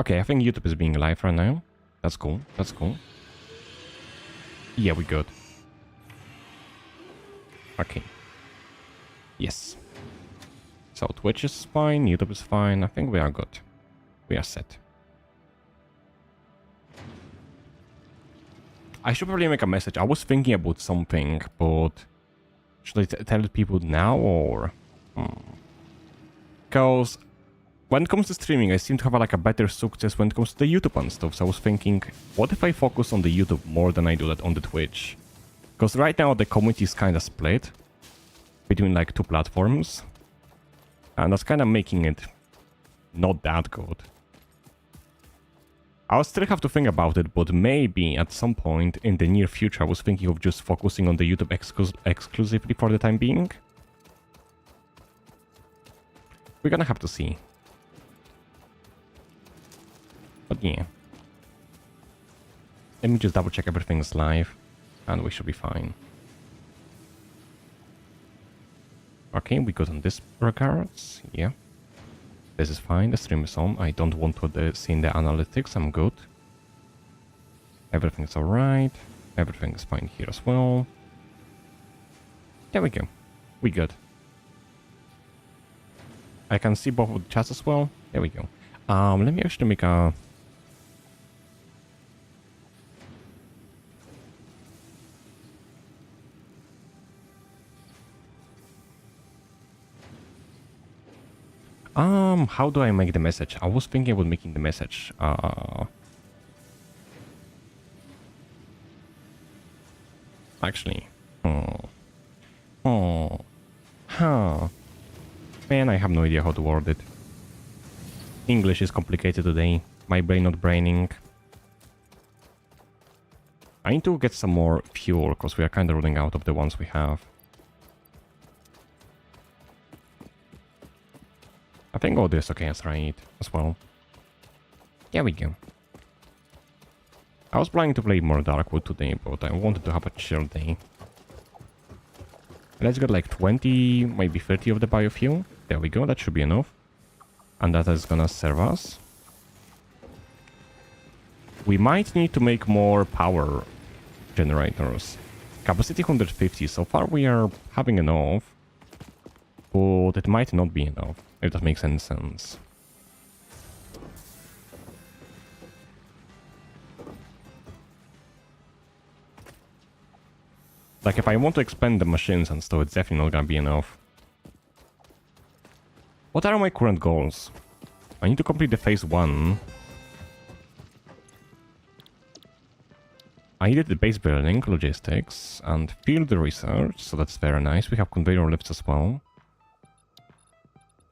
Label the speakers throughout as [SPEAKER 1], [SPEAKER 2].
[SPEAKER 1] Okay, I think YouTube is being live right now. That's cool. That's cool. Yeah, we good. Okay. Yes. So Twitch is fine, YouTube is fine. I think we are good. We are set. I should probably make a message. I was thinking about something, but should I tell people now or? Because when it comes to streaming, I seem to have like a better success when it comes to the YouTube and stuff. So I was thinking, what if I focus on the YouTube more than I do that on the Twitch? Because right now the community is kind of split between like two platforms. And that's kind of making it not that good. I'll still have to think about it, but maybe at some point in the near future I was thinking of just focusing on the YouTube exclusively for the time being. We're gonna have to see. But yeah. Let me just double check everything's live and we should be fine. Okay, we good on this regards. Yeah. This is fine. The stream is on. I don't want to see in the analytics. I'm good. Everything's alright. Everything is fine here as well. There we go. We good. I can see both of the chats as well. There we go. Let me actually make a... how do I make the message? I was thinking about making the message. Actually. Man, I have no idea how to word it. English is complicated today. My brain not braining. I need to get some more fuel, because we are kind of running out of the ones we have. I think all this okay as right as well. There we go. I was planning to play more Darkwood today, but I wanted to have a chill day. Let's get like 20, maybe 30 of the biofuel. There we go, that should be enough. And that is gonna serve us. We might need to make more power generators. Capacity 150, so far we are having enough. But it might not be enough, if that makes any sense. Like, if I want to expand the machines and stuff, it's definitely not gonna be enough. What are my current goals? I need to complete the phase 1. I needed the base building, logistics, and field research, so that's very nice. We have conveyor lifts as well.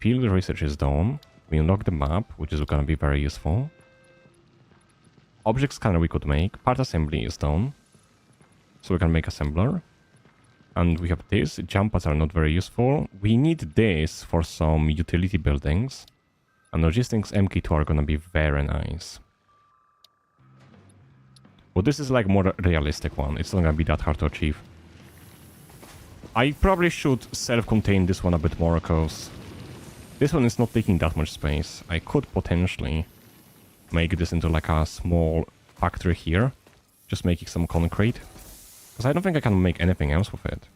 [SPEAKER 1] Field research is done. We unlock the map, which is gonna be very useful. Object scanner we could make. Part assembly is done. So we can make assembler. And we have this. Jump pads are not very useful. We need this for some utility buildings. And logistics MK2 are gonna be very nice. But this is like more realistic one. It's not gonna be that hard to achieve. I probably should self-contain this one a bit more, because this one is not taking that much space. I could potentially make this into like a small factory here. Just making some concrete. Because I don't think I can make anything else with it.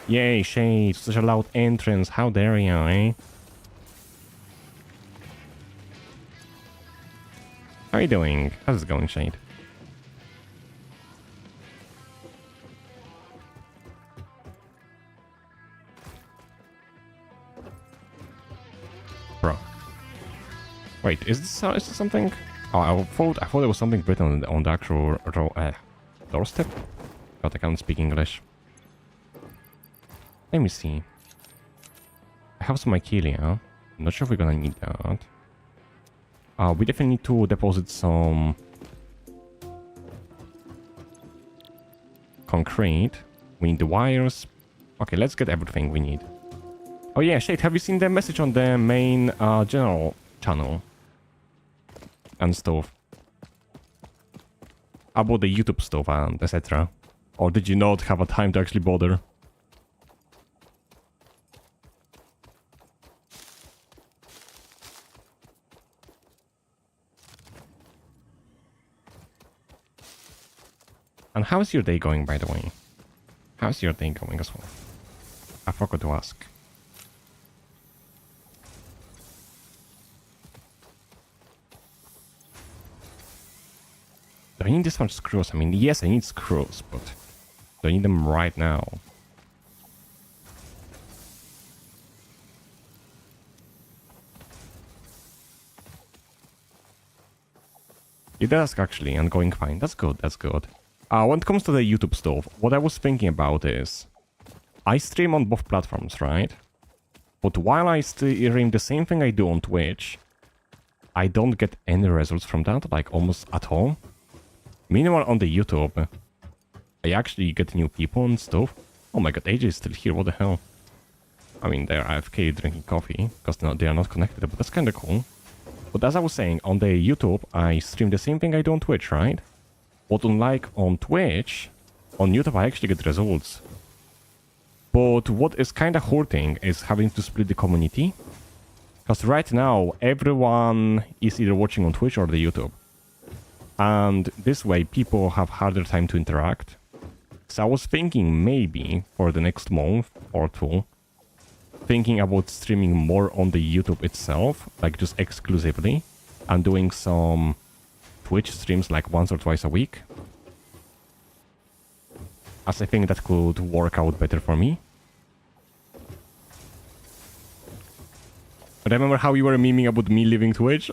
[SPEAKER 1] Yay, Shade! Such a loud entrance. How dare you, eh? How are you doing? How's it going, Shade? Bro. Wait, is this something? Oh, I thought there was something written on the actual doorstep. God, I can't speak English. Let me see. I have some Mycelia. I'm not sure if we're gonna need that. We definitely need to deposit some concrete. We need the wires. Okay, let's get everything we need. Oh yeah, Shade, have you seen the message on the main general channel? And stuff. About the YouTube stuff and etc. Or did you not have a time to actually bother? And how's your day going, by the way? How's your day going as well? I forgot to ask. Do I need this much screws? I mean, yes, I need screws, but do I need them right now? It does actually, and going fine. That's good, that's good. When it comes to the YouTube stuff, what I was thinking about is, I stream on both platforms, right? But while I stream the same thing I do on Twitch, I don't get any results from that, like almost at all. Meanwhile, on the YouTube, I actually get new people and stuff. Oh my god, AJ is still here, what the hell? I mean, they're AFK drinking coffee, because they are not connected, but that's kinda cool. But as I was saying, on the YouTube, I stream the same thing I do on Twitch, right? But unlike on Twitch, on YouTube I actually get results. But what is kinda hurting is having to split the community. Because right now, everyone is either watching on Twitch or the YouTube. And this way, people have harder time to interact. So I was thinking maybe, for the next month or two, thinking about streaming more on the YouTube itself, like just exclusively, and doing some Twitch streams like once or twice a week. As I think that could work out better for me. Remember how you were memeing about me leaving Twitch?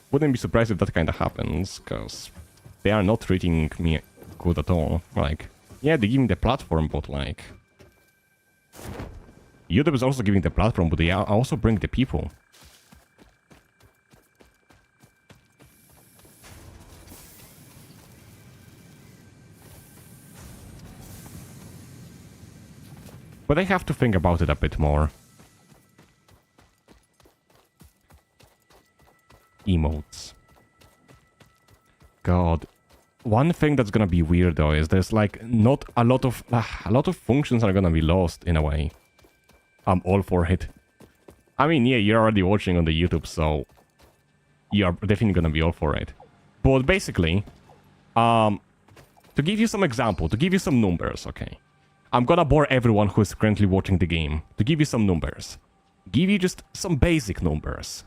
[SPEAKER 1] Wouldn't be surprised if that kinda happens, cause they are not treating me good at all. Like, yeah, they give me the platform, but like... YouTube is also giving the platform, but they also bring the people. But I have to think about it a bit more. Emotes. God. One thing that's gonna be weird though is there's like not a lot of functions are gonna be lost in a way. I'm all for it. I mean, yeah, you're already watching on the YouTube, so you're definitely gonna be all for it. But basically, to give you some example, to give you some numbers, okay? I'm gonna bore everyone who is currently watching the game. To give you some numbers. Give you just some basic numbers.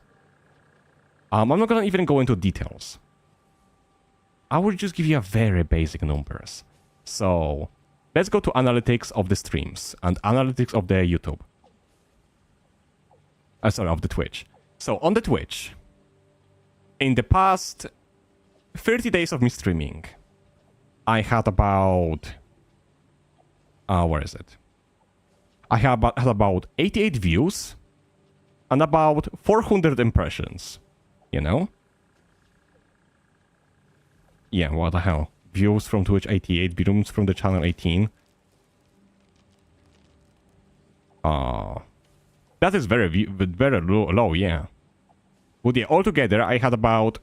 [SPEAKER 1] I'm not gonna even go into details. I will just give you a very basic numbers. So, let's go to analytics of the streams and analytics of the YouTube. Sorry, of the Twitch. So, on the Twitch, in the past 30 days of me streaming, I had about... where is it? I had about 88 views and about 400 impressions. You know? Yeah, what the hell? Views from Twitch 88, views from the channel 18. That is very low, yeah. But yeah, altogether I had about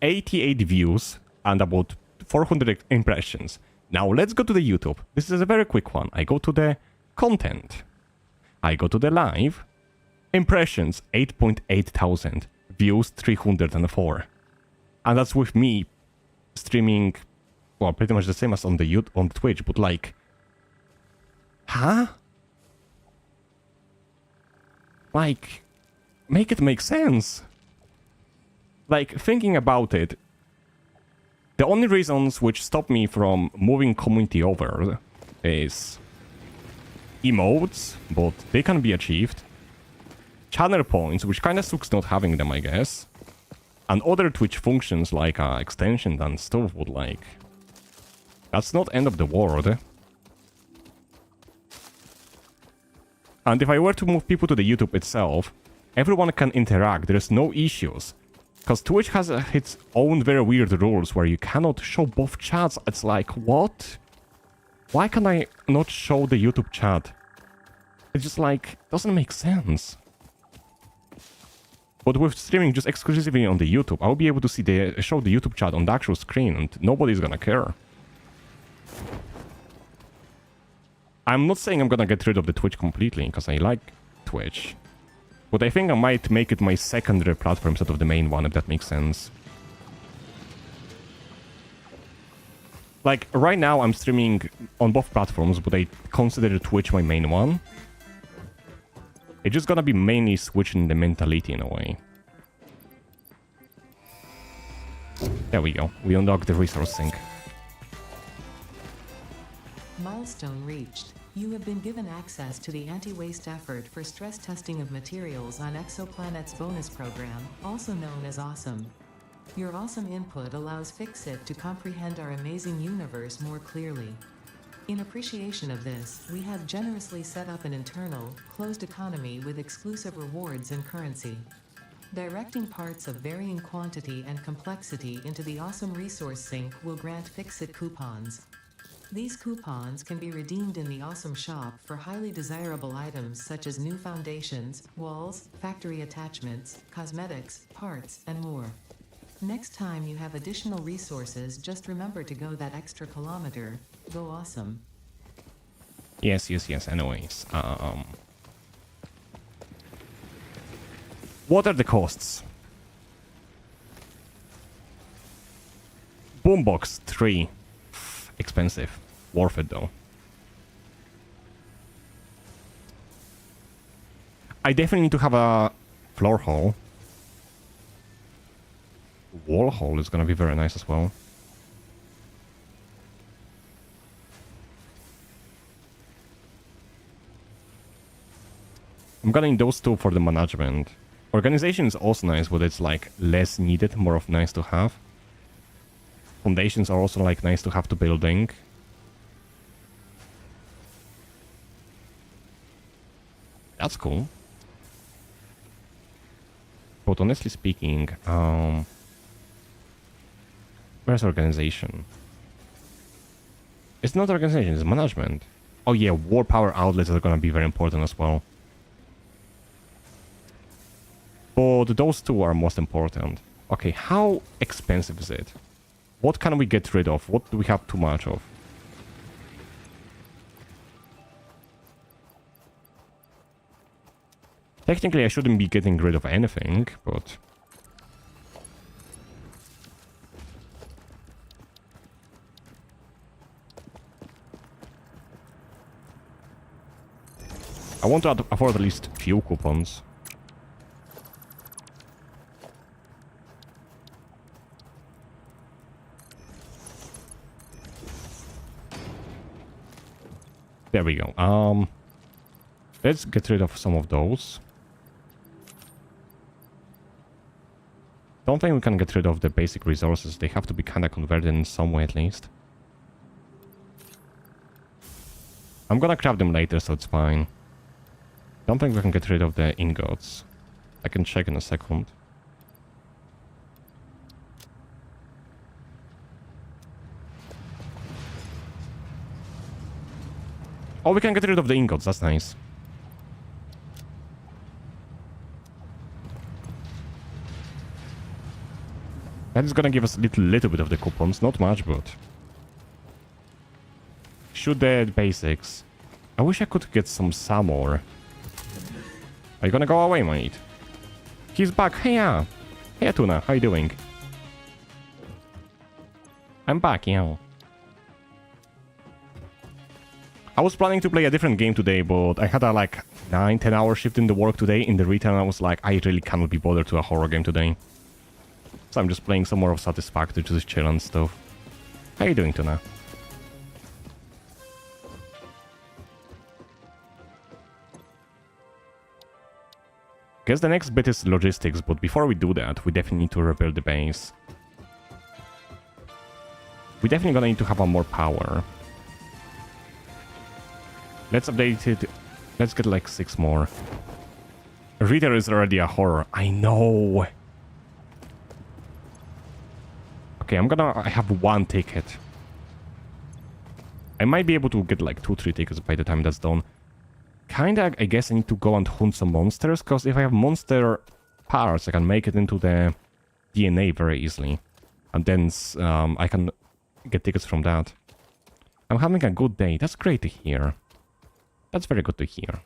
[SPEAKER 1] 88 views and about 400 impressions. Now let's go to the YouTube. This is a very quick one. I go to the content. I go to the live. Impressions 8.8 thousand. Views 304. And that's with me streaming, well, pretty much the same as on the YouTube, on Twitch, but like, huh? Like, make it make sense. Like, thinking about it, the only reasons which stop me from moving community over is emotes, but they can be achieved. Channel points, which kinda sucks not having them, I guess. And other Twitch functions like extension and stuff would like... That's not end of the world. And if I were to move people to the YouTube itself, everyone can interact, there's no issues. Because Twitch has its own very weird rules where you cannot show both chats. It's like, what? Why can I not show the YouTube chat? It's just like, doesn't make sense. But with streaming just exclusively on the YouTube, I'll be able to see show the YouTube chat on the actual screen and nobody's gonna care. I'm not saying I'm gonna get rid of the Twitch completely, because I like Twitch. But I think I might make it my secondary platform instead of the main one, if that makes sense. Like, right now I'm streaming on both platforms, but I consider Twitch my main one. It's just gonna be mainly switching the mentality in a way. There we go. We unlocked the resource sink.
[SPEAKER 2] Milestone reached. You have been given access to the anti-waste effort for stress testing of materials on Exoplanet's bonus program, also known as Awesome. Your awesome input allows Fixit to comprehend our amazing universe more clearly. In appreciation of this, we have generously set up an internal, closed economy with exclusive rewards and currency. Directing parts of varying quantity and complexity into the awesome resource sink will grant Fixit coupons. These coupons can be redeemed in the Awesome Shop for highly desirable items such as new foundations, walls, factory attachments, cosmetics, parts, and more. Next time you have additional resources, just remember to go that extra kilometer. Go awesome.
[SPEAKER 1] Yes. Anyways, what are the costs? Boombox 3. Expensive. Worth it though. I definitely need to have a floor hole. Wall hole is gonna be very nice as well. I'm gonna need those two for the management. Organization is also nice, but it's like less needed, more of nice to have. Foundations are also like nice to have to building. That's cool. But honestly speaking, where's organization? It's not organization, it's management. Oh yeah, war power outlets are gonna be very important as well. But those two are most important. Okay, how expensive is it? What can we get rid of? What do we have too much of? Technically, I shouldn't be getting rid of anything, but... I want to afford at least few coupons. There we go. Let's get rid of some of those. Don't think we can get rid of the basic resources. They have to be kind of converted in some way at least. I'm gonna craft them later, so it's fine. Don't think we can get rid of the ingots. I can check in a second. Oh, we can get rid of the ingots. That's nice. That is gonna give us a little bit of the coupons. Not much, but... Shoot the basics. I wish I could get some more. Are you gonna go away, mate? He's back. Heya! Heya, Tuna. How you doing? I'm back, yeah. I was planning to play a different game today, but I had a like 9-10 hour shift in the work today. In the return, I was like, I really cannot be bothered to a horror game today. So I'm just playing some more of Satisfactory to just chill and stuff. How you doing, Tuna? Guess the next bit is logistics, but before we do that, we definitely need to rebuild the base. We definitely gonna need to have a more power. Let's update it. Let's get like 6 more. Reader is already a horror. I know. Okay, I have 1 ticket. I might be able to get like 2-3 tickets by the time that's done. Kinda, I guess I need to go and hunt some monsters, because if I have monster parts, I can make it into the DNA very easily. And then I can get tickets from that. I'm having a good day. That's great to hear. That's very good to hear.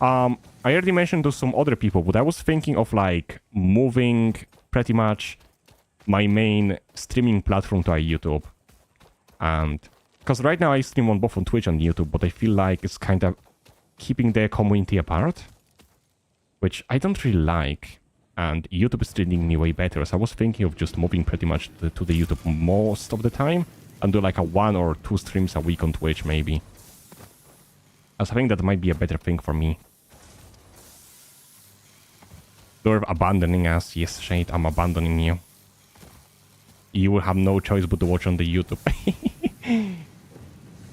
[SPEAKER 1] I already mentioned to some other people, but I was thinking of like moving pretty much my main streaming platform to YouTube. And because right now I stream on both on Twitch and YouTube, but I feel like it's kind of keeping the community apart, which I don't really like. And YouTube is treating me way better, so I was thinking of just moving pretty much to the YouTube most of the time and do like a 1 or 2 streams a week on Twitch maybe. As I think that might be a better thing for me. Lureth abandoning us. Yes, Shade, I'm abandoning you. You will have no choice but to watch on the YouTube.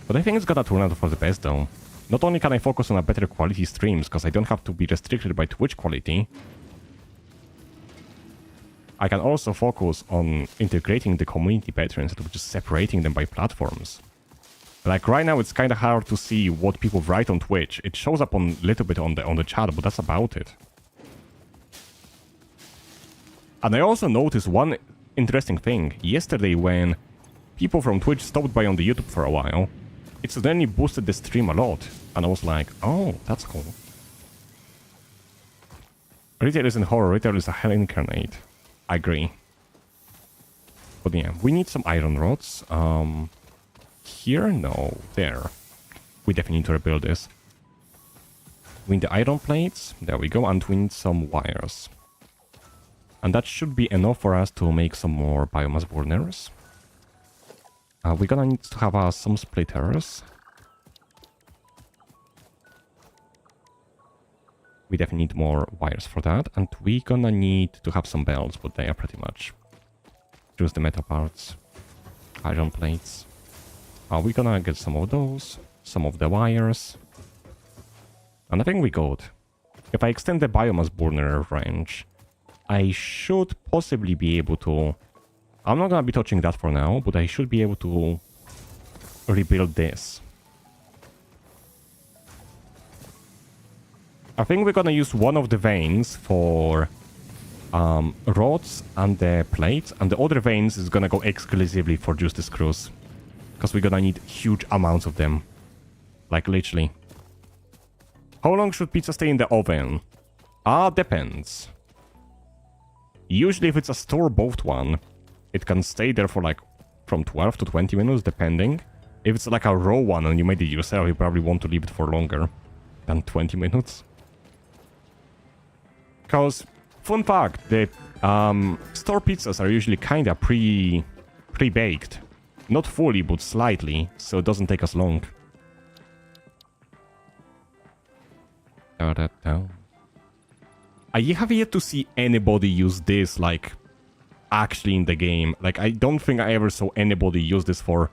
[SPEAKER 1] But I think it's gonna turn out for the best though. Not only can I focus on a better quality streams, because I don't have to be restricted by Twitch quality, I can also focus on integrating the community better instead of just separating them by platforms. Like right now it's kind of hard to see what people write on Twitch. It shows up on a little bit on the chat, but that's about it. And I also noticed one interesting thing. Yesterday when people from Twitch stopped by on the YouTube for a while, it suddenly boosted the stream a lot. And I was like, oh, that's cool. Retail isn't horror, retail is a hell incarnate. I agree. But yeah, we need some iron rods. Here? No. There. We definitely need to rebuild this. We need the iron plates. There we go. And we need some wires. And that should be enough for us to make some more biomass burners. We're gonna need to have some splitters. We definitely need more wires for that. And we're gonna need to have some belts, but they are pretty much just the metal parts. Iron plates. We're gonna get some of those. Some of the wires. And I think we good. If I extend the biomass burner range, I should possibly be able to... I'm not gonna be touching that for now, but I should be able to rebuild this. I think we're gonna use one of the veins for rods and the plates, and the other veins is gonna go exclusively for just the screws. Because we're gonna need huge amounts of them. Like, literally. How long should pizza stay in the oven? Depends. Usually if it's a store-bought one, it can stay there for like from 12 to 20 minutes, depending. If it's like a raw one and you made it yourself, you probably want to leave it for longer than 20 minutes. Because, fun fact, the store pizzas are usually kind of pre-baked. Not fully, but slightly, so it doesn't take us long. I have yet to see anybody use this, like, actually in the game. Like, I don't think I ever saw anybody use this for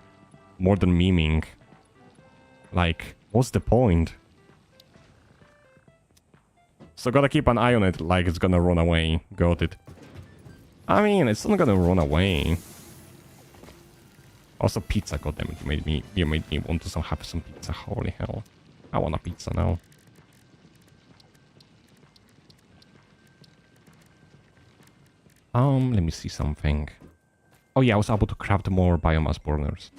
[SPEAKER 1] more than memeing. Like, what's the point? So gotta keep an eye on it, like it's gonna run away. Got it. I mean, it's not gonna run away. Also, pizza, goddammit, you made me want to have some pizza. Holy hell. I want a pizza now. Let me see something. Oh yeah, I was able to craft more biomass burners.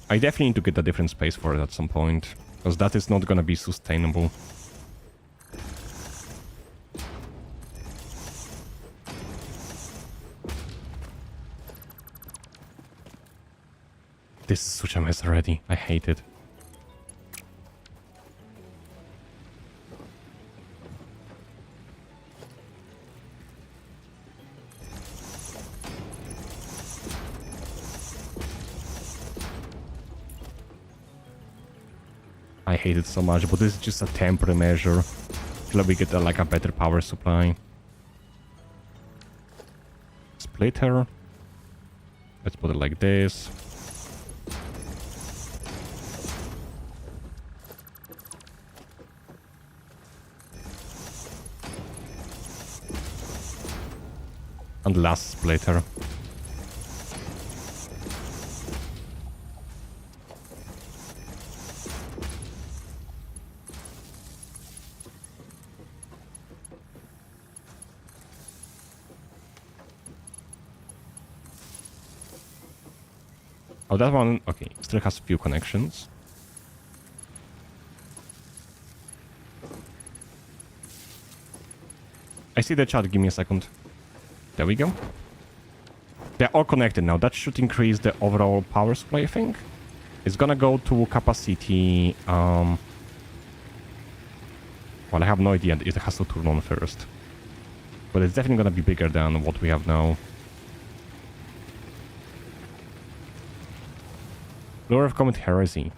[SPEAKER 1] I definitely need to get a different space for it at some point, because that is not gonna be sustainable. This is such a mess already. I hate it. I hate it so much, but this is just a temporary measure till we get like a better power supply. Splitter. Let's put it like this. And last splitter. Oh, that one, okay, still has a few connections. I see the chat, give me a second. There we go. They're all connected now. That should increase the overall power supply, I think. It's gonna go to capacity... Well, I have no idea. It has to turn on first. But it's definitely gonna be bigger than what we have now. Lureth Comet Heresy.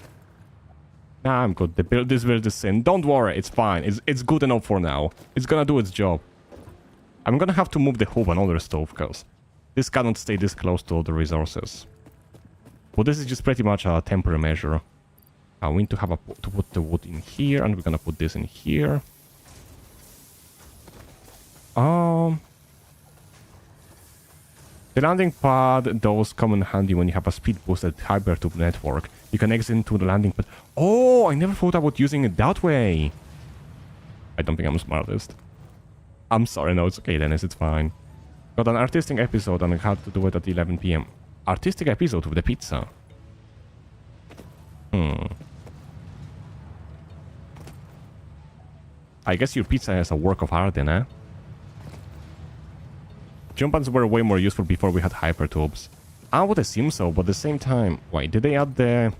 [SPEAKER 1] Nah, I'm good. This build is in. Don't worry, it's fine. It's good enough for now. It's gonna do its job. I'm gonna have to move the hub and other stuff, because this cannot stay this close to all the resources. But this is just pretty much a temporary measure. We need to have to put the wood in here, and we're gonna put this in here. The landing pad, those come in handy when you have a speed boosted hypertube network. You can exit into the landing pad. Oh, I never thought about using it that way. I don't think I'm the smartest. I'm sorry, no, it's okay, Dennis, it's fine. Got an artistic episode and I had to do it at 11 PM. Artistic episode with the pizza. I guess your pizza is a work of art then, eh? Jump pads were way more useful before we had hypertubes. I would assume so, but at the same time... Wait, did they add the...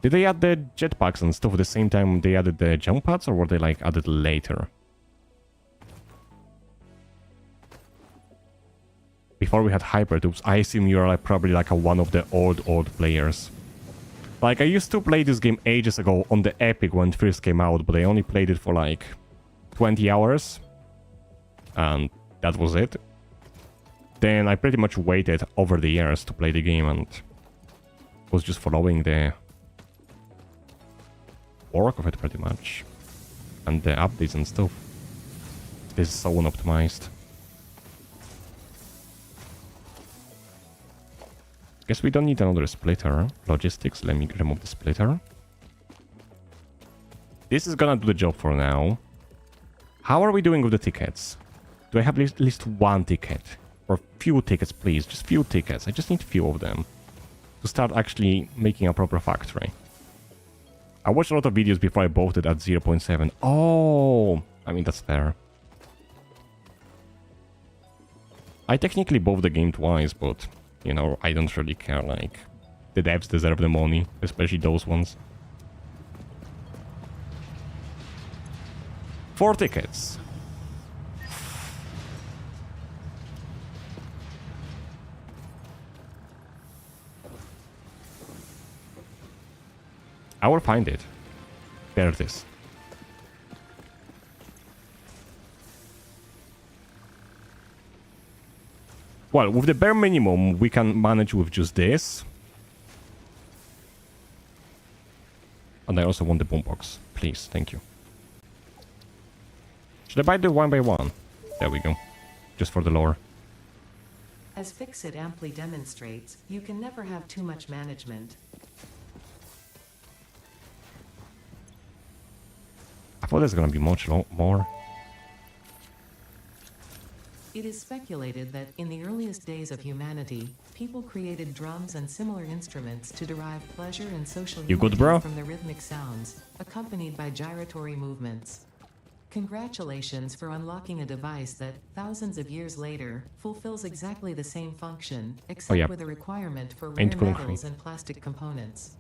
[SPEAKER 1] Did they add the jetpacks and stuff at the same time they added the jump pads, or were they like added later? Before we had hypertubes, I assume you're like probably like one of the old players. Like, I used to play this game ages ago on the Epic when it first came out, but I only played it for like 20 hours. And that was it. Then I pretty much waited over the years to play the game and was just following the work of it pretty much. And the updates and stuff. This is so unoptimized. Guess we don't need another splitter. Logistics, let me remove the splitter. This is gonna do the job for now. How are we doing with the tickets? Do I have at least one ticket? Or few tickets, please. Just few tickets. I just need few of them. To start actually making a proper factory. I watched a lot of videos before I bought it at 0.7. Oh! I mean, that's fair. I technically bought the game twice, but... You know, I don't really care, like... The devs deserve the money, especially those ones. 4 tickets. I will find it. There it is. Well, with the bare minimum, we can manage with just this. And I also want the boombox. Please, thank you. Should I buy the 1 by 1? There we go. Just for the lore.
[SPEAKER 2] As Fixit amply demonstrates, you can never have too much management.
[SPEAKER 1] I thought there's gonna be much more.
[SPEAKER 2] It is speculated that in the earliest days of humanity, people created drums and similar instruments to derive pleasure and social
[SPEAKER 1] You good,
[SPEAKER 2] unity
[SPEAKER 1] bro?
[SPEAKER 2] from the rhythmic sounds, accompanied by gyratory movements. Congratulations for unlocking a device that, thousands of years later, fulfills exactly the same function, except with a requirement for rare metals and plastic components.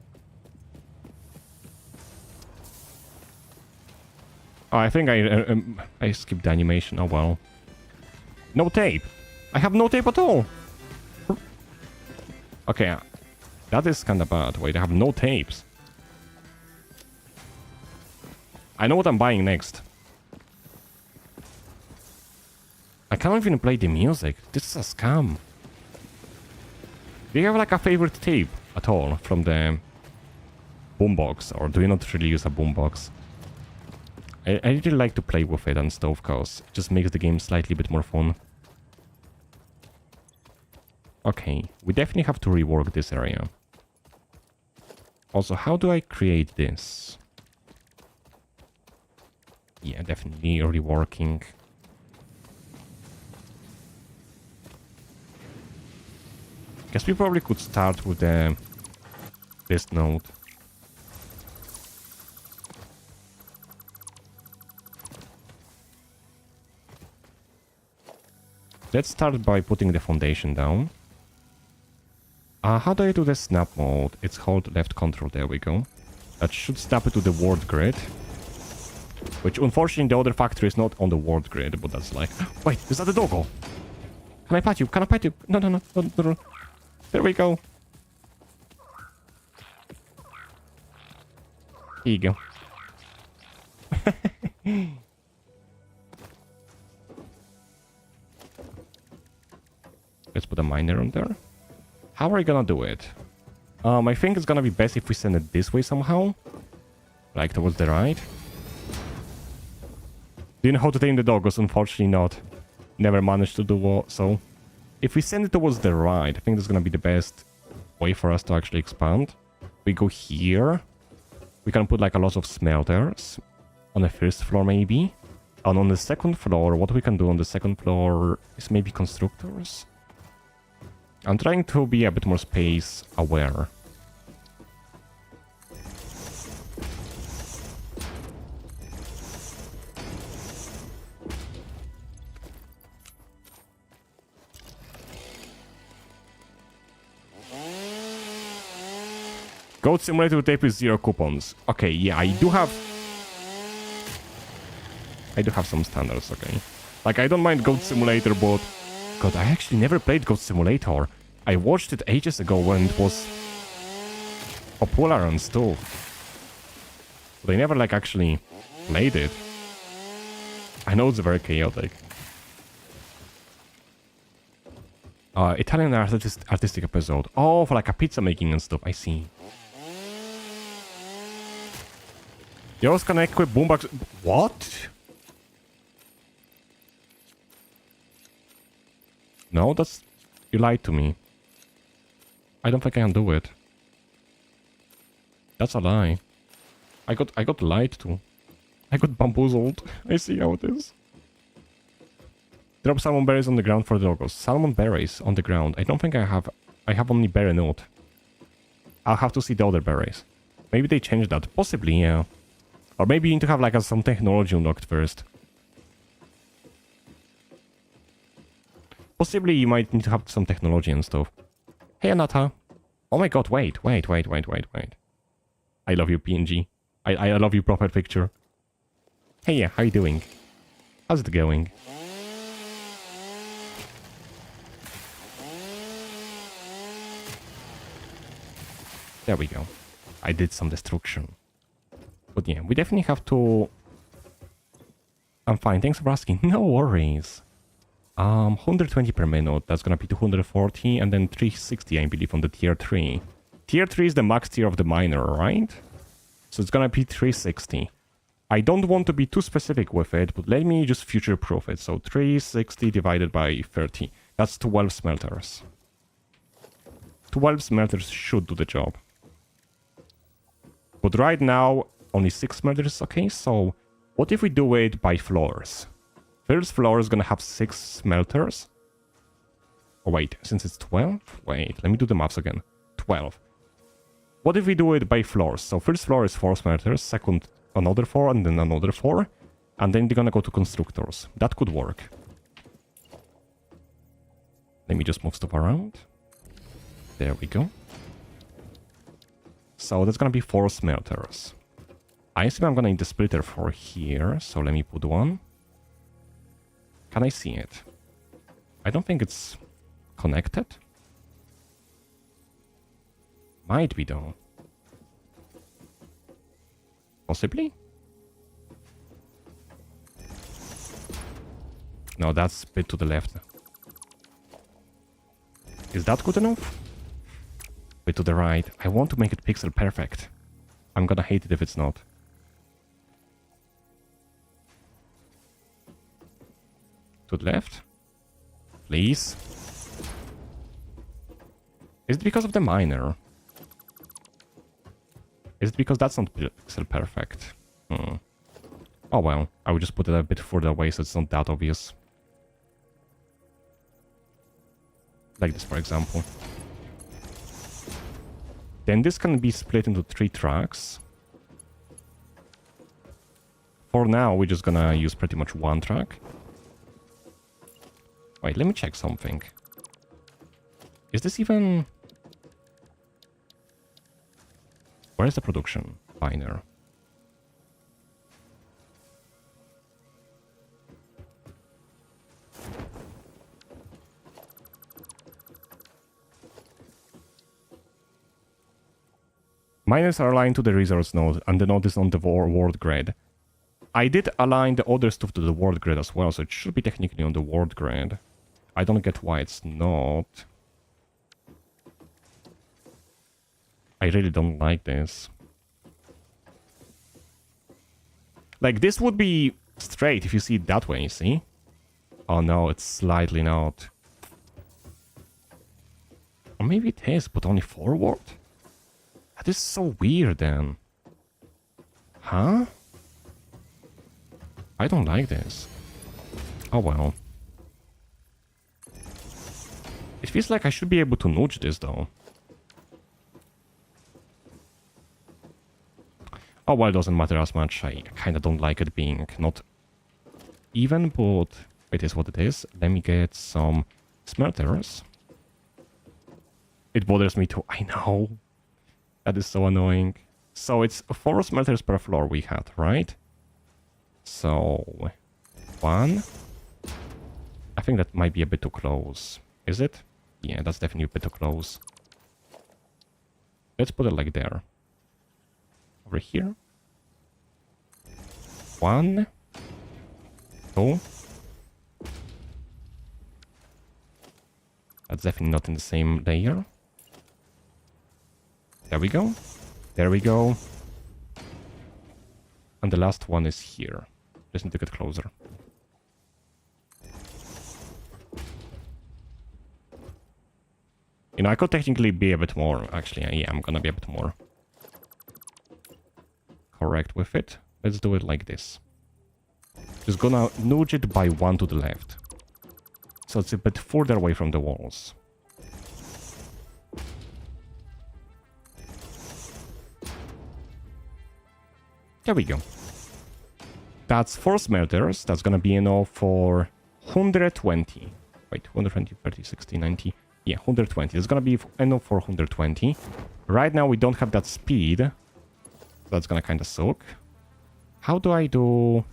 [SPEAKER 1] Oh, I think I skipped the animation. Oh well. No tape. I have no tape at all. Okay, that is kind of bad. Wait, I have no tapes. I know what I'm buying next. I can't even play the music. This is a scam. Do you have like a favorite tape at all from the boombox, or do you not really use a boombox? I really like to play with it and stuff, cause it just makes the game slightly bit more fun. Okay, we definitely have to rework this area. Also, how do I create this? Yeah, definitely reworking. Guess we probably could start with this node. Let's start by putting the foundation down. How do I do the snap mode? It's hold left control. There we go. That should snap it to the world grid. Which, unfortunately, the other factory is not on the world grid, but that's like... Wait, is that the doggo? Can I pat you? Can I pat you? No, no, no, no, no, no. There we go. Here you go. Let's put a miner on there. How are we gonna do it? I think it's gonna be best if we send it this way somehow. Like towards the right. Do you know how to tame the doggos? Unfortunately not. Never managed to do so. If we send it towards the right, I think that's gonna be the best way for us to actually expand. We go here. We can put like a lot of smelters. On the first floor maybe. And on the second floor, what we can do on the second floor is maybe constructors. I'm trying to be a bit more space aware. Goat Simulator tape with 0 coupons. Okay, yeah, I do have some standards, okay. Like, I don't mind Goat Simulator, but... God, I actually never played Goat Simulator. I watched it ages ago when it was popular and stuff. But I never, like, actually played it. I know it's very chaotic. Italian artistic episode. Oh, for like a pizza making and stuff. I see. Yours can equip boombox... What? No, that's... You lied to me. I don't think I can do it. That's a lie. I got lied to. I got bamboozled. I see how it is. Drop salmon berries on the ground for the doggos. Salmon berries on the ground. I don't think I have... I have only berry nut. I'll have to see the other berries. Maybe they changed that. Possibly, yeah. Or maybe you need to have like some technology unlocked first. Possibly you might need to have some technology and stuff. Hey, Anata. Oh my god, wait. I love you, PNG. I love you, proper picture. Hey, yeah, how you doing? How's it going? There we go. I did some destruction. But yeah, we definitely have to... I'm fine, thanks for asking. No worries. 120 per minute, that's gonna be 240, and then 360, I believe, on the tier 3. Tier 3 is the max tier of the miner, right? So it's gonna be 360. I don't want to be too specific with it, but let me just future-proof it. So 360 divided by 30. That's 12 smelters. 12 smelters should do the job. But right now, only 6 smelters is okay, so what if we do it by floors? First floor is gonna have 6 smelters. Oh wait, since it's 12? Wait, let me do the maths again. 12. What if we do it by floors? So first floor is 4 smelters, second another 4, and then another 4. And then they're gonna go to constructors. That could work. Let me just move stuff around. There we go. So that's gonna be 4 smelters. I assume I'm gonna need the splitter for here, so let me put one. Can I see it? I don't think it's connected. Might be though. Possibly? No, that's a bit to the left. Is that good enough? Bit to the right. I want to make it pixel perfect. I'm gonna hate it if it's not. To the left? Please? Is it because of the miner? Is it because that's not pixel perfect? Oh well, I would just put it a bit further away so it's not that obvious. Like this, for example. Then this can be split into 3 tracks. For now, we're just gonna use pretty much 1 track. Wait, let me check something. Is this even... Where is the production liner? Miners are aligned to the resource node, and the node is on the world grid. I did align the other stuff to the world grid as well, so it should be technically on the world grid. I don't get why it's not. I really don't like this. Like, this would be straight if you see it that way, see? Oh no, it's slightly not. Or maybe it is, but only forward? That is so weird then. Huh? I don't like this. Oh well. It feels like I should be able to nudge this though. Oh well, it doesn't matter as much. I kinda don't like it being not even, but it is what it is. Let me get some smelters. It bothers me too. I know. That is so annoying. So it's 4 smelters per floor we had, right? So 1. I think that might be a bit too close. Is it? Yeah, that's definitely a bit too close. Let's put it like there. Over here. 1. 2. That's definitely not in the same layer. There we go. There we go. And the last one is here. Just need to get closer. You know, I could technically be a bit more. Actually, yeah, I'm gonna be a bit more correct with it. Let's do it like this. Just gonna nudge it by 1 to the left. So it's a bit further away from the walls. There we go. That's 4 smelters. That's gonna be enough for 120. Wait, 120, 30, 60, 90. Yeah, 120. It's gonna be enough for 120. Right now we don't have that speed. That's gonna kinda suck. How do I do...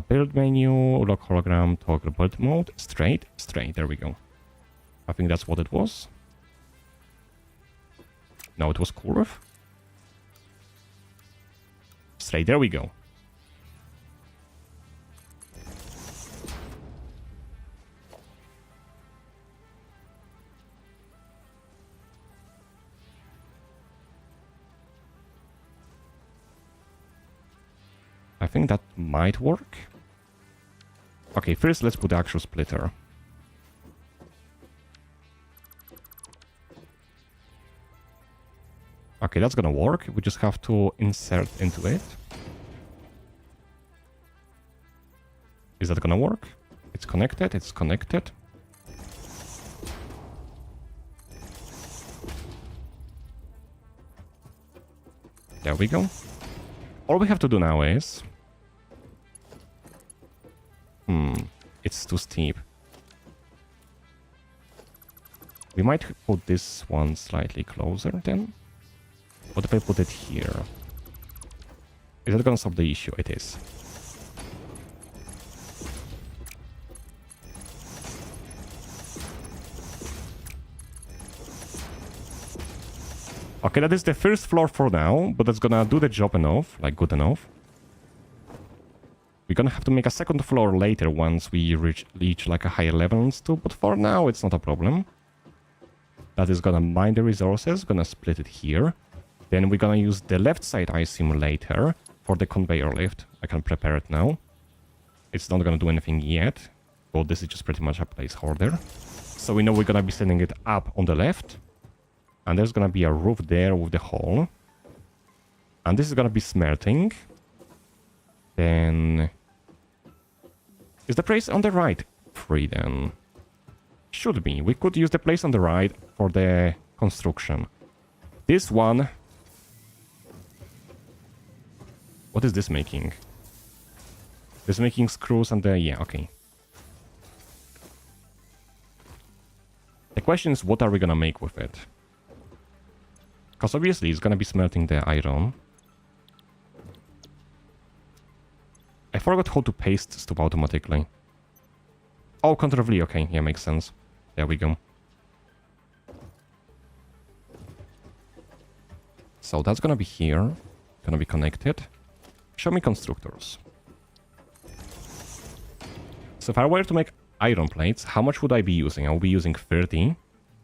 [SPEAKER 1] build menu, lock hologram, toggle build mode. Straight. There we go. I think that's what it was. No, it was curve. Straight, there we go. I think that might work. Okay, first let's put the actual splitter. Okay, that's gonna work. We just have to insert into it. Is that gonna work? It's connected, it's connected. There we go. All we have to do now is... it's too steep. We might put this one slightly closer then. What if I put it here? Is that gonna solve the issue? It is. Okay, that is the first floor for now, but that's gonna do the job enough, like good enough. We're gonna have to make a second floor later once we reach like a higher level and stuff, but for now it's not a problem. That is gonna mine the resources, gonna split it here. Then we're gonna use the left side, I assume, later for the conveyor lift. I can prepare it now. It's not gonna do anything yet, but this is just pretty much a placeholder. So we know we're gonna be sending it up on the left. And there's gonna be a roof there with the hole. And this is gonna be smelting. Then... is the place on the right free then? Should be. We could use the place on the right for the construction. This one... what is this making? This making screws and the... yeah, okay. question is, what are we gonna make with it? Because obviously it's gonna be smelting the iron. I forgot how to paste stuff automatically. Oh, Ctrl-V, okay, yeah, makes sense. There we go. So that's gonna be here. Gonna be connected. Show me constructors. So if I were to make iron plates, how much would I be using? I will be using 30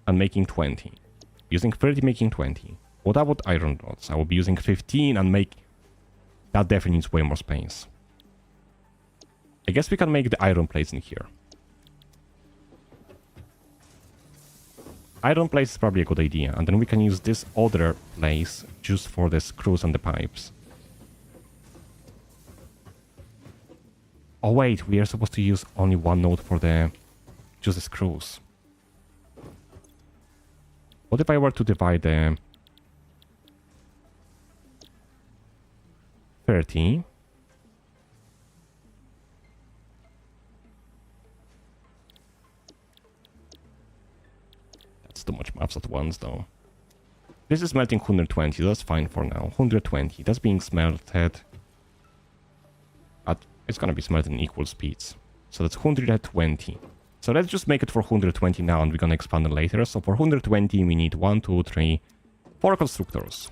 [SPEAKER 1] and making 20. Using 30, making 20. What about iron rods? I will be using 15 and make... That definitely needs way more space. I guess we can make the iron plates in here. Iron plates is probably a good idea, and then we can use this other place just for the screws and the pipes. Oh wait, we are supposed to use only one node for just the screws. What if I were to divide the 30? That's too much maps at once though. This is melting 120, that's fine for now. 120, that's being smelted at... It's gonna be smelted in equal speeds. So that's 120. So let's just make it for 120 now and we're gonna expand it later. So for 120 we need 1, 2, 3, 4 constructors.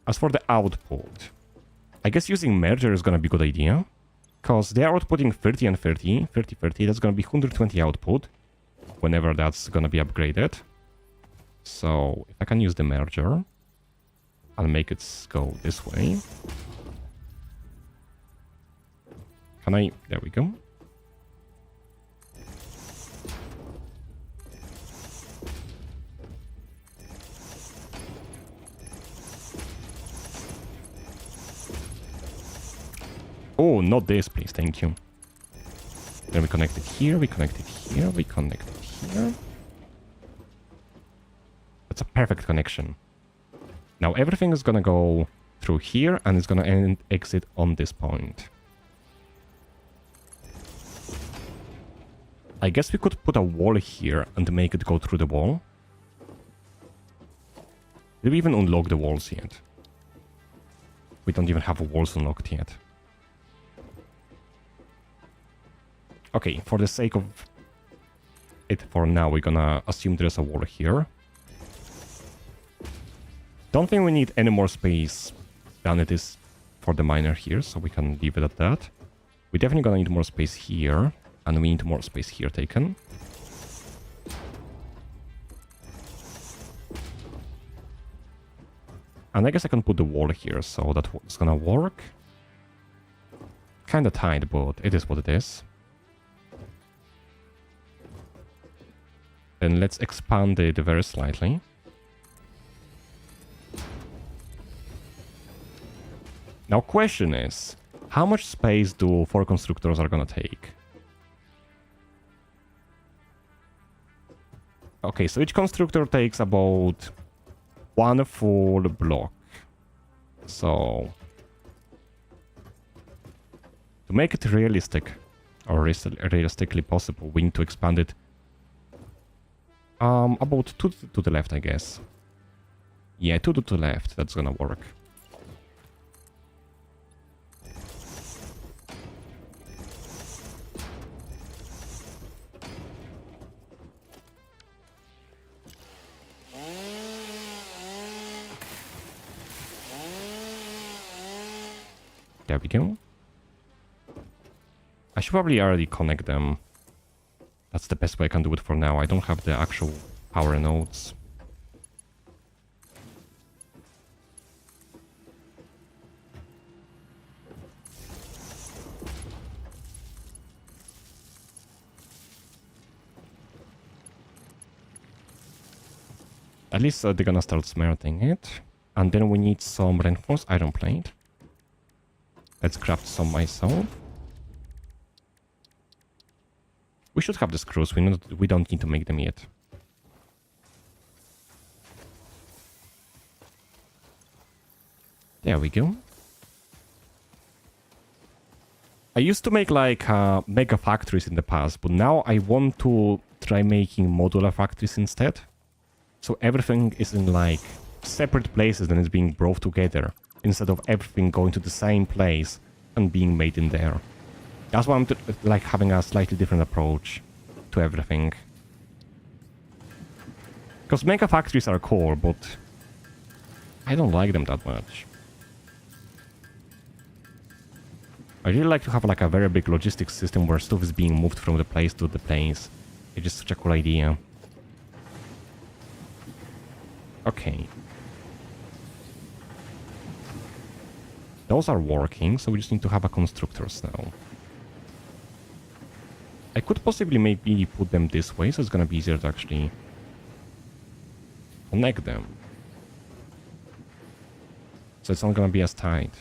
[SPEAKER 1] As for the output, I guess using merger is gonna be a good idea. Because they are outputting 30 and 30, 30, 30, that's gonna be 120 output. Whenever that's gonna be upgraded. So if I can use the merger, I'll make it go this way. Can I? There we go. Oh, not this, please. Thank you. Then we connect it here, we connect it here, we connect it here. That's a perfect connection. Now everything is gonna go through here and it's gonna exit on this point. I guess we could put a wall here and make it go through the wall. Did we even unlock the walls yet? We don't even have walls unlocked yet. Okay, for the sake of it for now, we're gonna assume there's a wall here. Don't think we need any more space than it is for the miner here, so we can leave it at that. We're definitely gonna need more space here, and we need more space here taken. And I guess I can put the wall here, so that's gonna work. Kinda tight, but it is what it is. Then let's expand it very slightly. Now question is, how much space do 4 constructors are gonna take? Okay, so each constructor takes about 1 full block. So to make it realistic, or realistically possible, we need to expand it about 2 to the left, I guess. Yeah, 2 to the left, that's gonna work. There we go. I should probably already connect them. That's the best way I can do it for now. I don't have the actual power nodes. At least they're gonna start smelting it. And then we need some reinforced iron plate. Let's craft some myself. We should have the screws, we don't need to make them yet. There we go. used to make like mega factories in the past, but now I want to try making modular factories instead. So everything is in like separate places and is being brought together instead of everything going to the same place and being made in there. That's why I'm like having a slightly different approach to everything. Because mega factories are cool, but I don't like them that much. I really like to have like a very big logistics system where stuff is being moved from the place to the place. It's just such a cool idea. Okay. Those are working, so we just need to have a constructors now. I could possibly maybe put them this way, so it's gonna be easier to actually connect them. So it's not gonna be as tight.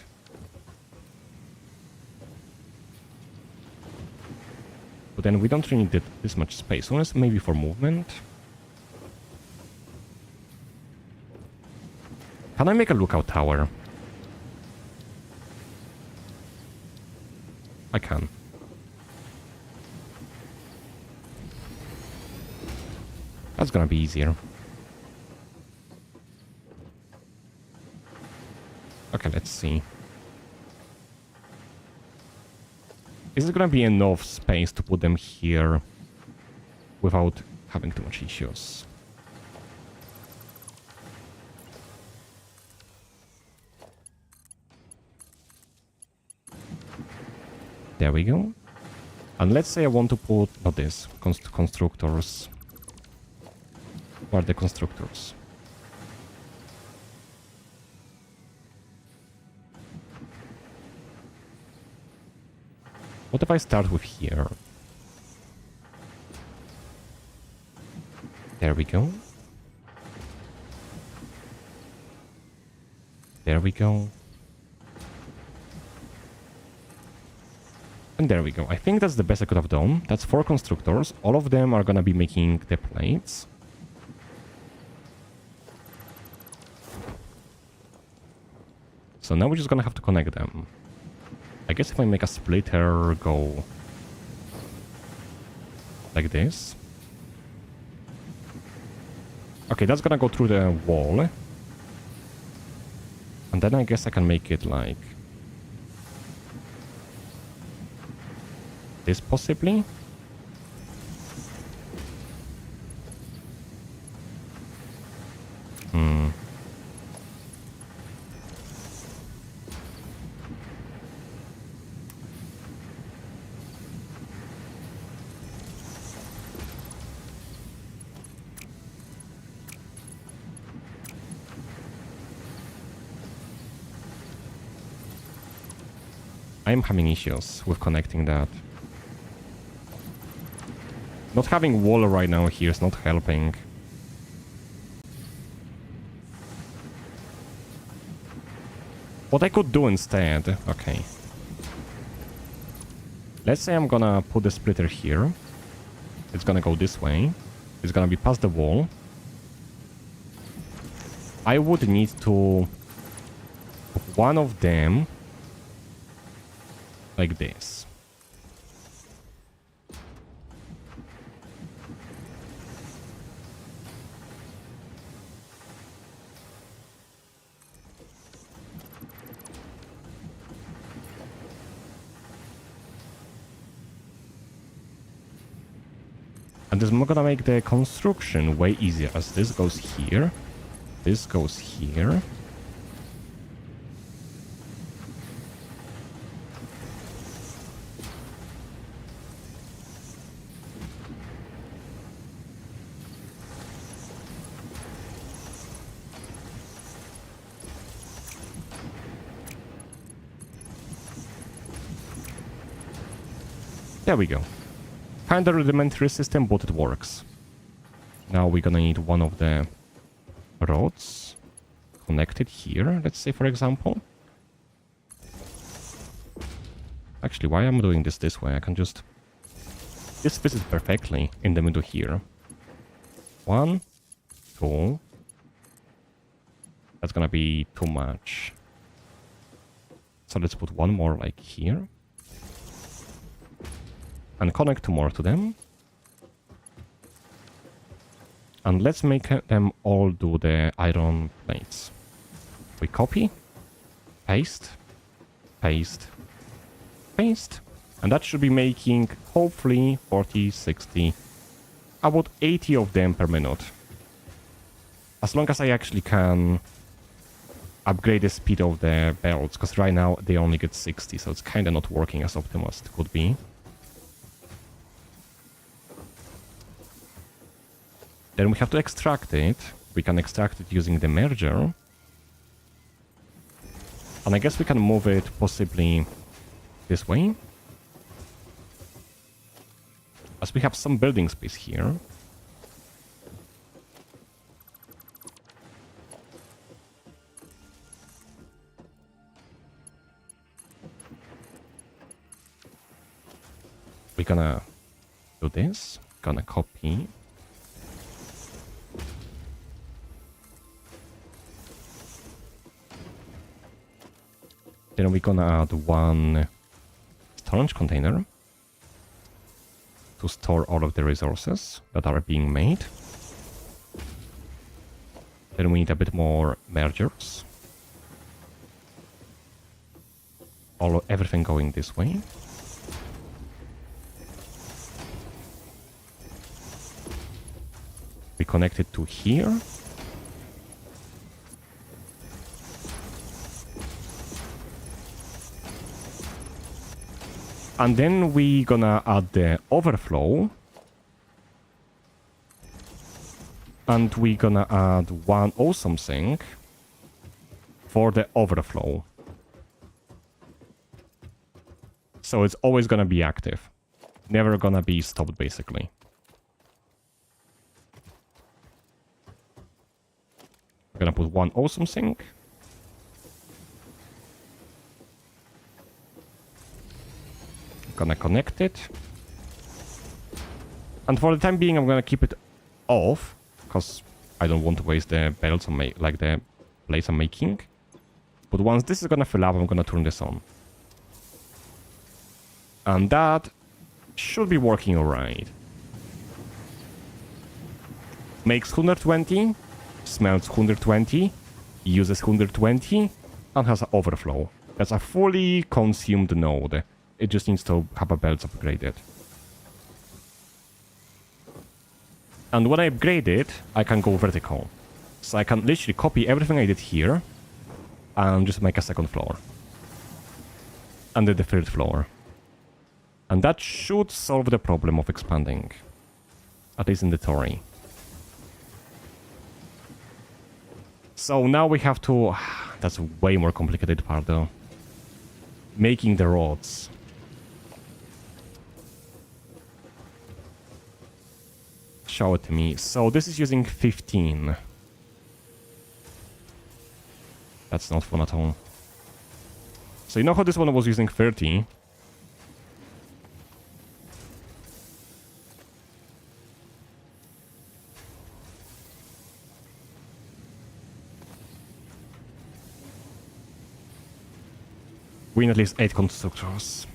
[SPEAKER 1] But then we don't really need this much space, unless maybe for movement. Can I make a lookout tower? I can. That's gonna be easier. Okay, let's see. Is it gonna be enough space to put them here without having too much issues? There we go. And let's say I want to put, not this, constructors. Where are the constructors? What if I start with here? There we go. There we go. And there we go. I think that's the best I could have done. That's 4 constructors. All of them are gonna be making the plates. So now we're just gonna have to connect them. I guess if I make a splitter go like this. Okay, that's gonna go through the wall. And then I guess I can make it like this possibly. I'm having issues with connecting that. Not having wall right now here is not helping. What I could do instead... Okay. Let's say I'm gonna put the splitter here. It's gonna go this way. It's gonna be past the wall. I would need to put one of them like this. And this is gonna make the construction way easier, as this goes here, this goes here. There we go. Kinda rudimentary system, but it works. Now we're gonna need one of the rods connected here, let's say, for example. Actually, why am I doing this way? I can just... This fits it perfectly in the middle here. 1, 2. That's gonna be too much. So let's put one more like here. and connect more to them. And let's make them all do the iron plates. We copy, paste, paste, paste. And that should be making, hopefully, 40, 60, about 80 of them per minute. As long as I actually can upgrade the speed of the belts, because right now they only get 60, so it's kind of not working as optimal as it could be. Then we have to extract it. We can extract it using the merger. And I guess we can move it possibly this way. As we have some building space here. We're gonna do this. Gonna copy. Then we're gonna add one storage container to store all of the resources that are being made. Then we need a bit more mergers. Everything going this way. We connect it to here. And then we gonna add the overflow. And we gonna add one awesome thing for the overflow. So it's always gonna be active. Never gonna be stopped, basically. We're gonna put one awesome thing. Gonna connect it. And for the time being, I'm gonna keep it off, because I don't want to waste the belts on like the plates I'm making. But once this is gonna fill up, I'm gonna turn this on. And that should be working alright. Makes 120, smelts 120, uses 120, and has an overflow. That's a fully consumed node. It just needs to have a belts upgraded. And when I upgrade it, I can go vertical. So I can literally copy everything I did here and just make a second floor. And then the third floor. And that should solve the problem of expanding. At least in the theory. So now we have to... That's a way more complicated part though. Making the rods. Show it to me. So this is using 15. That's not fun at all. So you know how this one was using 30? We need at least 8 constructors.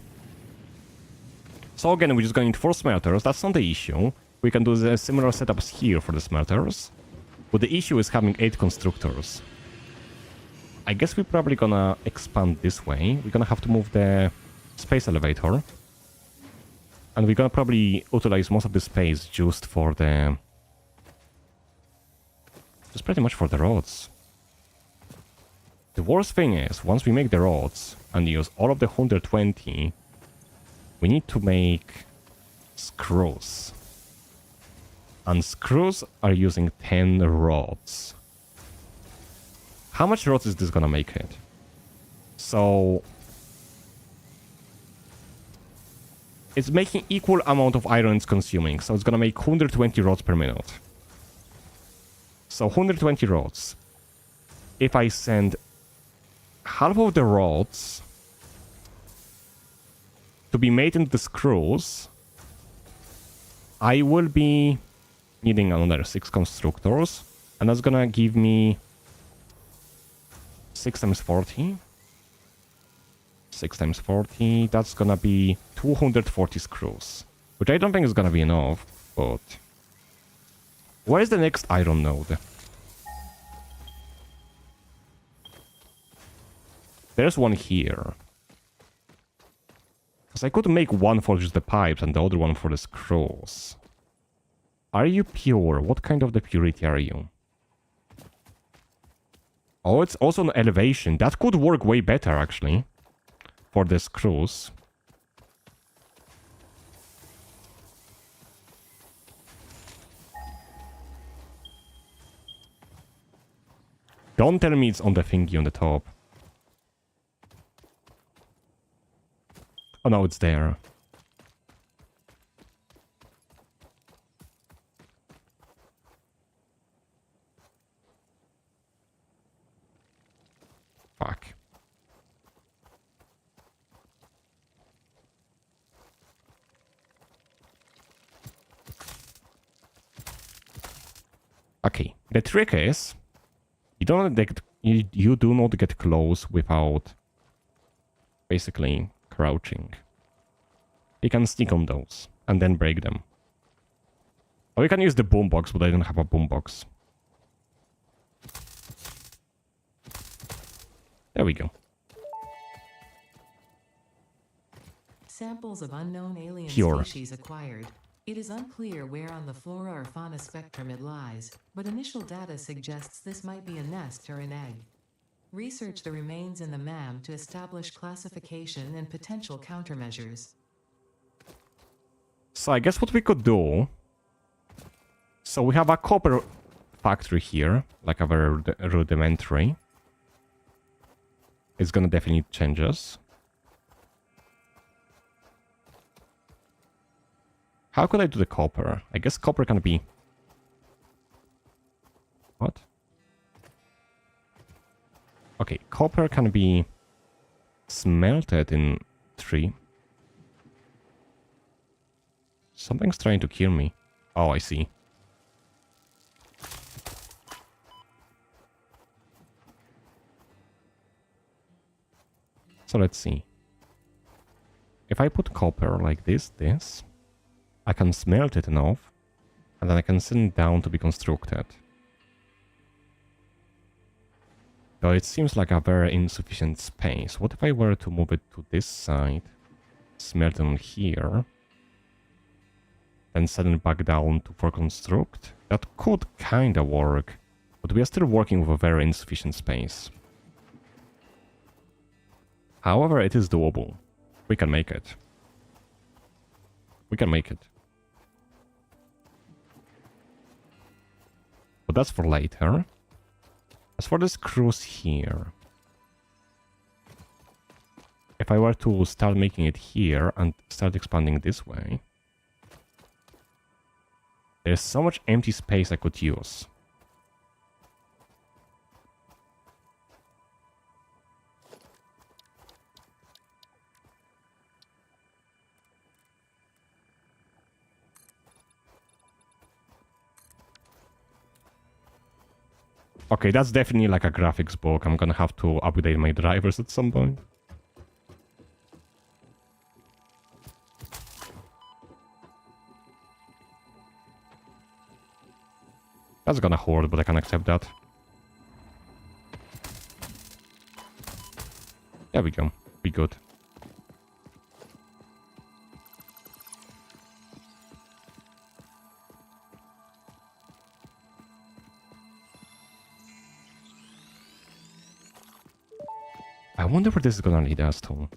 [SPEAKER 1] So again, we're just going to 4 smelters. That's not the issue. We can do the similar setups here for the smelters. But the issue is having 8 constructors. I guess we're probably gonna expand this way. We're gonna have to move the space elevator. And we're gonna probably utilize most of the space just for the... Just pretty much for the roads. The worst thing is, once we make the roads and use all of the 120, we need to make screws. And screws are using 10 rods. How much rods is this gonna make it? So... It's making equal amount of iron it's consuming, so it's gonna make 120 rods per minute. So 120 rods. If I send half of the rods to be made into the screws, I will be needing another 6 constructors, and that's gonna give me 6 times 40. 6 times 40, that's gonna be 240 screws. Which I don't think is gonna be enough, but... Where's the next iron node? There's one here. Because I could make one for just the pipes and the other one for the screws. Are you pure? What kind of the purity are you? Oh, it's also an elevation. That could work way better, actually. For the screws. Don't tell me it's on the thingy on the top. Oh no, it's there. Fuck. Okay, the trick is you do not get close without basically crouching. You can sneak on those and then break them. Or you can use the boombox, but I don't have a boombox. There we go.
[SPEAKER 2] Samples of unknown alien
[SPEAKER 1] Pure.
[SPEAKER 2] species acquired. It is unclear where on the flora or fauna spectrum it lies, but initial data suggests this might be a nest or an egg. Research the remains in the MAM to establish classification and potential countermeasures.
[SPEAKER 1] So I guess what we could do... So we have a copper factory here, like a very rudimentary. It's gonna definitely change us. How could I do the copper? I guess copper can be... What? Okay, copper can be smelted in 3. Something's trying to kill me. Oh, I see. So let's see. If I put copper like this, I can smelt it enough, and then I can send it down to be constructed. Though it seems like a very insufficient space. What if I were to move it to this side, smelt it on here, then send it back down for construct? That could kinda work, but we are still working with a very insufficient space. However, it is doable. We can make it. We can make it. But that's for later. As for the screws here, if I were to start making it here and start expanding this way, there's so much empty space I could use. Okay, that's definitely like a graphics bug. I'm gonna have to update my drivers at some point. That's gonna hurt, but I can accept that. There we go. Be good. I wonder where this is gonna lead us to.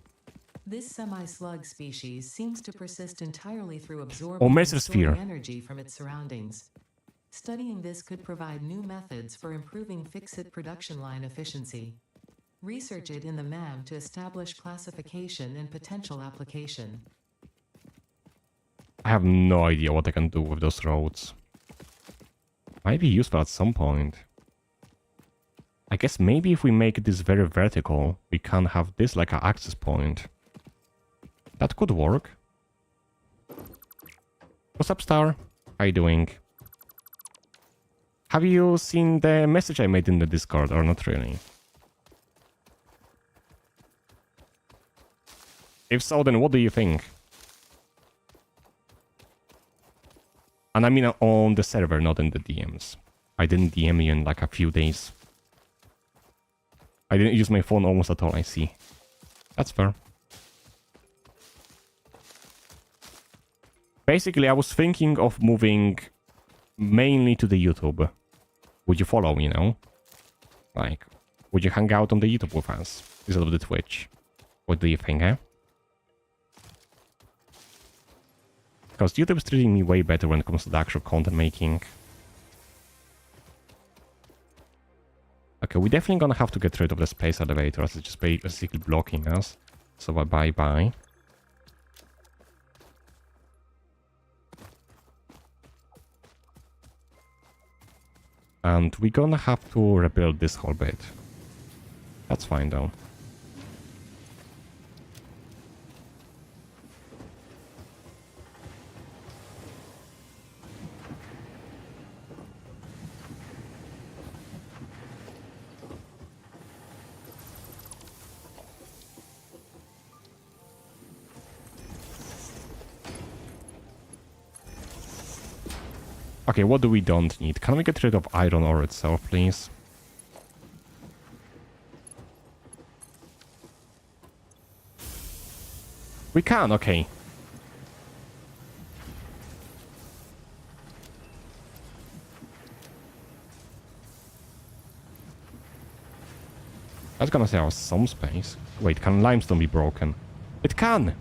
[SPEAKER 2] This semi-slug species seems to persist entirely through absorbing and
[SPEAKER 1] Mesosphere.
[SPEAKER 2] storing energy from its surroundings. Studying this could provide new methods for improving fixit production line efficiency. Research it in the MAM to establish classification and potential application.
[SPEAKER 1] I have no idea what I can do with those roads. Might be useful at some point. I guess maybe if we make this very vertical, we can have this like an access point. That could work. What's up, Star? How you doing? Have you seen the message I made in the Discord, or not really? If so, then what do you think? And I mean on the server, not in the DMs. I didn't DM you in like a few days. I didn't use my phone almost at all, I see. That's fair. Basically, I was thinking of moving mainly to the YouTube. Would you follow me, you know? Like, would you hang out on the YouTube with us instead of the Twitch? What do you think, eh? Because YouTube is treating me way better when it comes to the actual content making. Okay, we're definitely gonna have to get rid of the space elevator as it's just basically blocking us. So bye-bye. And we're gonna have to rebuild this whole bit. That's fine though. Okay, what do we don't need? Can we get rid of iron ore itself, please? We can, okay. I was gonna say I was some space. Wait, can limestone be broken? It can!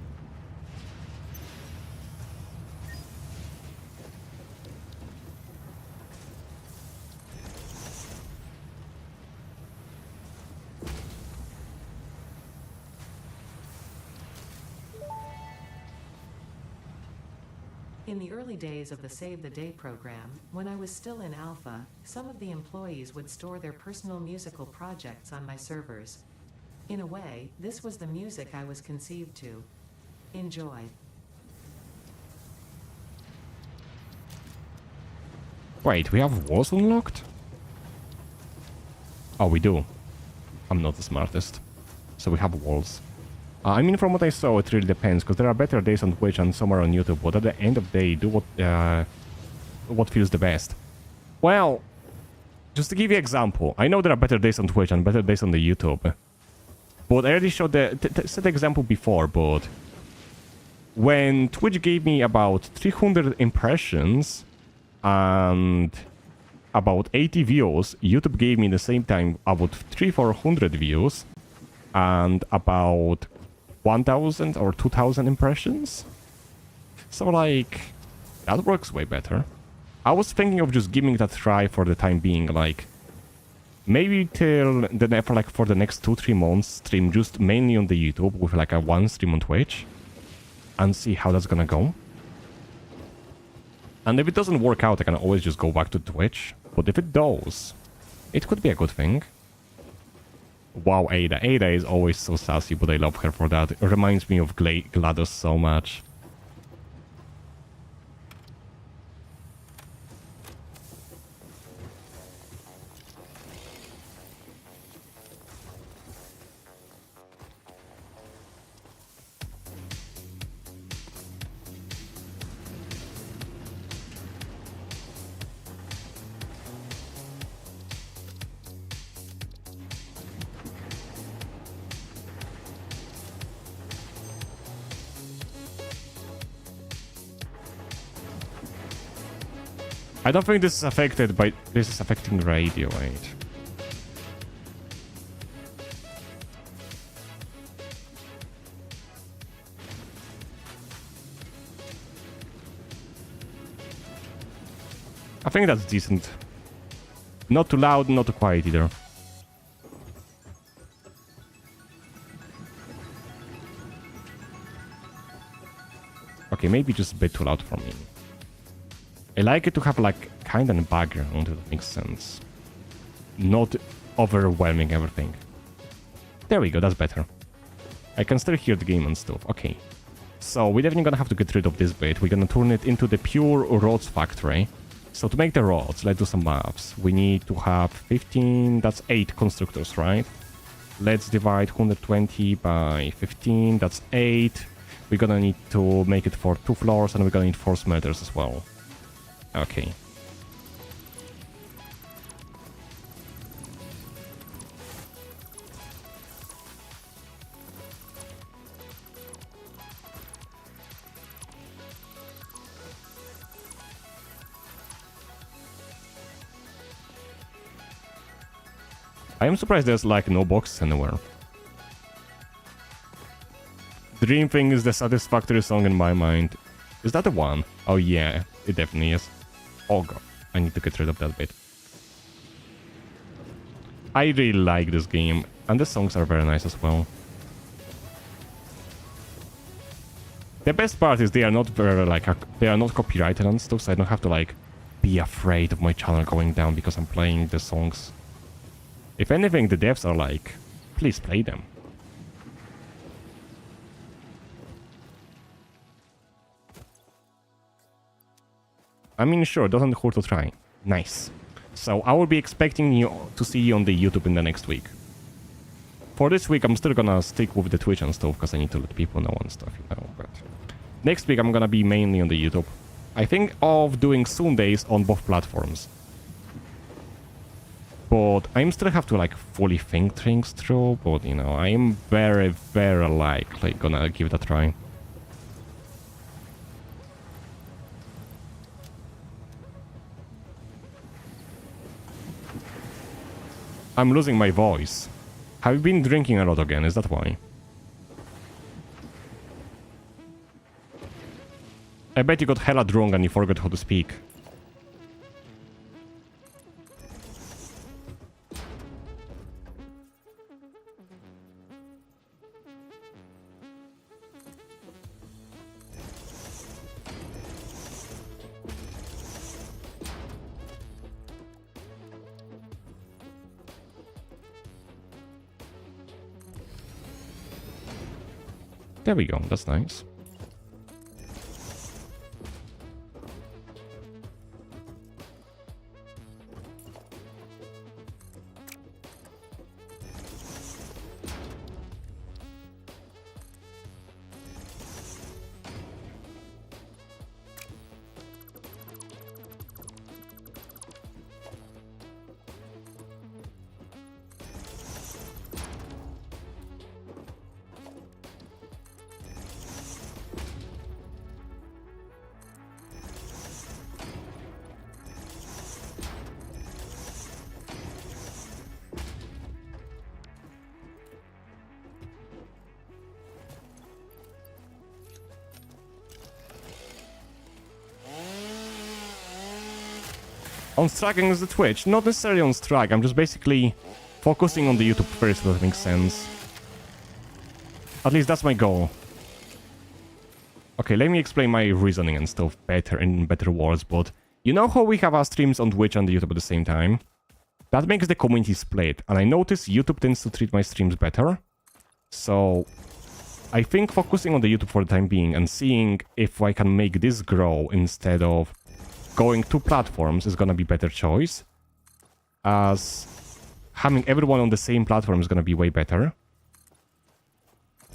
[SPEAKER 2] In the early days of the Save the Day program, when I was still in alpha, some of the employees would store their personal musical projects on my servers. In a way, this was the music I was conceived to. Enjoy.
[SPEAKER 1] Wait, we have walls unlocked? Oh, we do. I'm not the smartest. So we have walls. I mean, from what I saw, it really depends, because there are better days on Twitch and some are on YouTube, but at the end of the day, do what feels the best. Well, just to give you an example, I know there are better days on Twitch and better days on the YouTube, but I already showed set the example before, but when Twitch gave me about 300 impressions and about 80 views, YouTube gave me the same time about 300-400 views and about 1,000 or 2,000 impressions. So like, that works way better. I was thinking of just giving that a try for the time being, like maybe till for the next 2-3 months stream just mainly on the YouTube with like a one stream on Twitch and see how that's gonna go. And if it doesn't work out, I can always just go back to Twitch. But if it does, it could be a good thing. Wow, Ada. Ada is always so sassy, but I love her for that. It reminds me of GLaDOS so much. I don't think this is affected by... This is affecting radio, wait. I think that's decent. Not too loud, not too quiet either. Okay, maybe just a bit too loud for me. I like it to have like kind of a background, if that makes sense. Not overwhelming everything. There we go, that's better. I can still hear the game and stuff. Okay. So we're definitely gonna have to get rid of this bit. We're gonna turn it into the pure rods factory. So to make the rods, let's do some maths. We need to have 15, that's 8 constructors, right? Let's divide 120 by 15, that's 8. We're gonna need to make it for 2 floors and we're gonna need 4 smelters as well. Okay. I am surprised there's like no boxes anywhere. Dream Thing is the Satisfactory song in my mind. Is that the one? Oh yeah, it definitely is. Oh god, I need to get rid of that bit. I really like this game, and the songs are very nice as well. The best part is they are not very like they are not copyrighted and stuff, so I don't have to like be afraid of my channel going down because I'm playing the songs. If anything, the devs are like, please play them. I mean, sure, doesn't hurt to try. Nice. So I will be expecting you to see you on the YouTube in the next week. For this week, I'm still gonna stick with the Twitch and stuff because I need to let people know and stuff, you know. But next week, I'm gonna be mainly on the YouTube. I think of doing Sundays on both platforms. But I still have to like fully think things through. But you know, I am very, very likely gonna give it a try. I'm losing my voice. Have you been drinking a lot again? Is that why? I bet you got hella drunk and you forgot how to speak. There we go, that's nice. On striking is the Twitch. Not necessarily on strike, I'm just basically focusing on the YouTube first, if that makes sense. At least that's my goal. Okay, let me explain my reasoning and stuff better in better words, but you know how we have our streams on Twitch and YouTube at the same time? That makes the community split, and I notice YouTube tends to treat my streams better. So I think focusing on the YouTube for the time being and seeing if I can make this grow instead of going to platforms is gonna be better choice, as having everyone on the same platform is gonna be way better.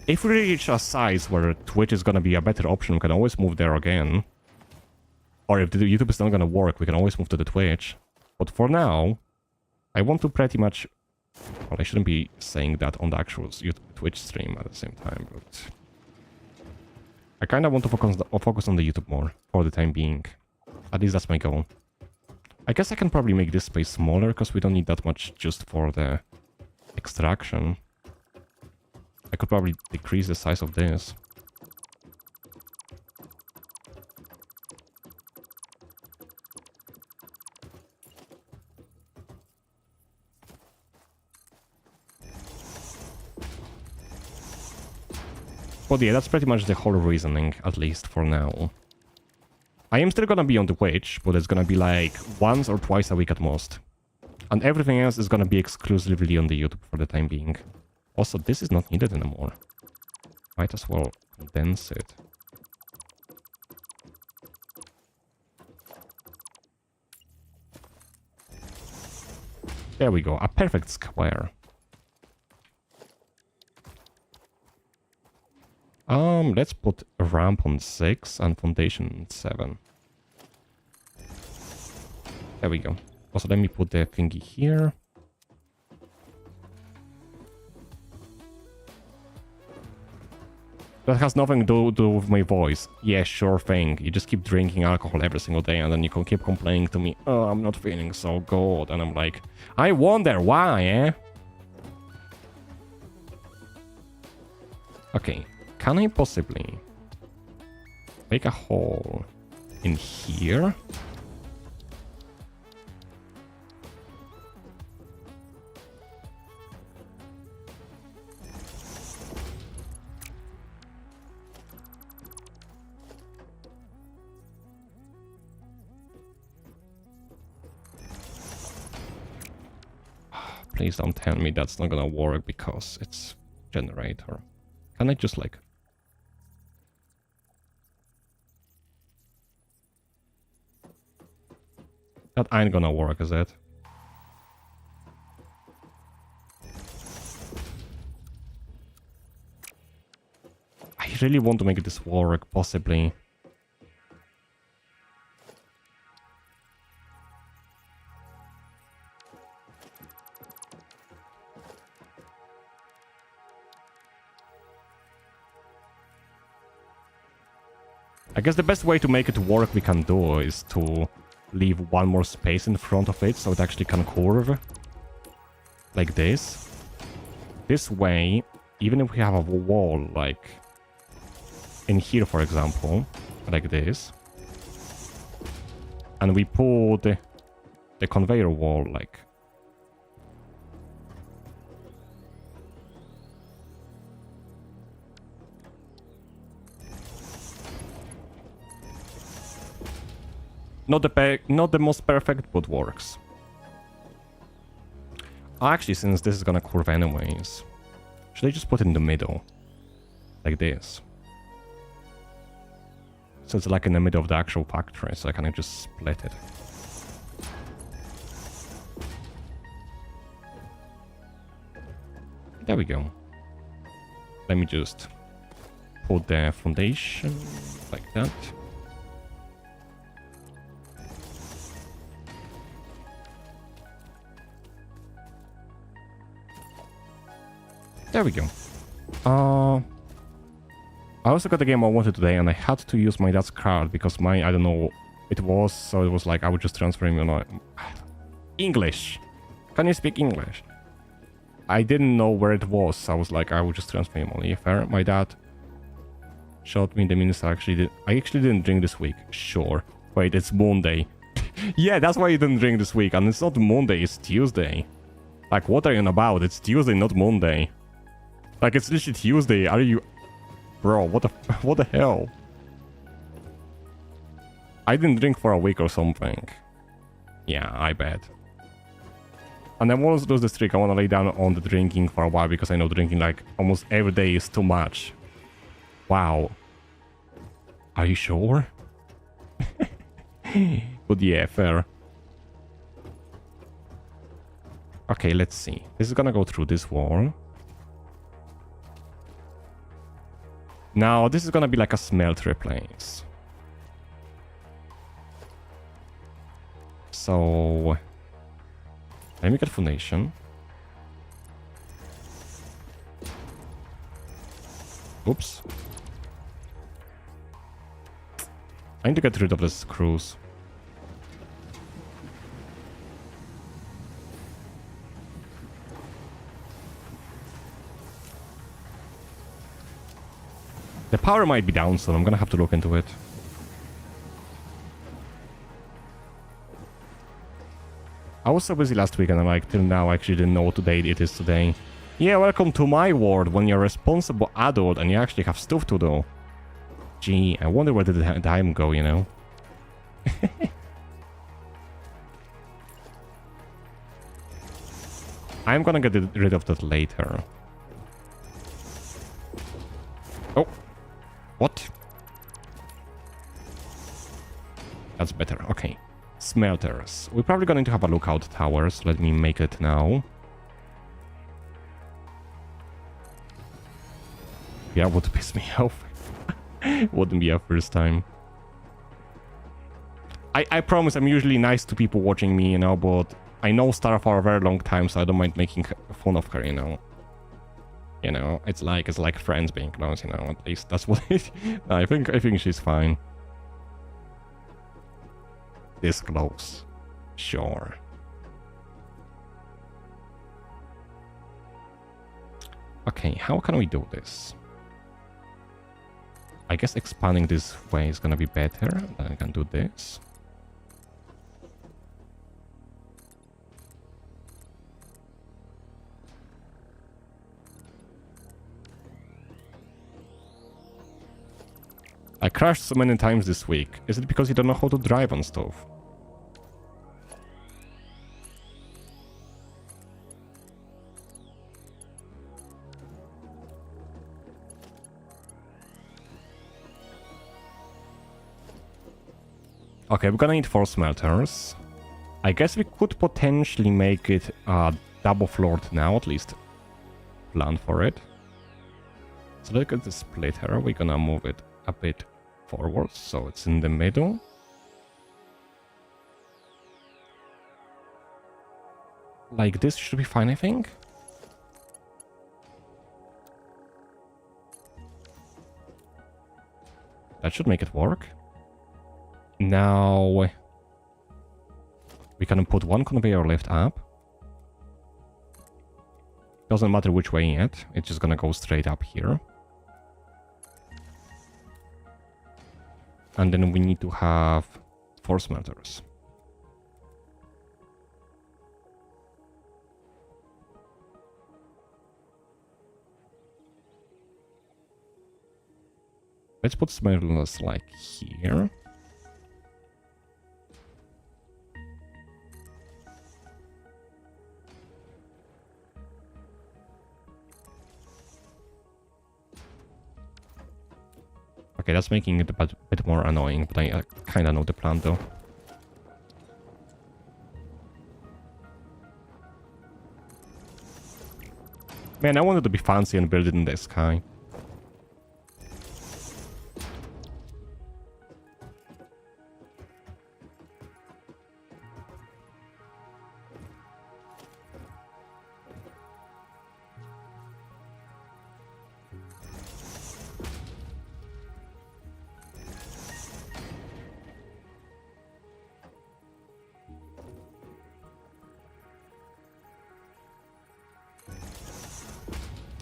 [SPEAKER 1] If we reach a size where Twitch is gonna be a better option, we can always move there again. Or if the YouTube is not gonna work, we can always move to the Twitch. But for now, I want to pretty much... Well, I shouldn't be saying that on the actual Twitch stream at the same time, but... I kinda want to focus on the YouTube more, for the time being. At least that's my goal. I guess I can probably make this space smaller, because we don't need that much just for the extraction. I could probably decrease the size of this. But yeah, that's pretty much the whole reasoning, at least for now. I am still gonna be on the Twitch, but it's gonna be like once or twice a week at most. And everything else is gonna be exclusively on the YouTube for the time being. Also, this is not needed anymore. Might as well condense it. There we go, a perfect square. Let's put a ramp on 6 and foundation on 7. There we go. Also, let me put the thingy here. That has nothing to do with my voice. Yeah, sure thing. You just keep drinking alcohol every single day and then you can keep complaining to me, oh, I'm not feeling so good. And I'm like, I wonder why, eh? Okay, can I possibly make a hole in here? Please don't tell me that's not gonna work because it's generator. Can I just like... That ain't gonna work, is it? I really want to make this work, possibly. I guess the best way to make it work we can do is to leave one more space in front of it so it actually can curve. Like this. This way, even if we have a wall like in here, for example, like this, and we put the conveyor wall like... Not the most perfect, but works. Actually, since this is gonna curve anyways, should I just put it in the middle? Like this. So it's like in the middle of the actual factory, so I can just split it. There we go. Let me just put the foundation like that. There we go. I also got the game I wanted today, and I had to use my dad's card because my, I don't know, it was, so it was like I would just transfer him, you know. English! Can you speak English? I didn't know where it was, so I was like, I would just transfer him only. Fair. My dad showed me the minutes I actually didn't drink this week. Sure. Wait, it's Monday. Yeah, that's why you didn't drink this week, and it's not Monday, it's Tuesday. Like, what are you on about? It's Tuesday, not Monday. Like, it's literally Tuesday. Are you... Bro, what the hell? I didn't drink for a week or something. Yeah, I bet. And I want to lose this trick. I want to lay down on the drinking for a while because I know drinking like almost every day is too much. Wow. Are you sure? But yeah, fair. Okay, let's see. This is gonna go through this wall. Now, this is gonna be like a smeltery place. So... Let me get foundation. Oops. I need to get rid of the screws. The power might be down, so I'm gonna have to look into it. I was so busy last week and I'm like, till now I actually didn't know what date it is today. Yeah, welcome to my world when you're a responsible adult and you actually have stuff to do. Gee, I wonder where did the time go, you know? I'm gonna get rid of that later. Oh. What? That's better, okay. Smelters. We're probably going to have a lookout tower, so let me make it now. Yeah, would piss me off. Wouldn't be our first time. I promise I'm usually nice to people watching me, you know, but I know Star for a very long time, so I don't mind making fun of her, you know. You know, it's like friends being close, you know, at least that's what it... I think she's fine. This close. Sure. Okay, how can we do this? I guess expanding this way is gonna be better. Then I can do this. I crashed so many times this week. Is it because you don't know how to drive on stuff? Okay, we're gonna need 4 smelters. I guess we could potentially make it double floored now, at least plan for it. So look at the splitter, we're gonna move it a bit forward, so it's in the middle. Like this should be fine, I think. That should make it work. Now we can put 1 conveyor lift up. Doesn't matter which way yet, it's just gonna go straight up here. And then we need to have 4 smelters. Let's put smelters like here. Okay, that's making it a bit more annoying, but I kind of know the plan though. Man, I wanted to be fancy and build it in the sky.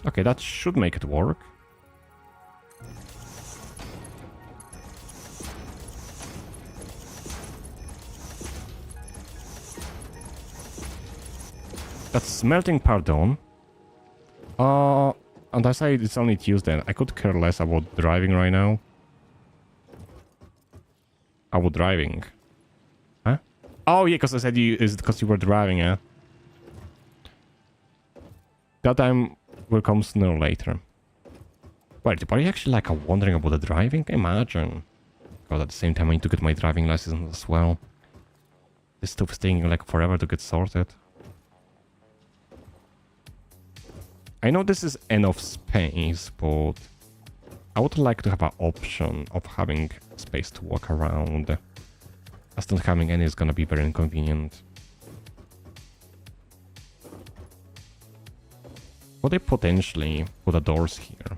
[SPEAKER 1] Okay, that should make it work. That's smelting part done. And I say it's only Tuesday. I could care less about driving right now. About driving. Huh? Oh yeah, because I said is it because you were driving, yeah? That time will come sooner or later. Wait, are you actually like wondering about the driving? Imagine. God, at the same time I need to get my driving license as well. This stuff is taking like forever to get sorted. I know this is enough space, but I would like to have an option of having space to walk around. As not having any is gonna be very inconvenient. Could I potentially put the doors here?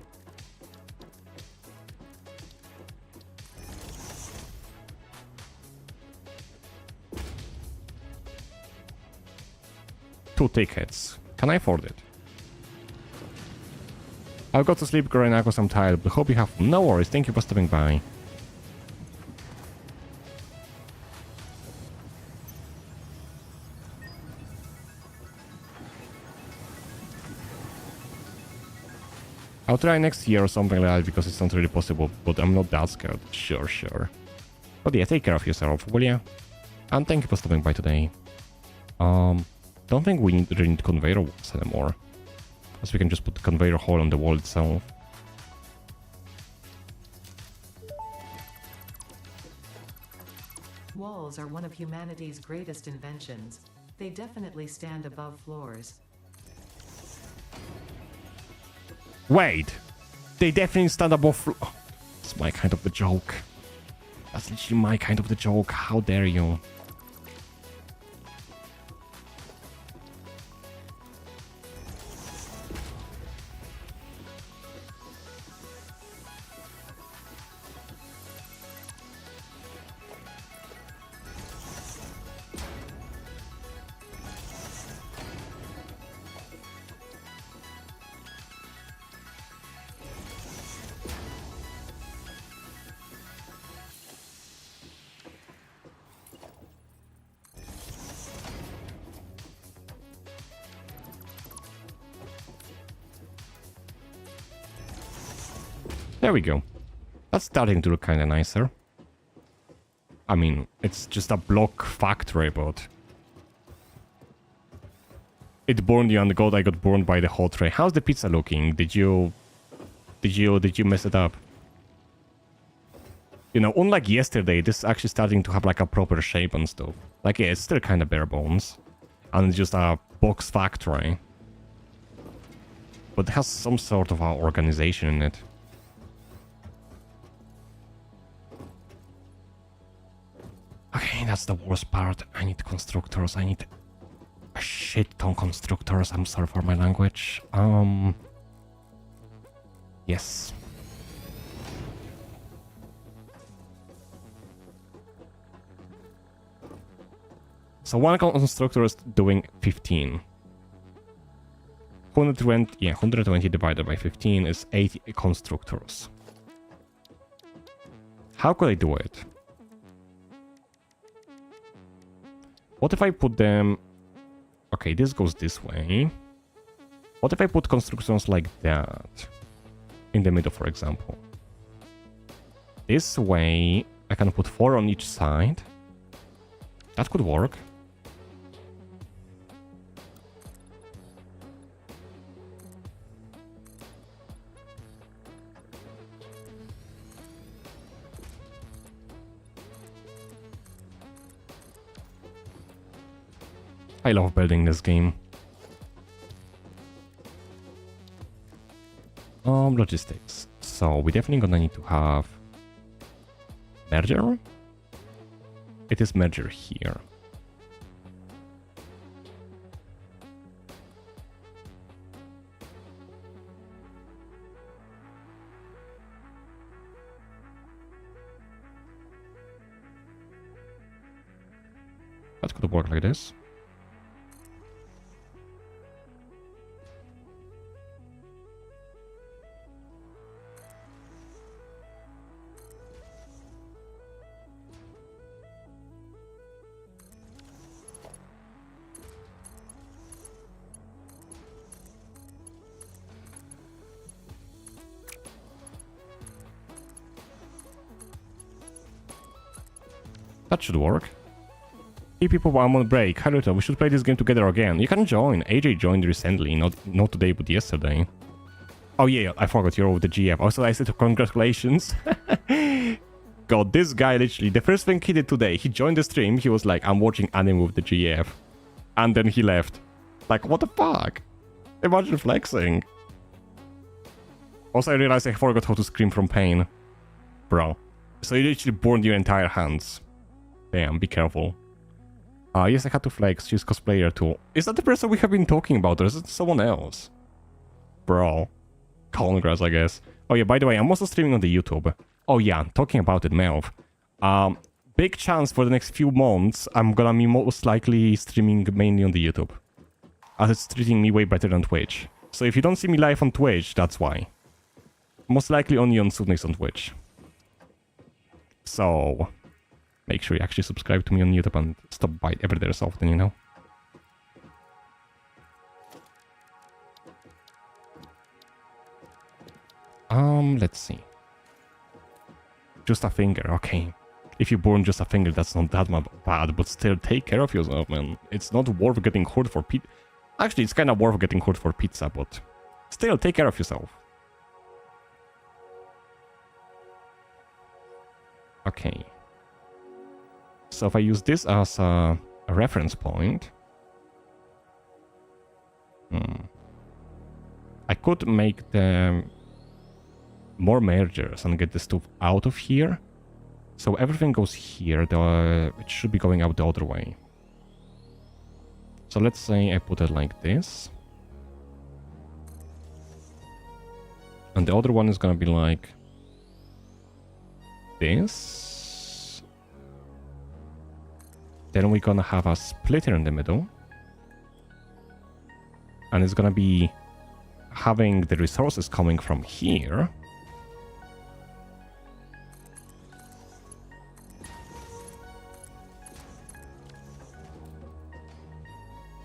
[SPEAKER 1] Two tickets. Can I afford it? I'll go to sleep right now because I'm tired, but hope you have... No worries, thank you for stopping by. I'll try next year or something like that because it's not really possible, but I'm not that scared. Sure, sure. But yeah, take care of yourself, will ya? And thank you for stopping by today. Don't think we really need conveyor walls anymore. As we can just put the conveyor hole on the wall itself.
[SPEAKER 2] Walls are one of humanity's greatest inventions. They definitely stand above floors.
[SPEAKER 1] Wait! They definitely stand above floor. It's my kind of a joke. That's literally my kind of the joke. How dare you? There we go. That's starting to look kind of nicer. I mean, it's just a block factory, but... It burned you, and God, I got burned by the hot ray. How's the pizza looking? Did you mess it up? You know, unlike yesterday, this is actually starting to have like a proper shape and stuff. Like, yeah, it's still kind of bare bones. And it's just a box factory. But it has some sort of organization in it. Okay, that's the worst part. I need constructors. I need a shit ton constructors. I'm sorry for my language. Yes. So one constructor is doing 15. 120 divided by 15 is 80 constructors. How could I do it? What if I put them... Okay, this goes this way. What if I put constructions like that? In the middle, for example. This way, I can put 4 on each side. That could work. I love building this game. Logistics. So we definitely gonna need to have merger. It is merger here. That could work like this. That should work. Hey people, I'm on break. Haruto, we should play this game together again. You can join. AJ joined recently, not today, but yesterday. Oh yeah, I forgot you're with the GF. Also, I said congratulations. God, this guy literally, the first thing he did today, he joined the stream, he was like, I'm watching anime with the GF. And then he left. Like, what the fuck? Imagine flexing. Also, I realized I forgot how to scream from pain. Bro. So you literally burned your entire hands. Damn, be careful. Yes, I had to flex. She's cosplayer too. Is that the person we have been talking about, or is it someone else? Bro. Congrats, I guess. Oh yeah, by the way, I'm also streaming on the YouTube. Oh yeah, talking about it, Melv. Big chance for the next few months, I'm gonna be most likely streaming mainly on the YouTube. As it's treating me way better than Twitch. So if you don't see me live on Twitch, that's why. Most likely only on Sundays on Twitch. So... make sure you actually subscribe to me on YouTube and stop by every day so often, you know? Let's see. Just a finger, okay. If you burn just a finger, that's not that bad, but still, take care of yourself, man. It's not worth getting hurt for pizza. Actually, it's kind of worth getting hurt for pizza, but still, take care of yourself. Okay. So if I use this as a reference point... I could make the more mergers and get the stuff out of here. So everything goes here. It should be going out the other way. So let's say I put it like this. And the other one is gonna be like this. Then we're gonna have a splitter in the middle. And it's gonna be having the resources coming from here.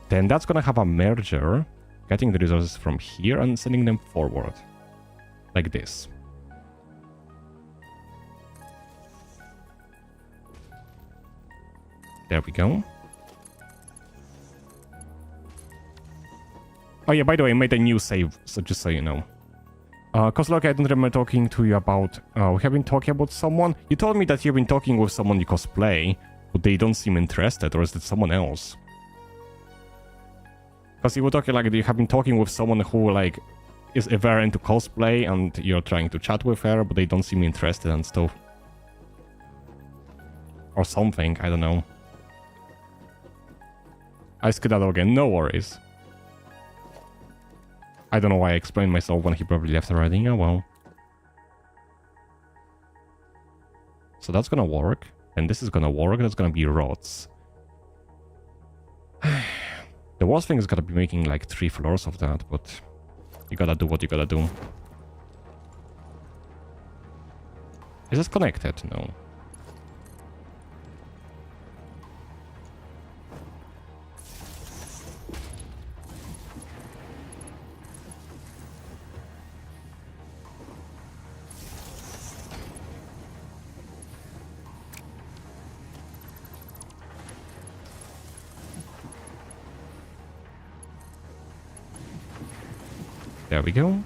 [SPEAKER 1] Then that's gonna have a merger, getting the resources from here and sending them forward. Like this. There we go. Oh yeah, by the way, I made a new save, so just so you know. Cause look, I don't remember talking to you about... we have been talking about someone? You told me that you've been talking with someone you cosplay, but they don't seem interested, or is it someone else? Because you were talking like you have been talking with someone who like is very into cosplay and you're trying to chat with her, but they don't seem interested and stuff. Or something, I don't know. I skedaddle again, no worries. I don't know why I explained myself when he probably left already. Oh well. So that's gonna work. And this is gonna work. That's gonna be rods. The worst thing is gonna be making like 3 floors of that, but you gotta do what you gotta do. Is this connected? No. There we go.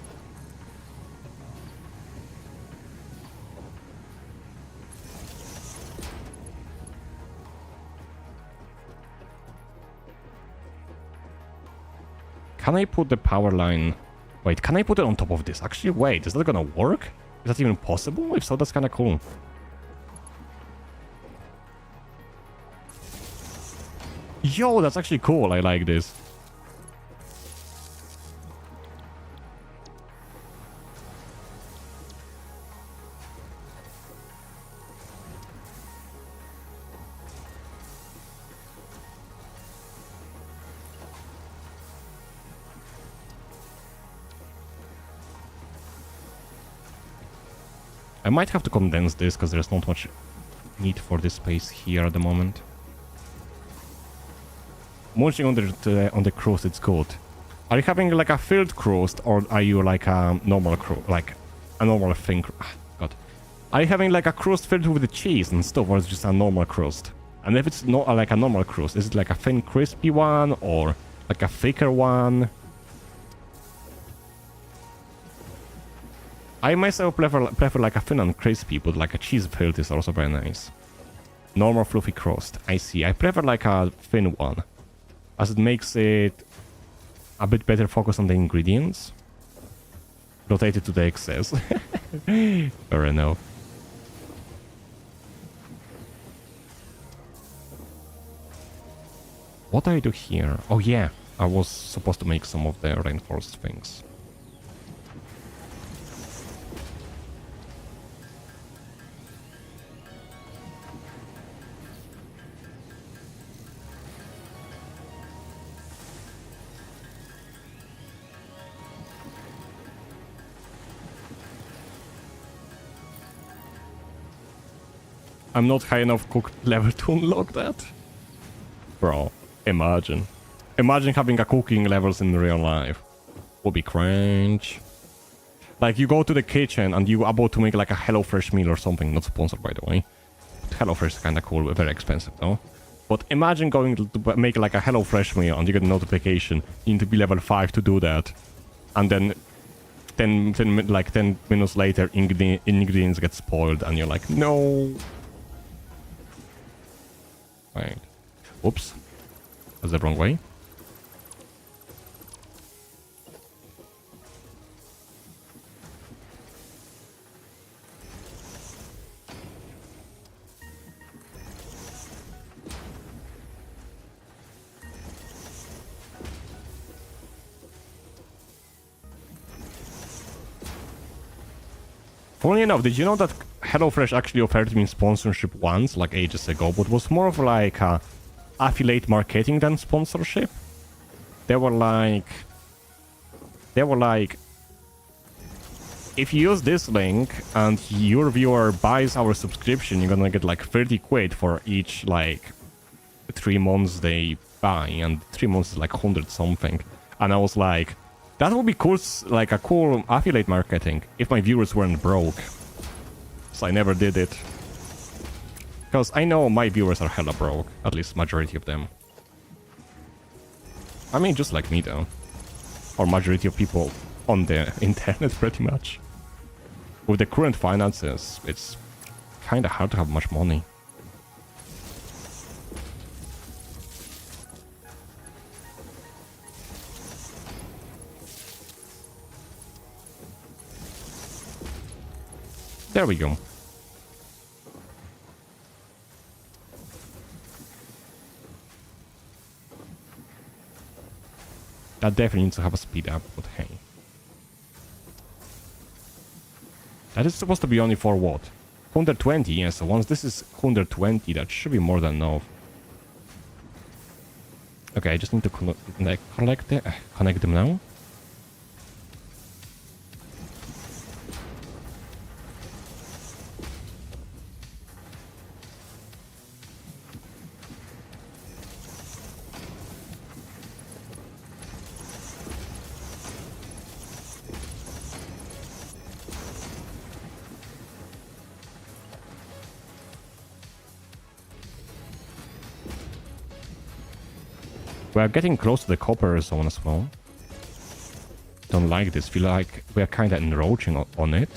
[SPEAKER 1] Can I put the power line... Wait, can I put it on top of this? Actually, wait, is that gonna work? Is that even possible? If so, that's kinda cool. Yo, that's actually cool. I like this. I might have to condense this because there's not much need for this space here at the moment. Munching on the crust, it's good. Are you having like a filled crust or are you like a normal crust, like a normal thing? God, are you having like a crust filled with the cheese and stuff, or is it just a normal crust? And if it's not like a normal crust, is it like a thin, crispy one or like a thicker one? I myself prefer like a thin and crispy, but like a cheese filled is also very nice. Normal fluffy crust, I see. I prefer like a thin one, as it makes it a bit better focus on the ingredients. Rotated to the excess. Fair enough. What do I do here? Oh yeah, I was supposed to make some of the reinforced things. I'm not high enough cook level to unlock that. Bro, imagine. Imagine having a cooking levels in real life. Would be cringe. Like you go to the kitchen and you about to make like a HelloFresh meal or something. Not sponsored by the way. But HelloFresh is kinda cool, very expensive though. But imagine going to make like a HelloFresh meal and you get a notification. You need to be level 5 to do that. And then 10 minutes later ingredients get spoiled and you're like, no. Wait. Oops. That's the wrong way. Funny enough, did you know that HelloFresh actually offered me sponsorship once, like ages ago, but was more of like affiliate marketing than sponsorship? They were like, if you use this link and your viewer buys our subscription, you're gonna get like 30 quid for each like 3 months they buy, and 3 months is like 100 something. And I was like, that would be cool, like a cool affiliate marketing if my viewers weren't broke. So I never did it. Because I know my viewers are hella broke, at least majority of them. I mean, just like me though. Or majority of people on the internet pretty much. With the current finances, it's kinda hard to have much money. There we go. That definitely needs to have a speed up, but hey. That is supposed to be only for what? 120, yeah, so once this is 120, that should be more than enough. Okay, I just need to connect them now. We are getting close to the copper zone as well. Don't like this. Feel like we are kind of encroaching on it.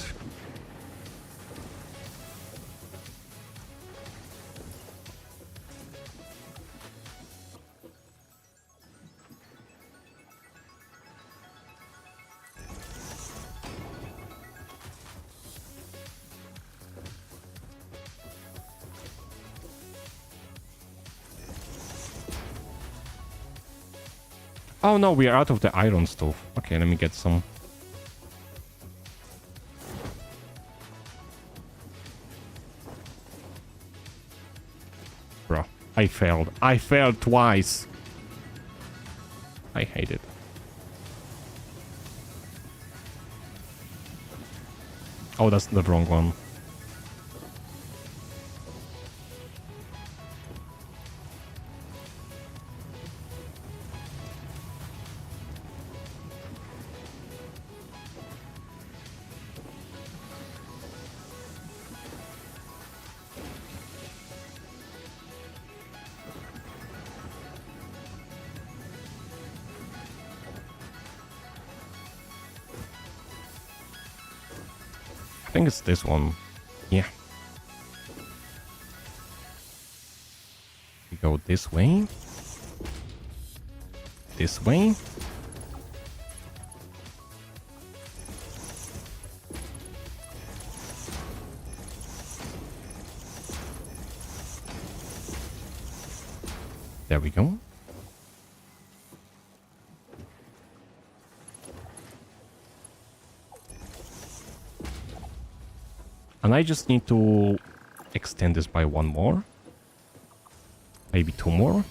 [SPEAKER 1] Oh no, we are out of the iron stuff. Okay, let me get some. Bro, I failed. I failed twice. I hate it. Oh, that's the wrong one. I think it's this one. Yeah. We go this way. This way. There we go. And I just need to extend this by one more. Maybe two more.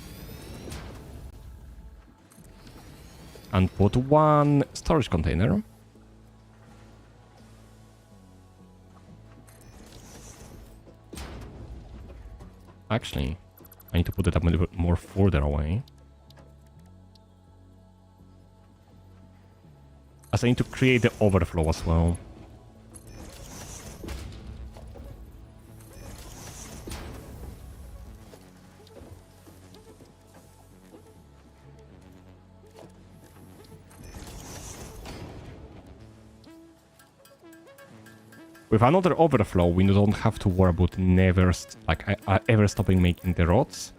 [SPEAKER 1] And put one storage container. Actually, I need to put it up a little bit more further away. As I need to create the overflow as well. With another overflow, we don't have to worry about never, ever stopping making the rods.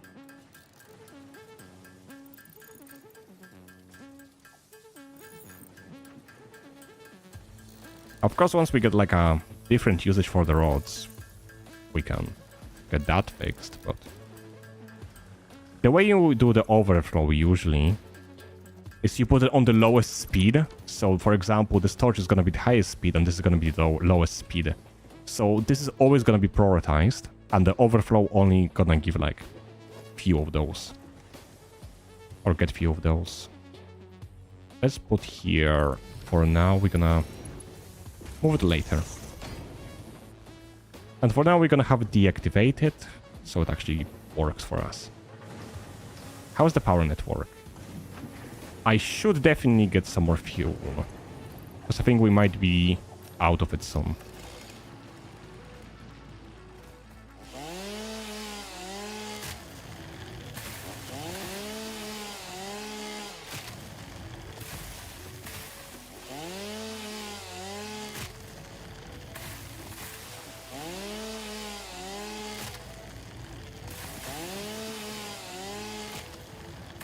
[SPEAKER 1] Of course, once we get like a different usage for the rods, we can get that fixed, but the way you do the overflow usually is you put it on the lowest speed. So for example, the storage is going to be the highest speed and this is going to be the lowest speed. So this is always gonna be prioritized, and the overflow only gonna give like few of those. Or get few of those. Let's put here, for now we're gonna move it later. And for now we're gonna have it deactivated, so it actually works for us. How's the power network? I should definitely get some more fuel, because I think we might be out of it soon.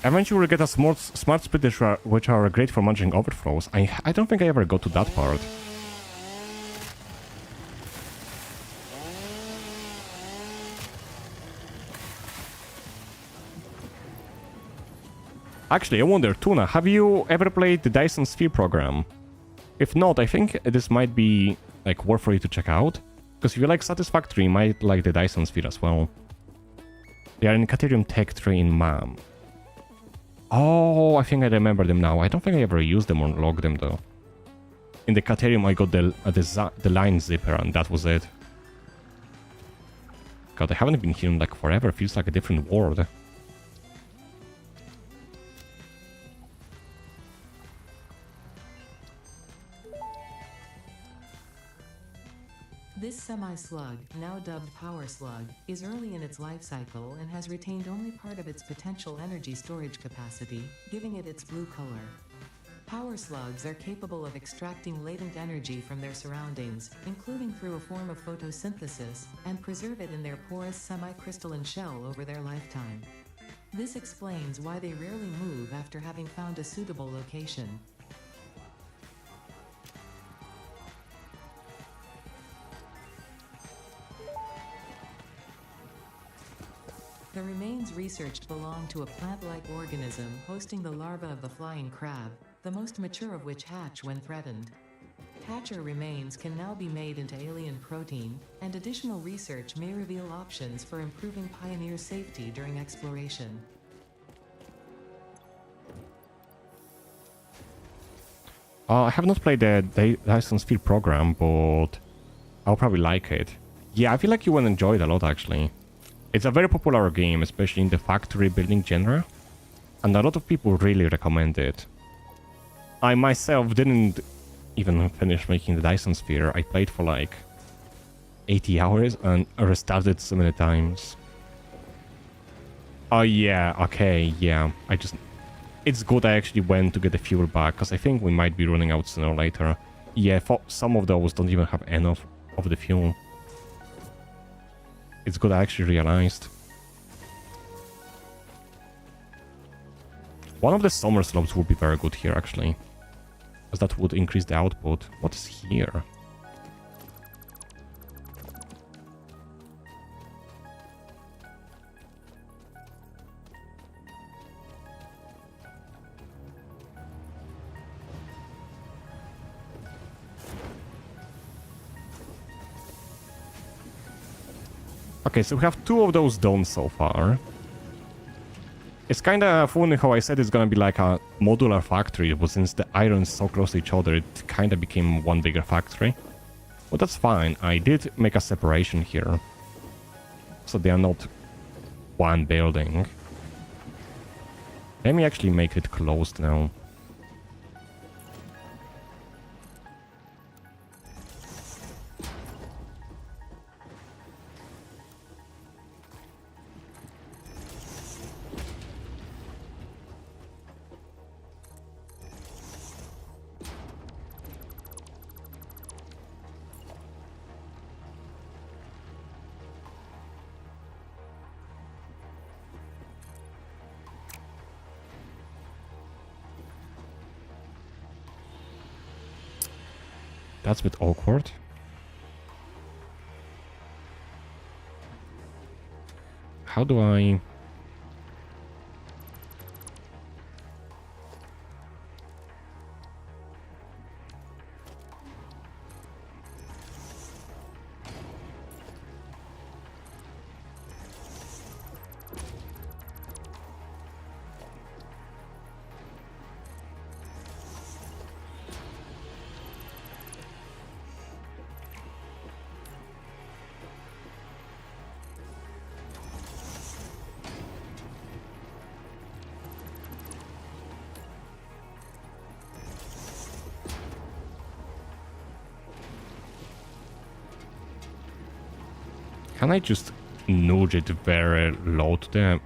[SPEAKER 1] Eventually we'll get a smart splitters which are great for managing overflows. I don't think I ever got to that part. Actually, I wonder, Tuna, have you ever played the Dyson Sphere program? If not, I think this might be like worth for you to check out. Because if you like Satisfactory, you might like the Dyson Sphere as well. They are in Caterium Tech Tree in MAM. Oh, I think I remember them now. I don't think I ever used them or logged them though. In the Caterium I got the line zipper and that was it. God, I haven't been here in like forever. Feels like a different world.
[SPEAKER 2] This semi-slug, now dubbed Power Slug, is early in its life cycle and has retained only part of its potential energy storage capacity, giving it its blue color. Power slugs are capable of extracting latent energy from their surroundings, including through a form of photosynthesis, and preserve it in their porous semi-crystalline shell over their lifetime. This explains why they rarely move after having found a suitable location. The remains researched belong to a plant-like organism hosting the larva of the flying crab, the most mature of which hatch when threatened. Hatcher remains can now be made into alien protein, and additional research may reveal options for improving Pioneer safety during exploration.
[SPEAKER 1] I have not played the Dyson Sphere program, but I'll probably like it. Yeah, I feel like you will enjoy it a lot actually. It's a very popular game, especially in the factory building genre, and a lot of people really recommend it. I myself didn't even finish making the Dyson Sphere. I played for like 80 hours and restarted so many times. Oh yeah, okay, yeah. It's good I actually went to get the fuel back, because I think we might be running out sooner or later. Yeah, some of those don't even have enough of the fuel. It's good I actually realized. One of the summer slopes would be very good here, actually. Because that would increase the output. What is here? Okay, so we have 2 of those done so far. It's kinda funny how I said it's gonna be like a modular factory, but since the iron is so close to each other, it kinda became one bigger factory. But that's fine, I did make a separation here. So they are not one building. Let me actually make it closed now. That's a bit awkward. How do I... Can I just nudge it very low to the...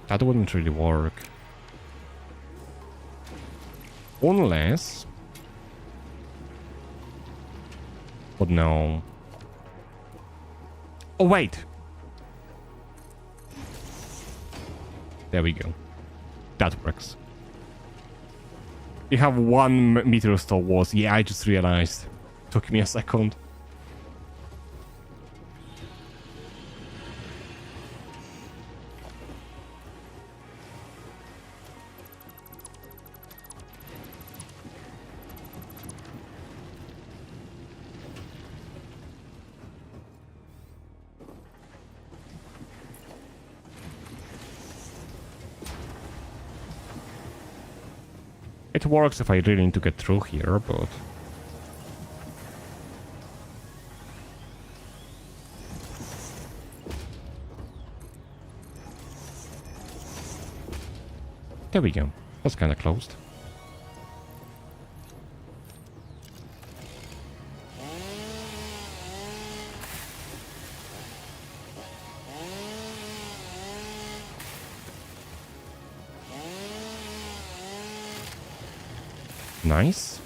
[SPEAKER 1] That wouldn't really work. Unless... But no. Oh, wait! There we go. That works. You have one meteor stall walls. Yeah, I just realized. Took me a second. It works if I really need to get through here, but... There we go. That's kind of closed. Nice.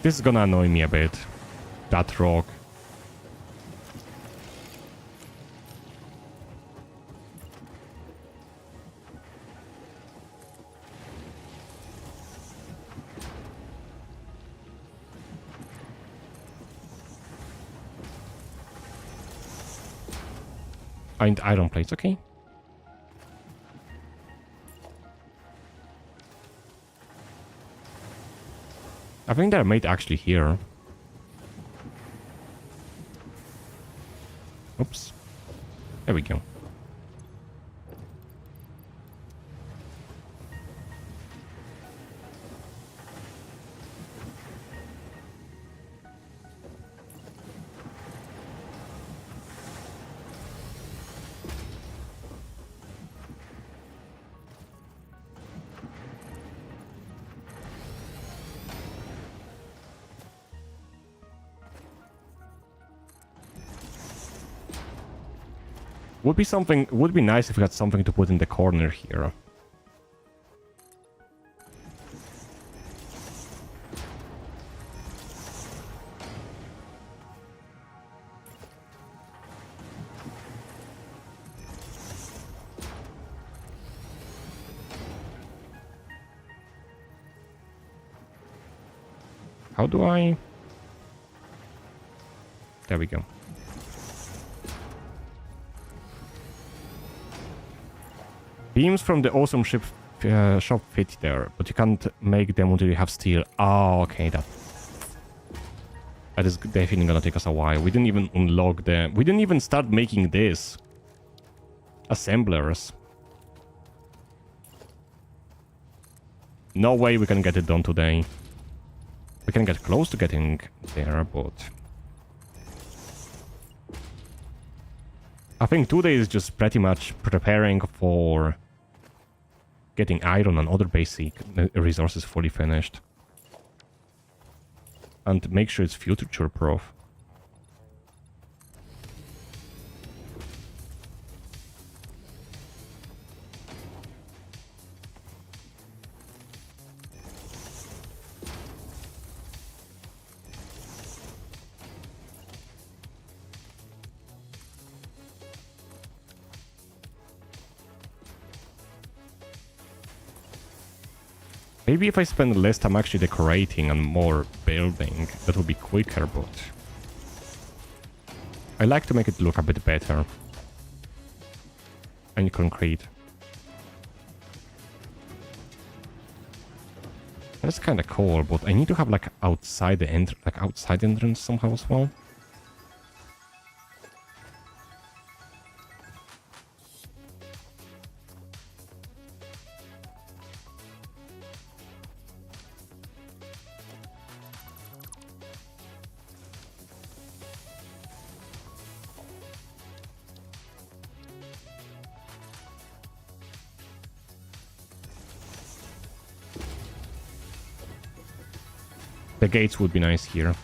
[SPEAKER 1] This is gonna annoy me a bit. That rock. And iron plates, okay. I think they're made actually here. Oops. There we go. Would be nice if we had something to put in the corner here. How do I... There we go. Beams from the awesome shop fit there, but you can't make them until you have steel. Oh, okay, that is definitely gonna take us a while. We didn't even unlock the... We didn't even start making this. Assemblers. No way we can get it done today. We can get close to getting there, but... I think today is just pretty much preparing for... getting iron and other basic resources fully finished. And make sure it's future proof. Maybe if I spend less time actually decorating and more building, that would be quicker, but... I like to make it look a bit better. And concrete. That's kind of cool, but I need to have like outside the outside entrance somehow as well. The gates would be nice here.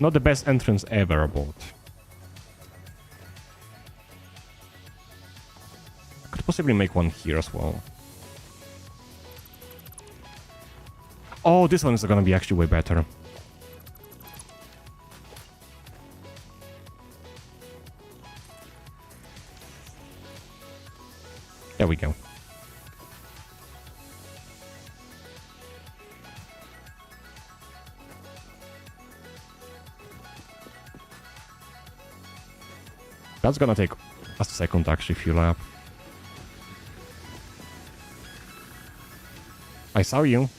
[SPEAKER 1] Not the best entrance ever, but... I could possibly make one here as well. Oh, this one is gonna be actually way better. There we go. That's gonna take a second to actually fill up. I saw you.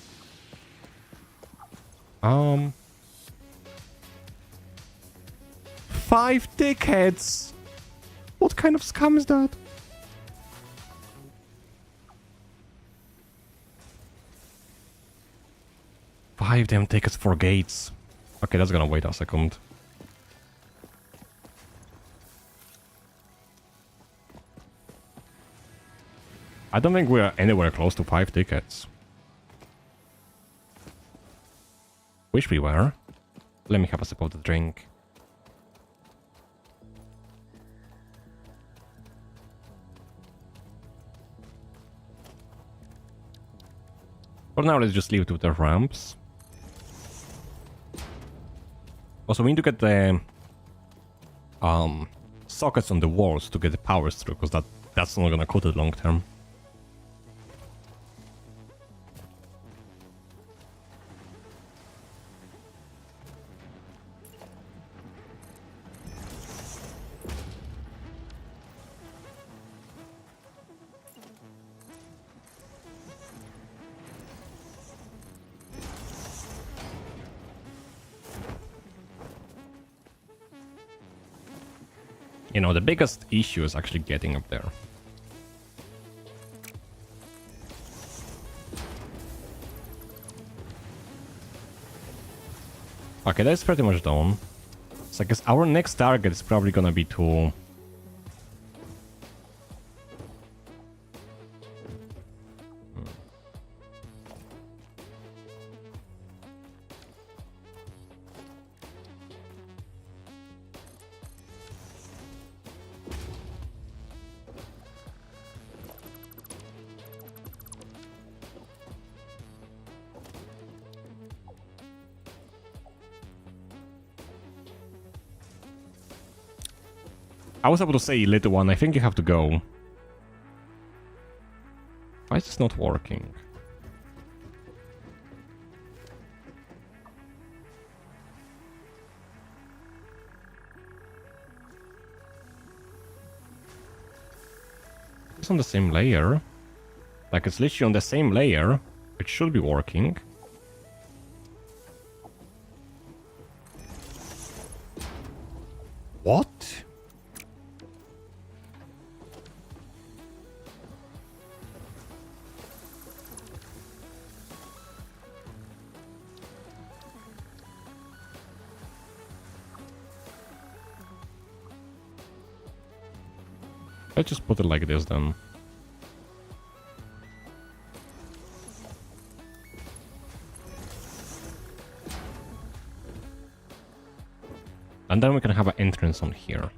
[SPEAKER 1] 5 tickets! What kind of scam is that? Five damn tickets for gates. Okay, that's gonna wait a second. I don't think we're anywhere close to 5 tickets. Wish we were. Let me have a sip of the drink. For now, let's just leave it with the ramps. Also, we need to get the sockets on the walls to get the powers through, because that's not gonna cut it long term. You know, the biggest issue is actually getting up there. Okay, that's pretty much done. So I guess our next target is probably gonna be to... I was able to say, little one, I think you have to go. Why is this not working? It's on the same layer. Like, it's literally on the same layer. It should be working. What? Let's just put it like this then. And then we can have an entrance on here.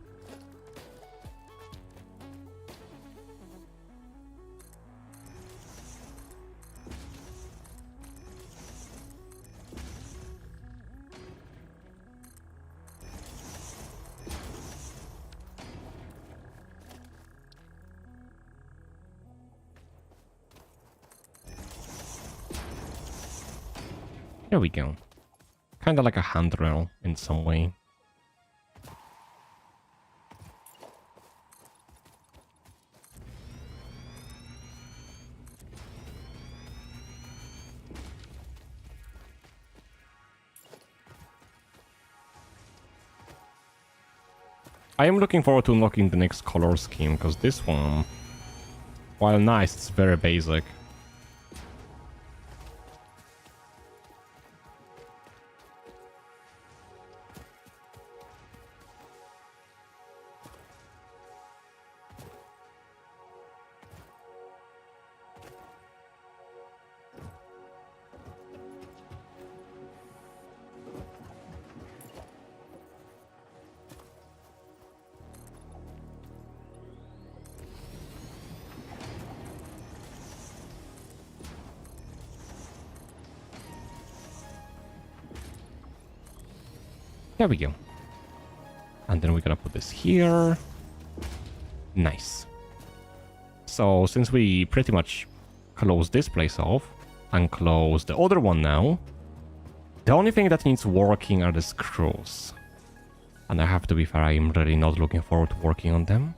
[SPEAKER 1] There we go. Kind of like a handrail in some way. I am looking forward to unlocking the next color scheme, because this one, while nice, it's very basic. There we go. And then we're gonna put this here. Nice. So since we pretty much close this place off and close the other one now, the only thing that needs working are the screws. And I have to be fair, I'm really not looking forward to working on them.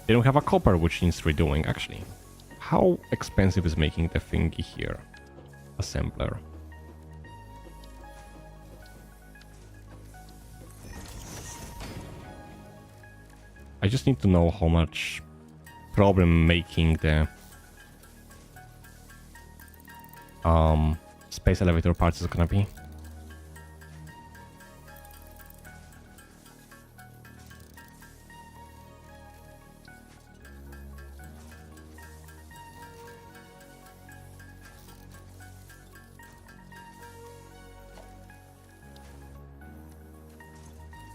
[SPEAKER 1] Then we have a copper which needs redoing actually. How expensive is making the thingy here? Assembler. I just need to know how much problem making the space elevator parts is gonna be.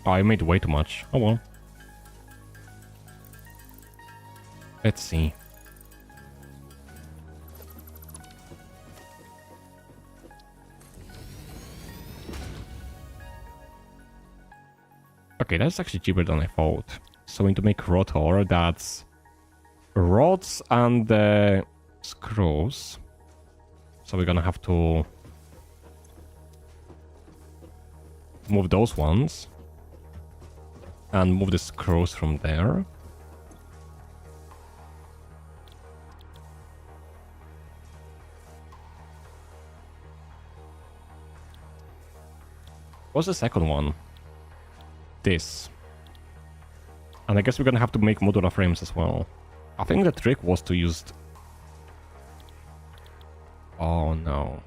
[SPEAKER 1] Oh, I made way too much. Oh well. Let's see. Okay, that's actually cheaper than I thought. So we need to make rotor, that's rods and screws. So we're gonna have to move those ones and move the screws from there. What's the second one? This. And I guess we're gonna have to make modular frames as well. I think the trick was to use... Oh no.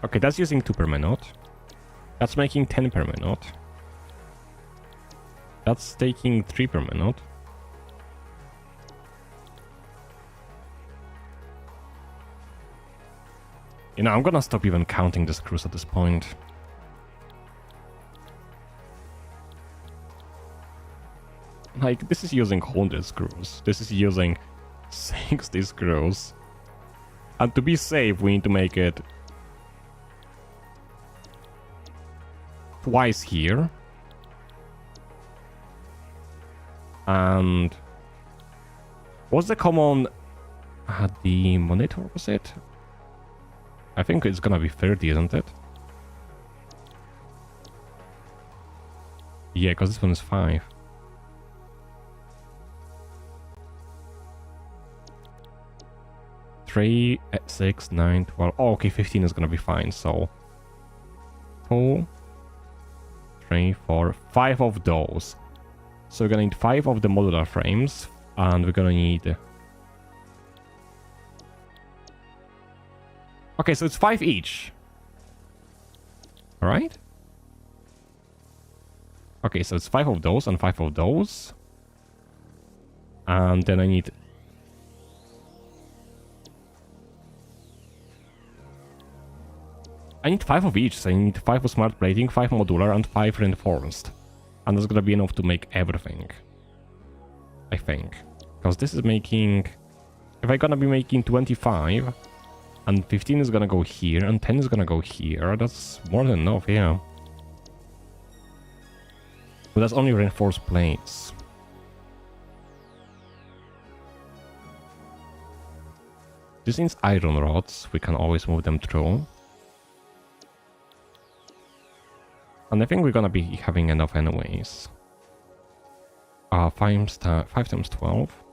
[SPEAKER 1] Okay, that's using 2 per minute. That's making 10 per minute. That's taking 3 per minute. You know, I'm gonna stop even counting the screws at this point. Like, this is using 100 screws. This is using 60 screws. And to be safe, we need to make it twice here. And what's the common the monitor, was it? I think it's gonna be 30, isn't it? Yeah, because this one is 5. Three, 6, 9, 12. Oh, okay, 15 is gonna be fine. So 2, 3, 4, 5 of those. So we're gonna need 5 of the modular frames, and we're gonna need... Okay, so it's 5 each. Alright? Okay, so it's 5 of those and 5 of those. And then I need... I need 5 of each, so I need 5 of smart plating, 5 modular, and 5 reinforced. And that's gonna be enough to make everything. I think. Because this is making... If I'm gonna be making 25, and 15 is gonna go here, and 10 is gonna go here, that's more than enough, yeah. But that's only reinforced plates. This needs iron rods, we can always move them through. And I think we're gonna be having enough anyways. 5 times 12.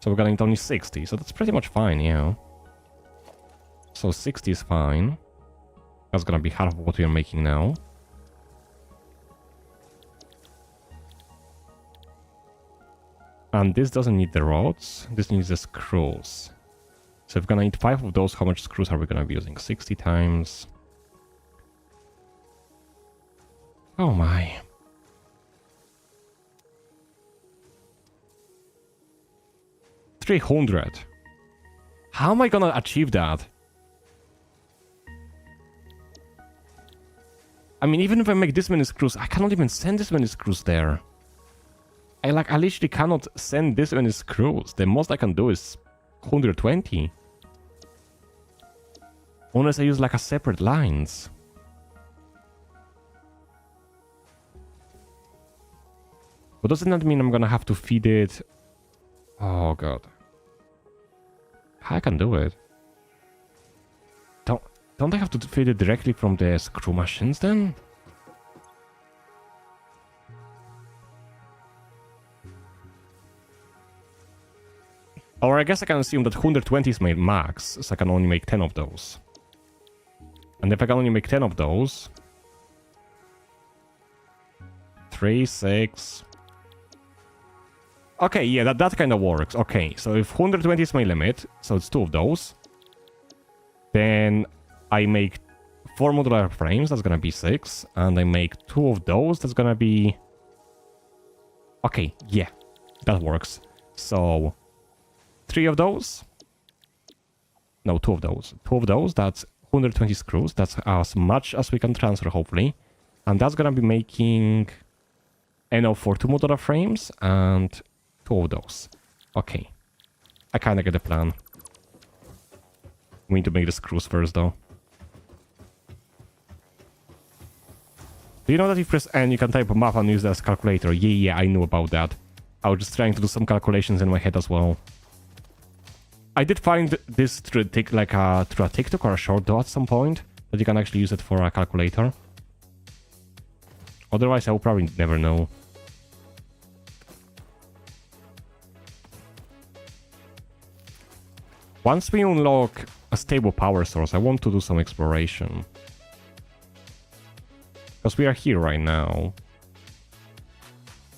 [SPEAKER 1] So we're gonna need only 60, so that's pretty much fine, yeah. So 60 is fine. That's gonna be half of what we are making now. And this doesn't need the rods, this needs the screws. So if we're gonna need 5 of those, how much screws are we gonna be using? 60 times... Oh my. $300. How am I gonna achieve that? I mean, even if I make this many screws, I cannot even send this many screws there. I literally cannot send this many screws. The most I can do is 120. Unless I use like a separate lines. But doesn't that mean I'm gonna have to feed it? Oh god. I can do it. Don't I have to feed it directly from the screw machines then? Or I guess I can assume that 120 is my max, so I can only make 10 of those. And if I can only make 10 of those... 3, 6... Okay, yeah, that kind of works. Okay, so if 120 is my limit, so it's 2 of those, then I make 4 modular frames, that's gonna be 6, and I make 2 of those, that's gonna be... Okay, yeah, that works. So, 3 of those? No, 2 of those. 2 of those, that's 120 screws, that's as much as we can transfer, hopefully. And that's gonna be making enough for 2 modular frames, and 2 of those. Okay. I kinda get the plan. We need to make the screws first, though. Do you know that if you press N, you can type map and use that as calculator? Yeah, I knew about that. I was just trying to do some calculations in my head as well. I did find this through a TikTok or a short though at some point, that you can actually use it for a calculator. Otherwise, I will probably never know. Once we unlock a stable power source, I want to do some exploration. Because we are here right now.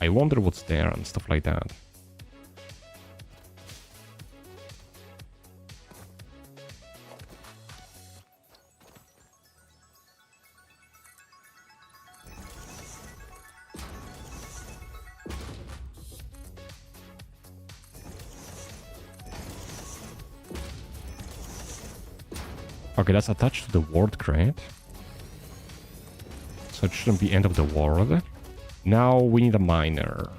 [SPEAKER 1] I wonder what's there and stuff like that. Okay, that's attached to the world crate. So it shouldn't be end of the world. Now we need a miner.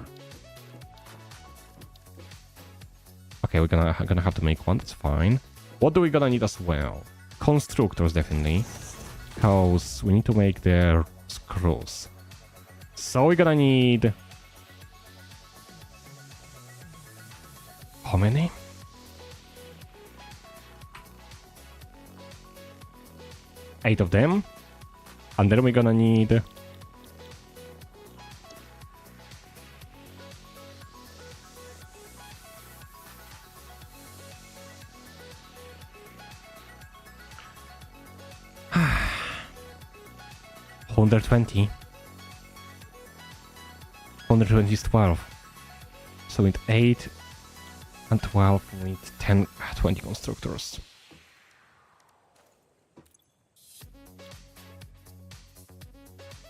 [SPEAKER 1] Okay, we're gonna have to make one, that's fine. What do we gonna need as well? Constructors, definitely. Because we need to make their screws. So we're gonna need... How many? Eight of them. And then we're gonna need... $120. 120 is 12. So with 8 and 12, we need 10, 20 constructors.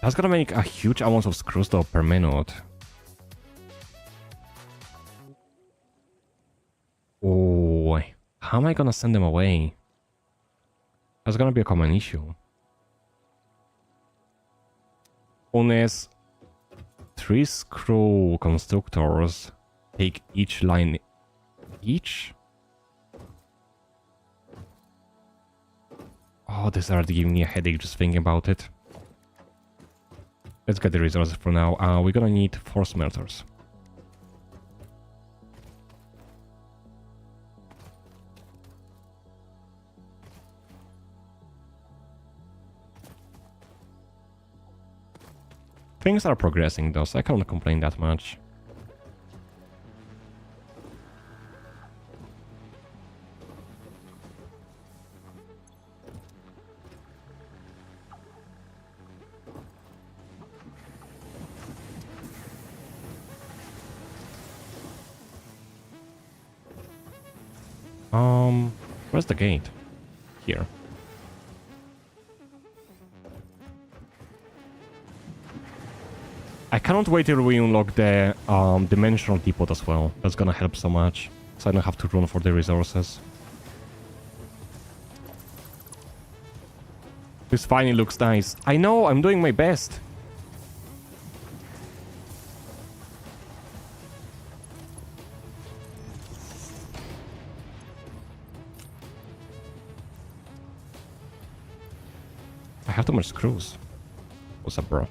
[SPEAKER 1] That's gonna make a huge amount of screws though per minute. Oh, how am I gonna send them away? That's gonna be a common issue. Unless 3 screw constructors take each line each. Oh, this is already giving me a headache just thinking about it. Let's get the resources for now. We're gonna need 4 smelters. Things are progressing though, so I cannot complain that much. Where's the gate? Here. I cannot wait till we unlock the dimensional depot as well. That's gonna help so much. So I don't have to run for the resources. This finally looks nice. I know, I'm doing my best. I have too much screws. What's up, bro?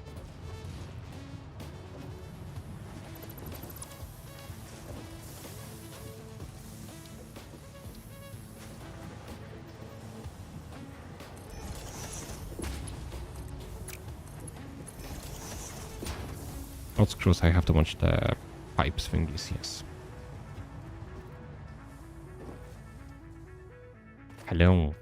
[SPEAKER 1] Not screws, I have too much the pipes thingies, yes. Hello.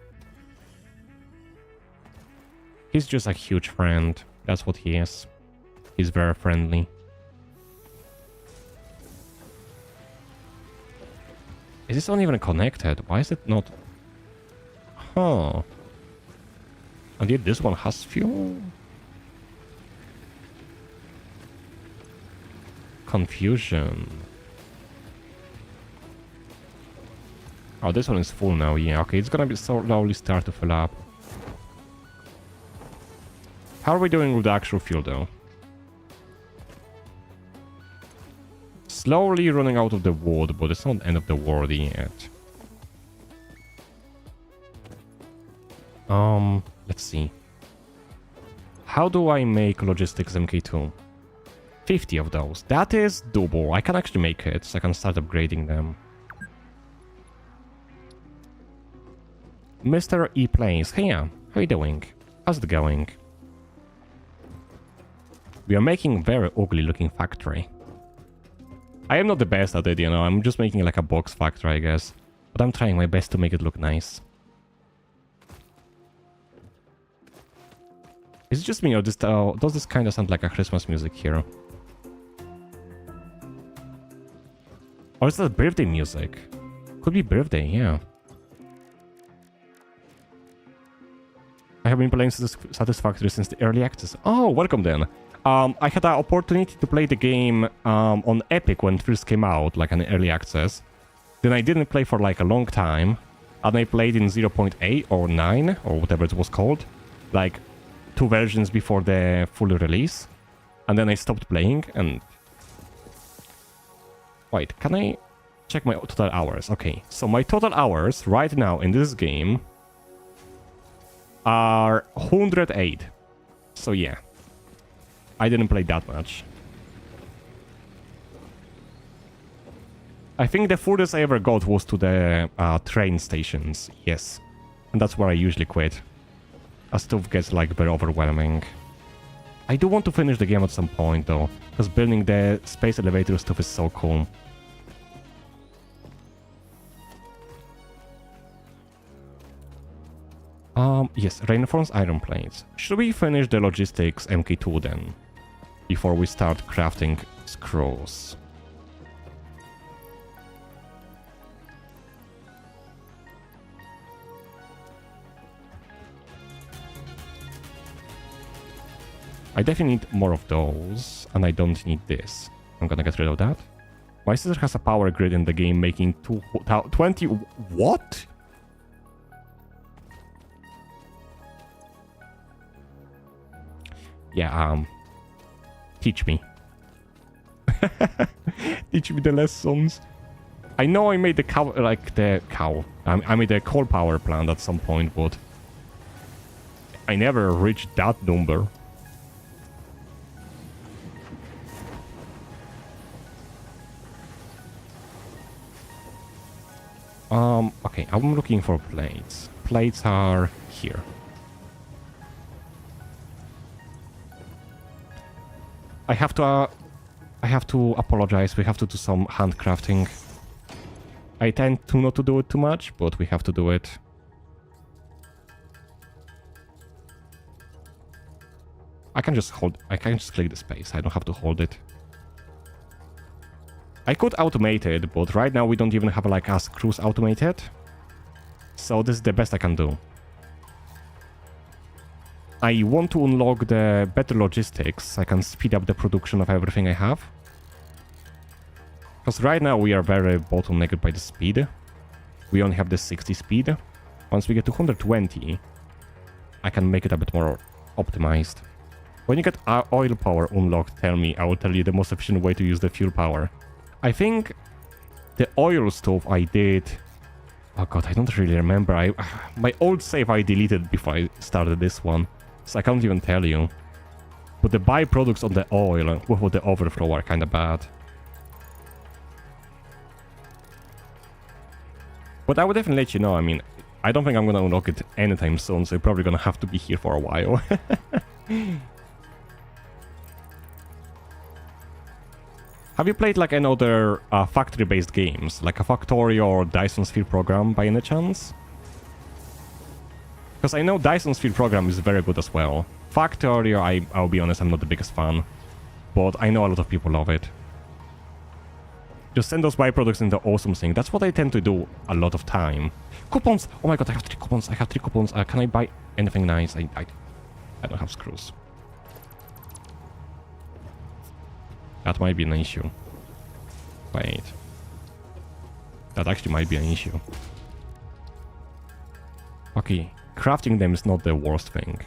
[SPEAKER 1] He's just a huge friend. That's what he is. He's very friendly. Is this not even connected? Why is it not? Huh. And yet this one has fuel? Confusion. Oh, this one is full now. Yeah, okay. It's gonna be slowly start to fill up. How are we doing with the actual fuel, though? Slowly running out of the wood, but it's not the end of the world yet. Let's see. How do I make logistics MK2? 50 of those. That is doable. I can actually make it, so I can start upgrading them. Mr. E plays. Heya, how you doing? How's it going? We are making a very ugly looking factory. I am not the best at it, you know, I'm just making like a box factory, I guess. But I'm trying my best to make it look nice. Is it just me or does this kind of sound like a Christmas music here? Or is that birthday music? Could be birthday, yeah. I have been playing Satisfactory since the early access. Oh, welcome then. I had an opportunity to play the game on Epic when it first came out, like an early access. Then I didn't play for like a long time. And I played in 0.8 or 9 or whatever it was called. Like 2 versions before the full release. And then I stopped playing and... Wait, can I check my total hours? Okay, so my total hours right now in this game are 108. So yeah. I didn't play that much. I think the furthest I ever got was to the train stations. Yes. And that's where I usually quit. As stuff gets like very overwhelming. I do want to finish the game at some point though. Because building the space elevator stuff is so cool. Yes, reinforced iron plates. Should we finish the logistics MK2 then? Before we start crafting scrolls. I definitely need more of those, and I don't need this. I'm gonna get rid of that. My sister has a power grid in the game making 20... What? Yeah, teach me. Teach me the lessons. I know I made the cow, like the cow. I made a coal power plant at some point, but I never reached that number. Okay, I'm looking for plates. Plates are here. I have to apologize. We have to do some handcrafting. I tend to not to do it too much, but we have to do it. I can just click the space. I don't have to hold it. I could automate it, but right now we don't even have like a screws automated. So this is the best I can do. I want to unlock the better logistics so I can speed up the production of everything I have. Because right now we are very bottlenecked by the speed. We only have the 60 speed. Once we get to 120, I can make it a bit more optimized. When you get oil power unlocked, tell me. I will tell you the most efficient way to use the fuel power. I think the oil stove I did... Oh god, I don't really remember. My old save I deleted before I started this one, so I can't even tell you. But the byproducts on the oil with the overflow are kinda bad. But I would definitely let you know. I mean, I don't think I'm gonna unlock it anytime soon, so you're probably gonna have to be here for a while. Have you played like any other factory-based games, like a Factorio or Dyson Sphere program by any chance? Because I know Dyson Sphere program is very good as well. Factorio, I'll be honest, I'm not the biggest fan, but I know a lot of people love it. Just send those byproducts in the awesome thing. That's what I tend to do a lot of time. Coupons! Oh my god, I have 3 coupons. I have 3 coupons. Can I buy anything nice? I don't have screws. That might be an issue. Wait. That actually might be an issue. Okay, crafting them is not the worst thing.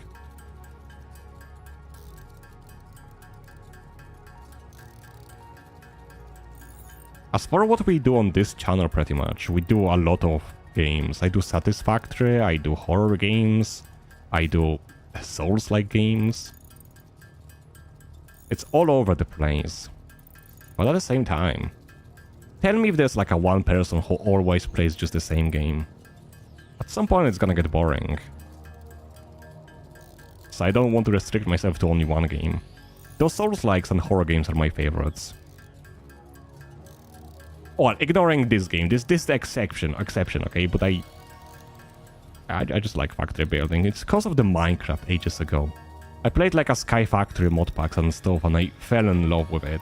[SPEAKER 1] As for what we do on this channel pretty much, we do a lot of games. I do Satisfactory, I do horror games, I do Soulslike games. It's all over the place. But at the same time, tell me if there's like a one person who always plays just the same game. At some point it's gonna get boring. So I don't want to restrict myself to only one game. Those Soulslikes and horror games are my favorites. Well, ignoring this game, this is the exception, okay? But I just like factory building. It's because of the Minecraft ages ago. I played like a Sky Factory mod packs and stuff, and I fell in love with it.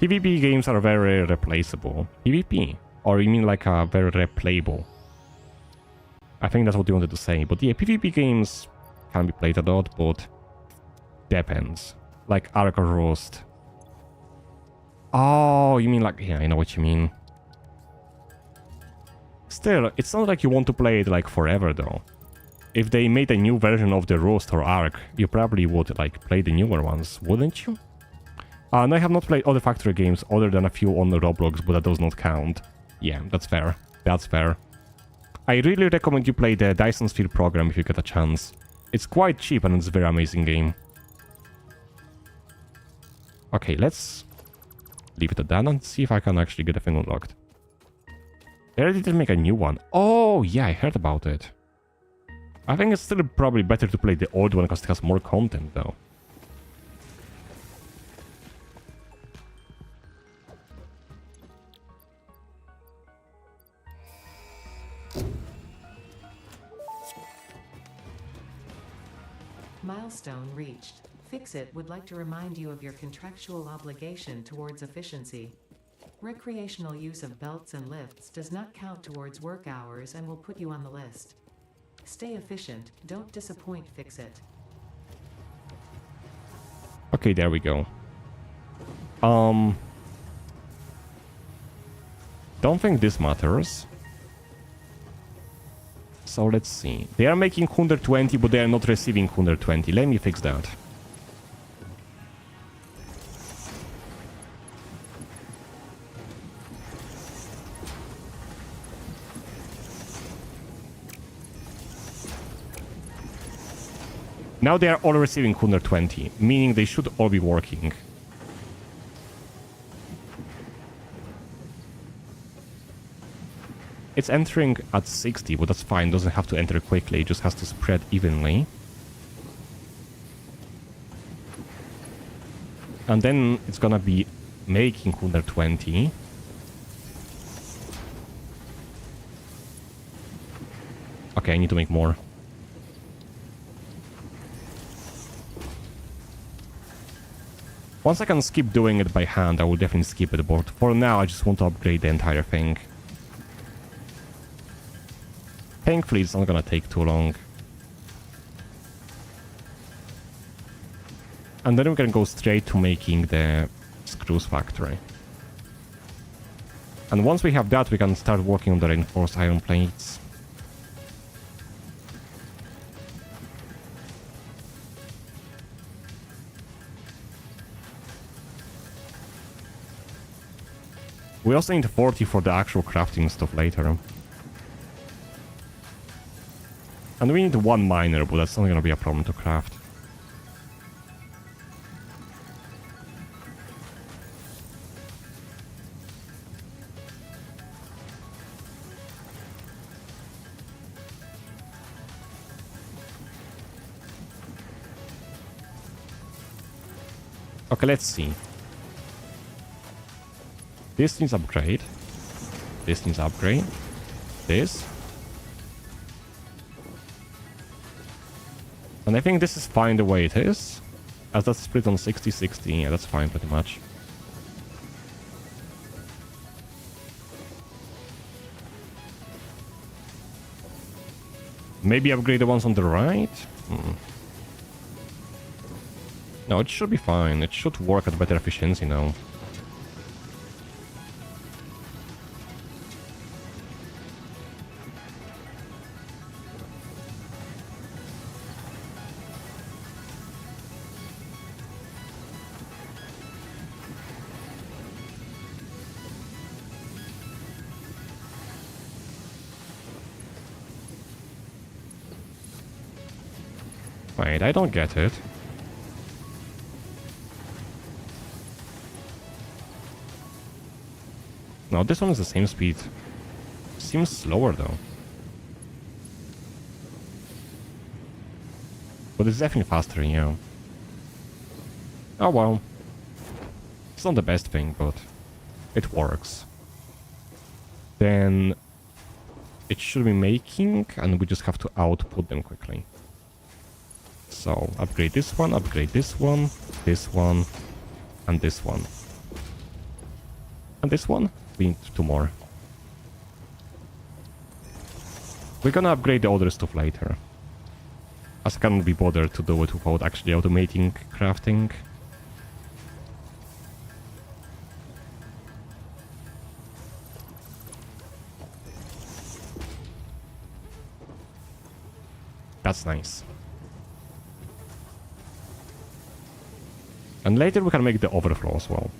[SPEAKER 1] PvP games are very replaceable. PvP? Or you mean like a very replayable? I think that's what you wanted to say. But yeah, PvP games can be played a lot, but depends. Like Ark or Rust. Oh, you mean like... Yeah, I know what you mean. Still, it's not like you want to play it like forever though. If they made a new version of the Rust or Ark, you probably would like play the newer ones, wouldn't you? And I have not played other factory games other than a few on Roblox, but that does not count. Yeah, that's fair. That's fair. I really recommend you play the Dyson Sphere program if you get a chance. It's quite cheap and it's a very amazing game. Okay, let's leave it at that and see if I can actually get a thing unlocked. They already did make a new one. Oh, yeah, I heard about it. I think it's still probably better to play the old one because it has more content, though.
[SPEAKER 2] Milestone reached. Fixit would like to remind you of your contractual obligation towards efficiency. Recreational use of belts and lifts does not count towards work hours and will put you on the list. Stay efficient, don't disappoint Fixit.
[SPEAKER 1] Okay, there we go. Don't think this matters. So let's see. They are making 120, but they are not receiving 120. Let me fix that. Now they are all receiving 120, meaning they should all be working. It's entering at 60, but that's fine. Doesn't have to enter quickly. It just has to spread evenly. And then it's gonna be making 120. Okay, I need to make more. Once I can skip doing it by hand, I will definitely skip it, but for now I just want to upgrade the entire thing. Thankfully, it's not gonna take too long. And then we can go straight to making the screws factory. And once we have that, we can start working on the reinforced iron plates. We also need 40 for the actual crafting stuff later. And we need 1 miner, but that's not gonna be a problem to craft. Okay, let's see. This needs upgrade. This needs upgrade. This. And I think this is fine the way it is. As that's split on 60-60. Yeah, that's fine pretty much. Maybe upgrade the ones on the right? No, it should be fine. It should work at better efficiency now. Wait, I don't get it. No, this one is the same speed. Seems slower though. But it's definitely faster, yeah. Oh well. It's not the best thing, but it works. Then it should be making, and we just have to output them quickly. So upgrade this one, and this one. And this one. We need 2 more. We're gonna upgrade the other stuff later, as I cannot be bothered to do it without actually automating crafting. That's nice. And later we can make the overflow as well.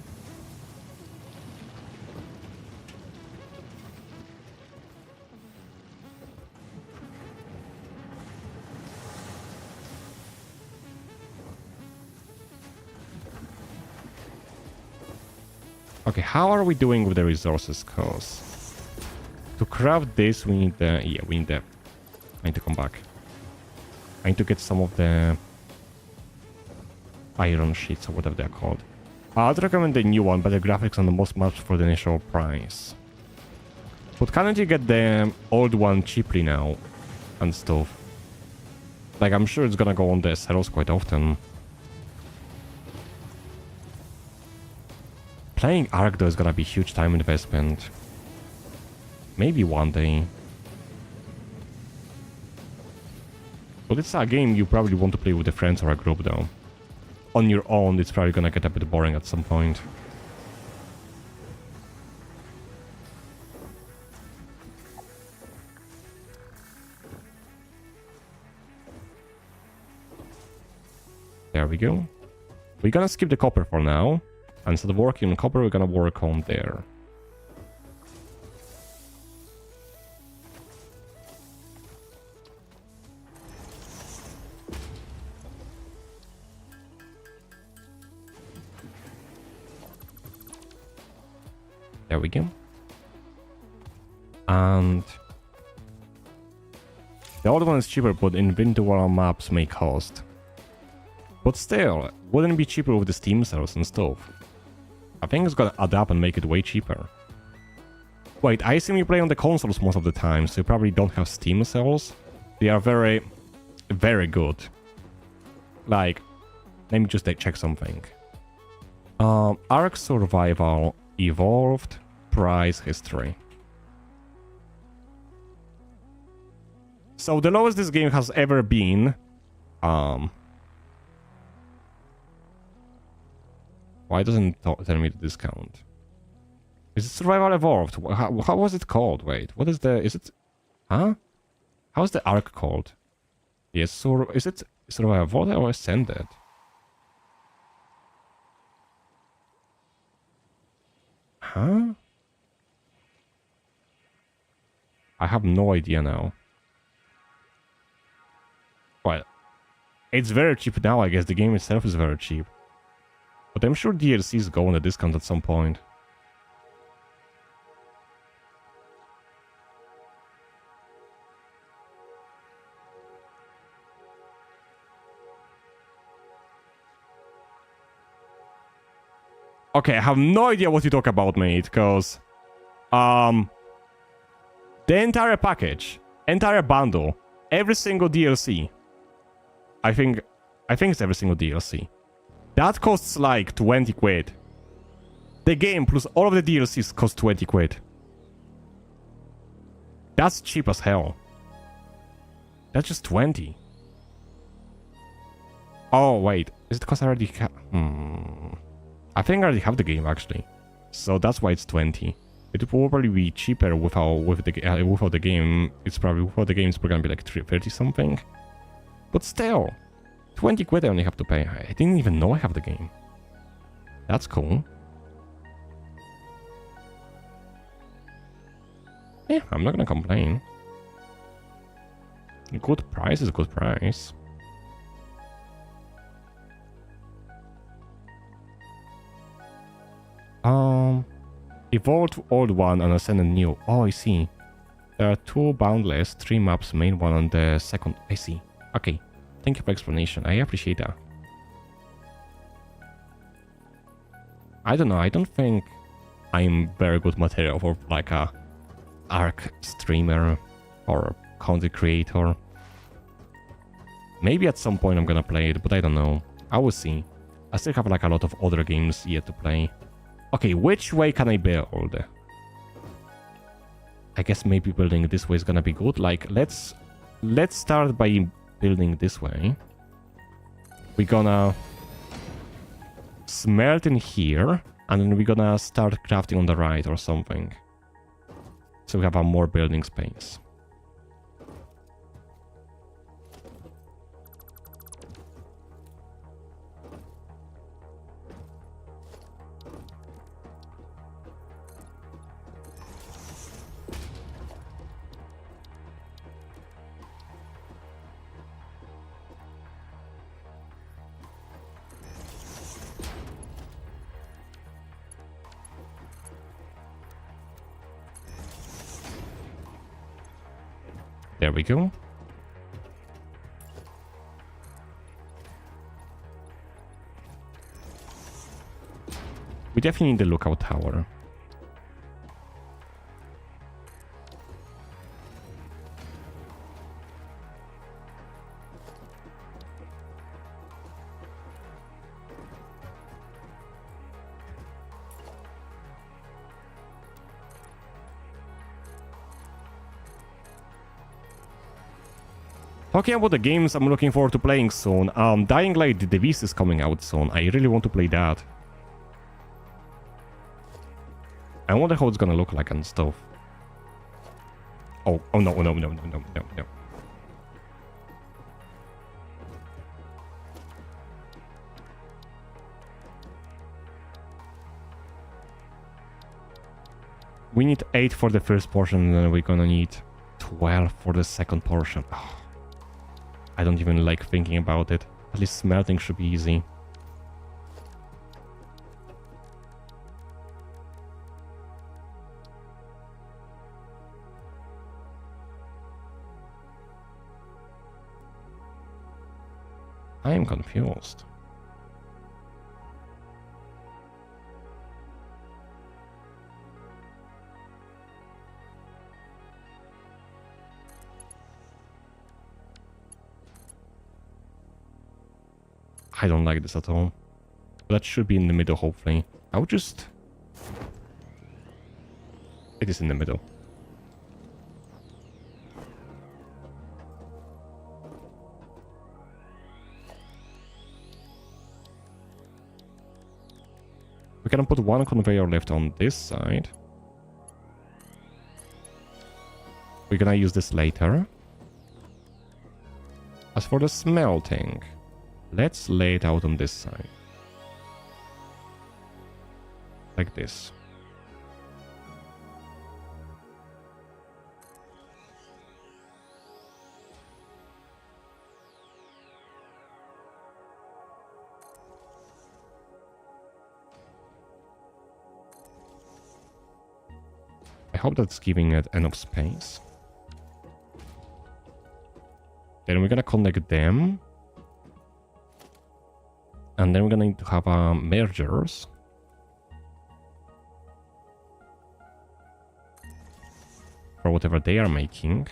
[SPEAKER 1] Okay, how are we doing with the resources? Cause to craft this we need the... yeah, we need the... I need to come back. I need to get some of the iron sheets or whatever they're called. I'd recommend the new one, better graphics on the most maps for the initial price. But can't you get the old one cheaply now and stuff? Like, I'm sure it's gonna go on the sales quite often. Playing Ark though is gonna be huge time investment. Maybe one day. But it's a game you probably want to play with a friends or a group though. On your own, it's probably gonna get a bit boring at some point. There we go. We're gonna skip the copper for now. And instead of working on copper, we're gonna work on there. There we go. And the other one is cheaper, but in Vtuber maps may cost. But still, wouldn't it be cheaper with the Steam sales and stuff? I think it's gonna add up and make it way cheaper. Wait, I assume you play on the consoles most of the time, so you probably don't have Steam sales. They are very, very good. Like, let me just check something. Ark Survival Evolved Price History. So the lowest this game has ever been, why doesn't it tell me the discount? Is it Survival Evolved? How was it called? Wait, what is the... is it... huh? How's the Ark called? Yes, so is it Survival Evolved or Ascended? Huh? I have no idea now. Well, it's very cheap now, I guess. The game itself is very cheap. But I'm sure DLCs go on a discount at some point. Okay, I have no idea what you talk about, mate, because... the entire package, entire bundle, every single DLC... I think it's every single DLC. That costs like 20 quid. The game plus all of the DLCs cost 20 quid. That's cheap as hell. That's just 20. Oh, wait. Is it because I already have... I think I already have the game, actually. So that's why it's 20. It will probably be cheaper without the game. It's probably without the game, it's probably gonna be like 30 something. But still, 20 quid I only have to pay. I didn't even know I have the game. That's cool. Yeah, I'm not gonna complain. Good price is a good price. Evolve to old one and ascend a new. Oh, I see. There are 2 boundless, 3 maps, main one and the second. I see. Okay. Thank you for explanation. I appreciate that. I don't know. I don't think I'm very good material for like a ARC streamer or content creator. Maybe at some point I'm gonna play it, but I don't know. I will see. I still have like a lot of other games yet to play. Okay, which way can I build? I guess maybe building this way is gonna be good. Like, let's start by building this way. We're gonna smelt in here, and then we're gonna start crafting on the right or something. So we have a more building space. There we go. We definitely need the lookout tower. Talking about the games I'm looking forward to playing soon, Dying Light The Beast is coming out soon. I really want to play that. I wonder how it's gonna look like and stuff. Oh no. We need 8 for the first portion, and then we're gonna need 12 for the second portion. Oh. I don't even like thinking about it. At least smelting should be easy. I am confused. I don't like this at all. That should be in the middle, hopefully. I would just... It is in the middle. We can put one conveyor left on this side. We're gonna use this later. As for the smelting... Let's lay it out on this side. Like this. I hope that's giving it enough space. Then we're gonna connect them. And then we're gonna need to have mergers. For whatever they are making.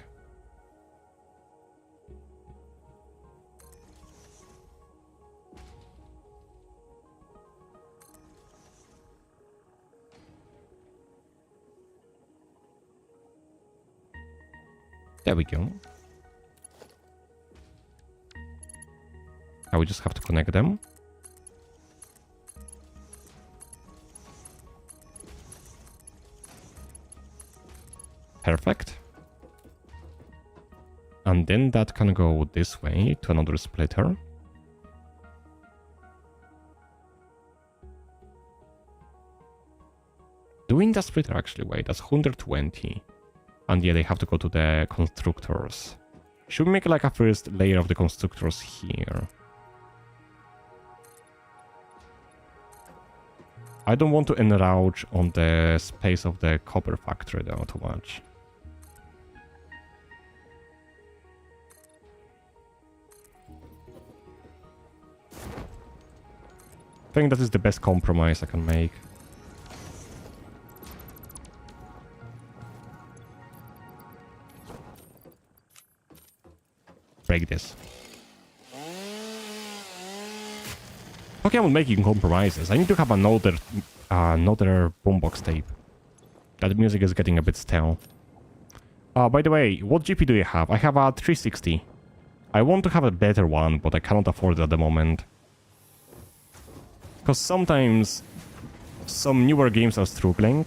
[SPEAKER 1] There we go. Now we just have to connect them. Perfect. And then that can go this way to another splitter. Doing the splitter actually, wait, that's 120. And yeah, they have to go to the constructors. Should we make like a first layer of the constructors here? I don't want to enlarge on the space of the copper factory though too much. I think that is the best compromise I can make. Break this. Okay, I'm making compromises. I need to have another boombox tape. That music is getting a bit stale. By the way, what GP do you have? I have a 360. I want to have a better one, but I cannot afford it at the moment. Because sometimes some newer games are struggling.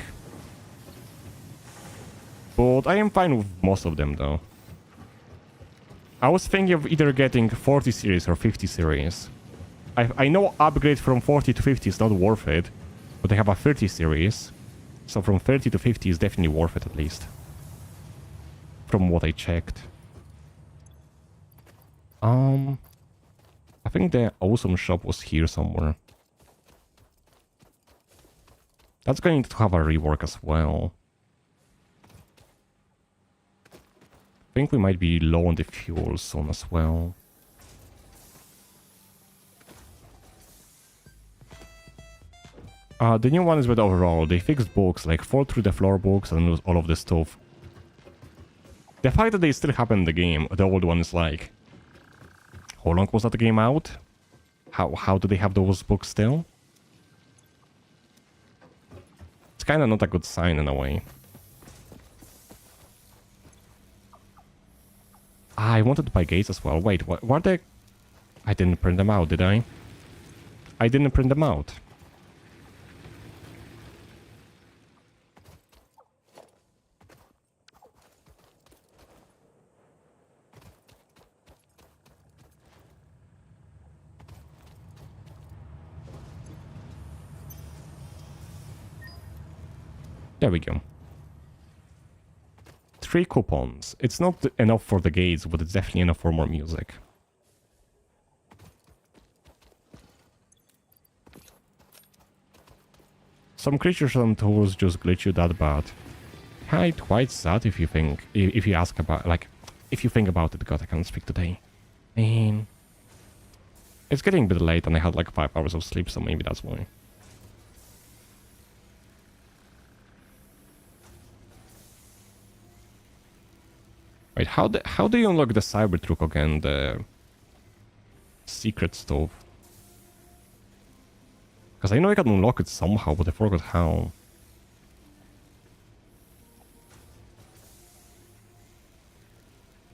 [SPEAKER 1] But I am fine with most of them though. I was thinking of either getting 40 series or 50 series. I know upgrade from 40 to 50 is not worth it, but I have a 30 series. So from 30 to 50 is definitely worth it at least. From what I checked. I think the awesome shop was here somewhere. That's going to have a rework as well. I think we might be low on the fuel soon as well. The new one is better overall. They fixed bugs, like fall through the floor bugs and lose all of the stuff. The fact that they still happen in the game, the old one is like... How long was that game out? How do they have those bugs still? It's kinda not a good sign in a way. I wanted to buy gates as well. Wait, what were they? I didn't print them out, did I? I didn't print them out. There we go. 3 coupons. It's not enough for the gates, but it's definitely enough for more music. Some creatures and tools just glitch you that bad. Quite sad if you think, if you ask about, like, if you think about it. God, I can't speak today. And it's getting a bit late and I had like 5 hours of sleep, so maybe that's why. Wait, how do you unlock the Cybertruck again? The secret stuff. Because I know I can unlock it somehow, but I forgot how.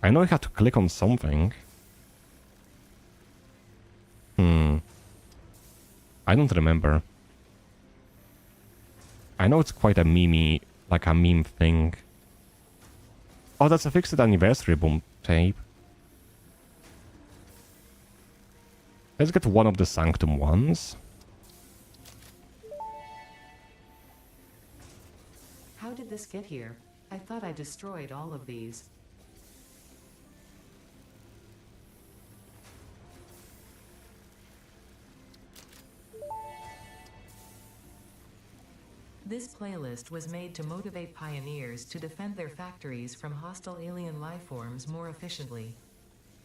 [SPEAKER 1] I know I had to click on something. I don't remember. I know it's quite a meme, like a meme thing. Oh, that's a fixed anniversary boom tape. Let's get one of the Sanctum ones.
[SPEAKER 2] How did this get here? I thought I destroyed all of these. This playlist was made to motivate pioneers to defend their factories from hostile alien lifeforms more efficiently.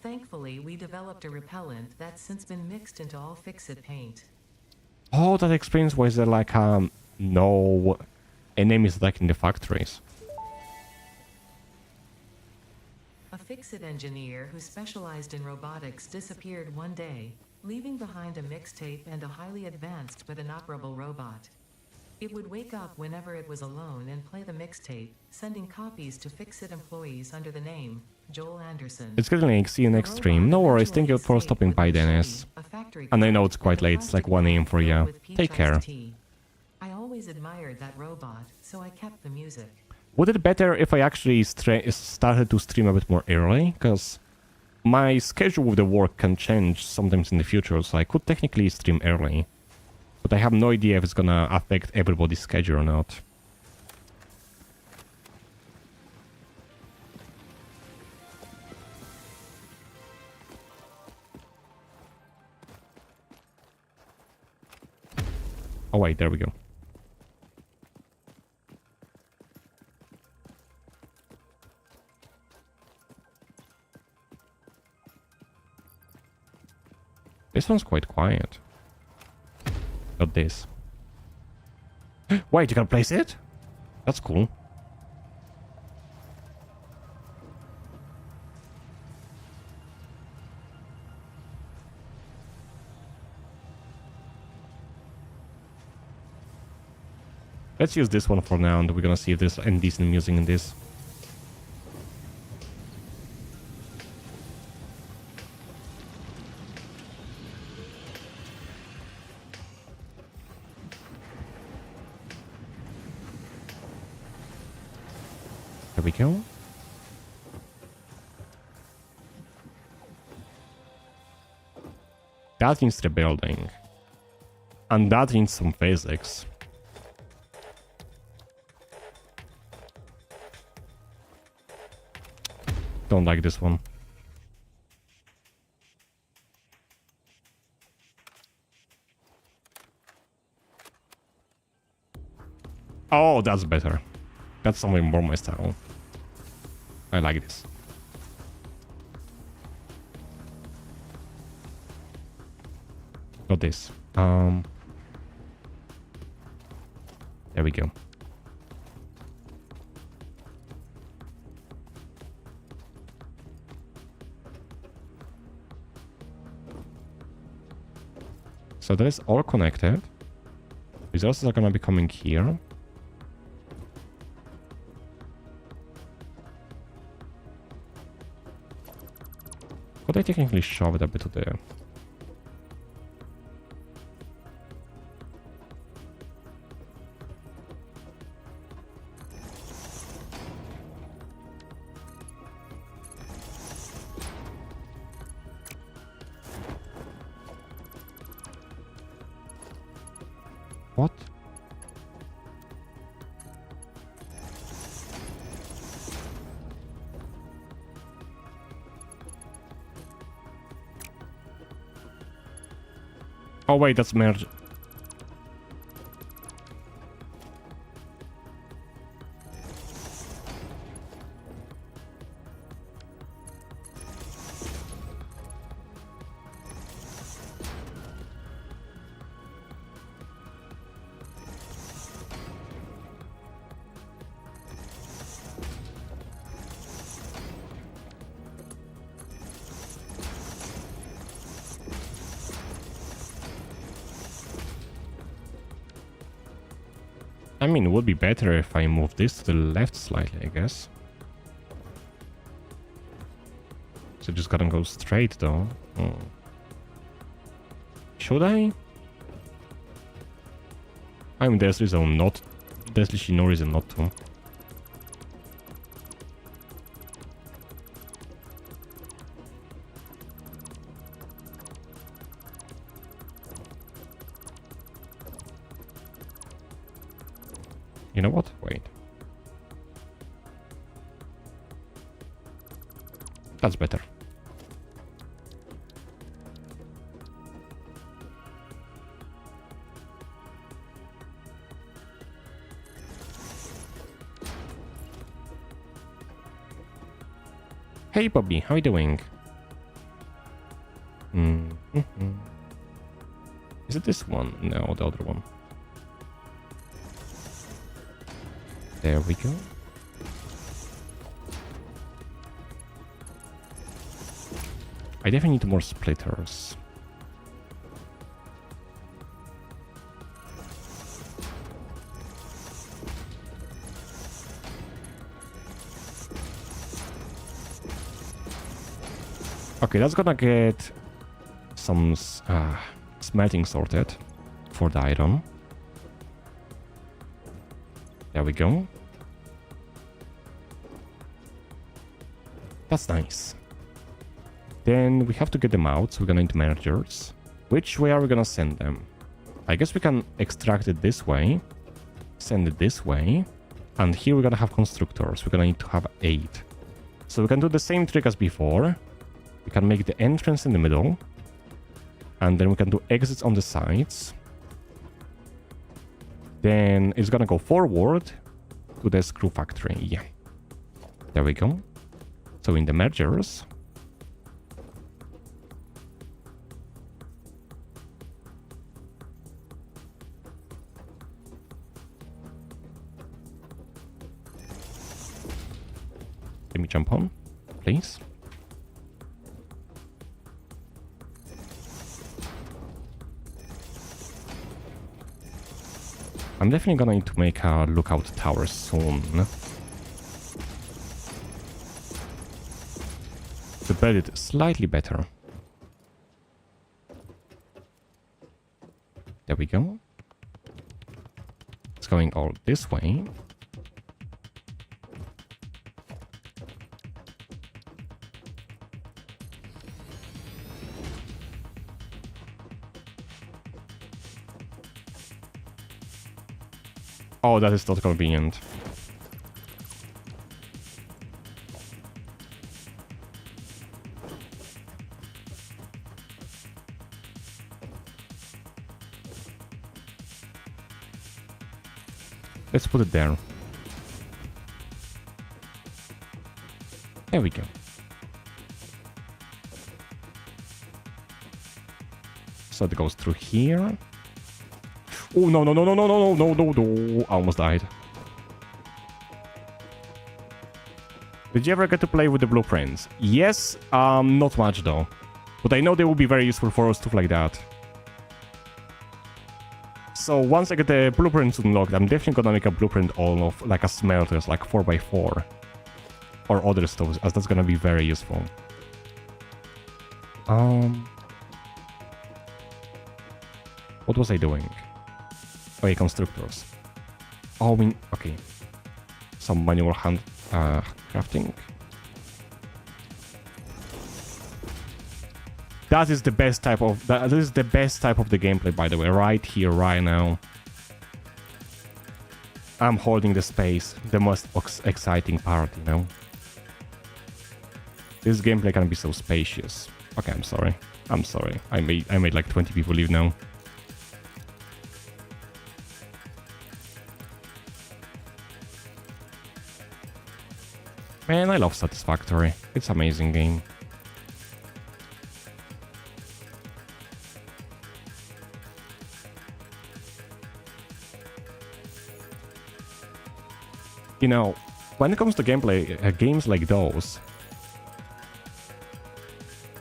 [SPEAKER 2] Thankfully, we developed a repellent that's since been mixed into all Fix-It paint.
[SPEAKER 1] Oh, that explains why there like no enemies attacking the factories.
[SPEAKER 2] A Fix-It engineer who specialized in robotics disappeared one day, leaving behind a mixtape and a highly advanced but inoperable robot. It would wake up whenever it was alone and play the mixtape, sending copies to Fix-It employees under the name Joel Anderson.
[SPEAKER 1] It's getting late. See you next stream. No worries. Thank you for stopping by, Dennis. And I know it's quite late. It's like 1 AM for you. Take care.
[SPEAKER 2] I always admired that robot, so I kept the music.
[SPEAKER 1] Would it better if I actually started to stream a bit more early? Because my schedule with the work can change sometimes in the future, so I could technically stream early. But I have no idea if it's gonna affect everybody's schedule or not. Oh wait, there we go. This one's quite quiet. Not this. Wait, you can place it? That's cool. Let's use this one for now, and we're gonna see if there's any decent music in this. There we go. That needs rebuilding. And that needs some physics. Don't like this one. Oh, that's better. That's something more my style. I like this. Not this. There we go. So that is all connected. Resources are gonna be coming here. Could I technically shove it a bit to there? What? Oh wait, that's merge. I mean, it would be better if I move this to the left slightly, I guess. So just gotta go straight though. Oh. Should I? I mean, there's literally no reason not to. You know what? Wait. That's better. Hey, Bobby, how you doing? Is it this one? No, the other one. There we go. I definitely need more splitters. Okay, that's gonna get some smelting sorted for the iron. There we go. That's nice. Then we have to get them out, so we're gonna need mergers. Which way are we gonna send them? I guess we can extract it this way, send it this way, and here we're gonna have constructors. We're gonna need to have 8. So we can do the same trick as before. We can make the entrance in the middle, and then we can do exits on the sides. Then it's gonna go forward to the screw factory. Yeah. There we go. So in the mergers, let me jump on, please. I'm definitely gonna need to make a lookout tower soon. To build it slightly better. There we go. It's going all this way. Oh, that is not convenient. Let's put it there. There we go. So it goes through here. Oh, no, no, no, no, no, no, no, no, no. I almost died. Did you ever get to play with the blueprints? Yes, not much though. But I know they will be very useful for stuff like that. So once I get the blueprints unlocked, I'm definitely gonna make a blueprint all of like a smelters, like 4x4. Or other stuff, as that's gonna be very useful. What was I doing? Oh, yeah, constructors. Oh, okay. Some manual hand crafting. That is the best type of this is the best type of the gameplay, by the way, right here, right now. I'm holding the space, the most exciting part, you know. This gameplay can be so spacious. Okay, I'm sorry. I'm sorry. I made like 20 people leave now. Man, I love Satisfactory. It's an amazing game. You know, when it comes to gameplay, games like those,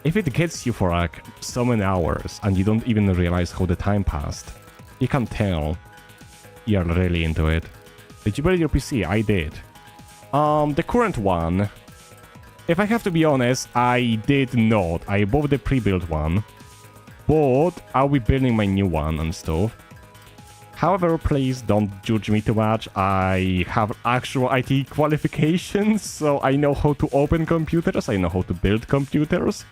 [SPEAKER 1] if it gets you for like so many hours and you don't even realize how the time passed, you can tell you're really into it. Did you build your PC? I did. The current one, if I have to be honest, I did not. I bought the pre-built one, but I'll be building my new one and stuff. However, please don't judge me too much. I have actual IT qualifications, so I know how to open computers, I know how to build computers,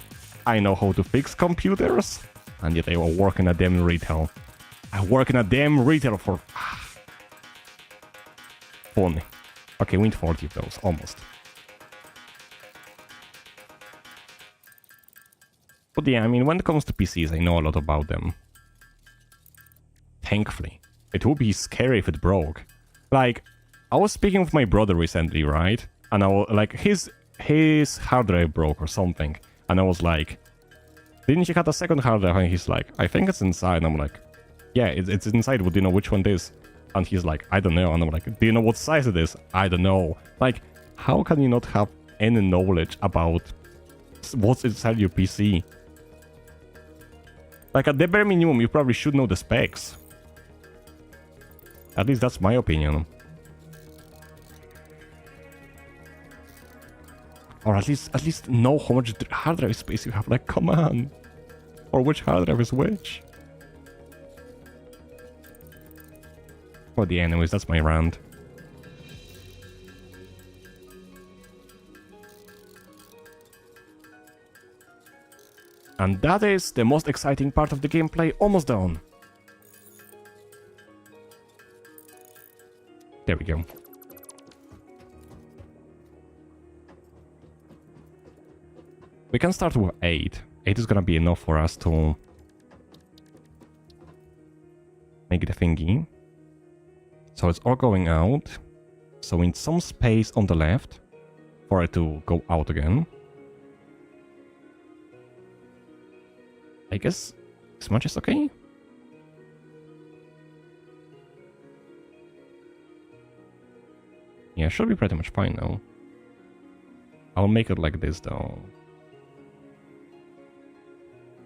[SPEAKER 1] I know how to fix computers, and yet I work in a damn retail. I work in a damn retail for... fun. Okay, we need 40 of those, almost. But yeah, I mean, when it comes to PCs, I know a lot about them. Thankfully. It would be scary if it broke. Like, I was speaking with my brother recently, right? And I was, like, his his hard drive broke or something. And I was like, didn't you have a second hard drive? And he's like, I think it's inside. And I'm like, yeah, it's inside, but do you know which one it is? And he's like, I don't know. And I'm like, do you know what size it is? I don't know. Like, how can you not have any knowledge about what's inside your PC? Like, at the bare minimum, you probably should know the specs. At least that's my opinion. Or at least know how much hard drive space you have. Like, come on. Or which hard drive is which. But yeah, anyways, that's my rant. And that is the most exciting part of the gameplay, almost done. There we go. We can start with 8. 8 is gonna be enough for us to make the thingy. So it's all going out. So we need some space on the left for it to go out again. I guess this much is okay. Yeah, should be pretty much fine now. I'll make it like this though.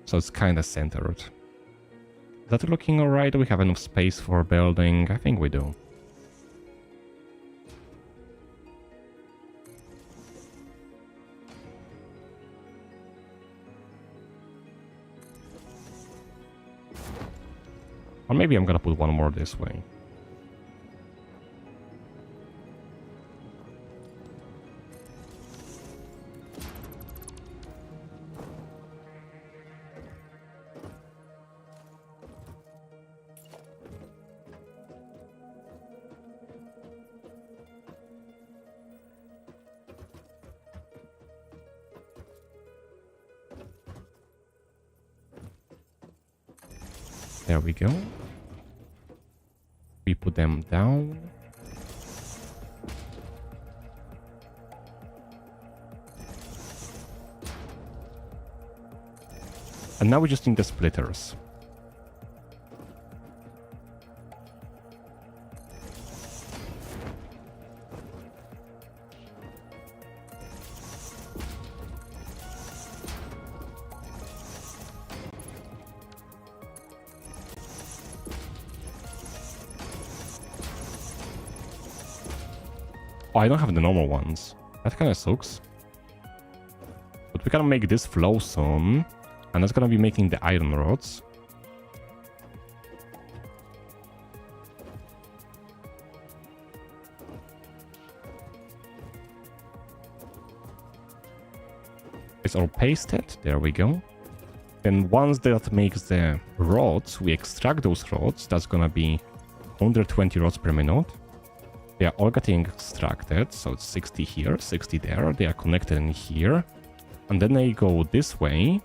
[SPEAKER 1] So it's kind of centered. Is that looking alright? Do we have enough space for building? I think we do. Or maybe I'm gonna put one more this way. There we go. We put them down. And now we just need the splitters. Oh, I don't have the normal ones. That kind of sucks. But we can make this flow soon. And that's gonna be making the iron rods. It's all pasted. There we go. Then once that makes the rods, we extract those rods. That's gonna be 120 rods per minute. They are all getting extracted, so it's 60 here, 60 there. They are connected in here. And then they go this way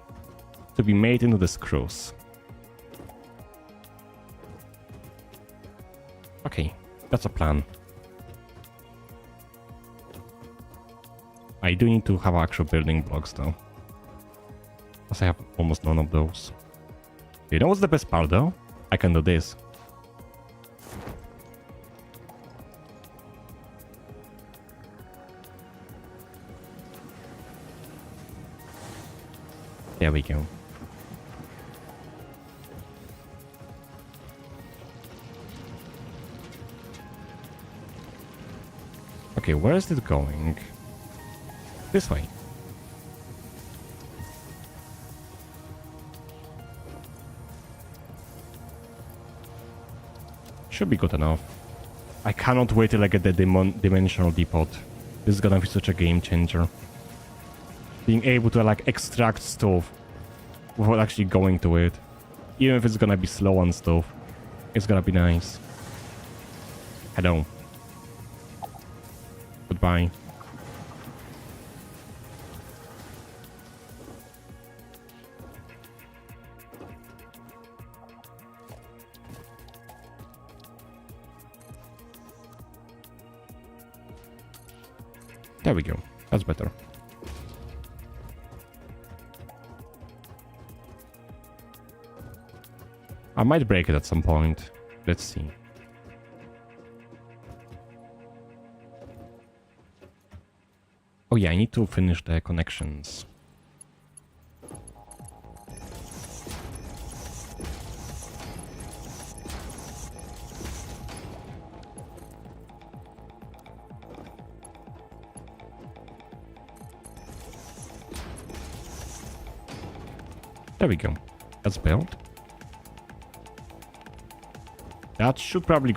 [SPEAKER 1] to be made into the screws. Okay, that's a plan. I do need to have actual building blocks though. Because I have almost none of those. You know what's the best part though? I can do this. There we go. Okay, where is it going? This way. Should be good enough. I cannot wait till I get the dimensional depot. This is gonna be such a game changer. Being able to like extract stuff without actually going to it. Even if it's gonna be slow and stuff. It's gonna be nice. Hello. Goodbye. There we go. That's better. might break it at some point. Let's see. Oh yeah, I need to finish the connections. There we go. That's built. That should probably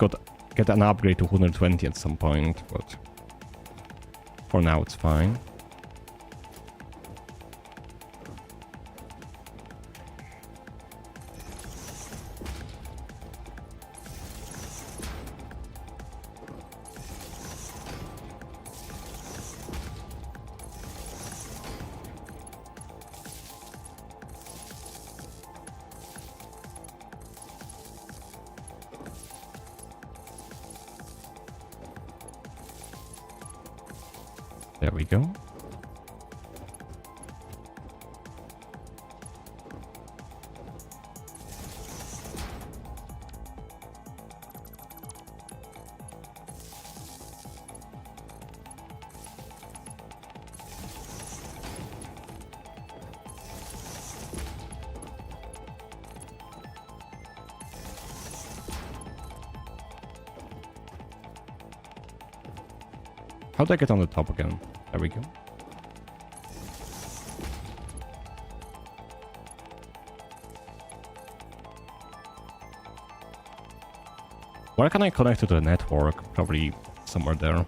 [SPEAKER 1] get an upgrade to 120 at some point, but for now it's fine. There we go. How do I get on the top again? There we go. Where can I connect to the network? Probably somewhere there.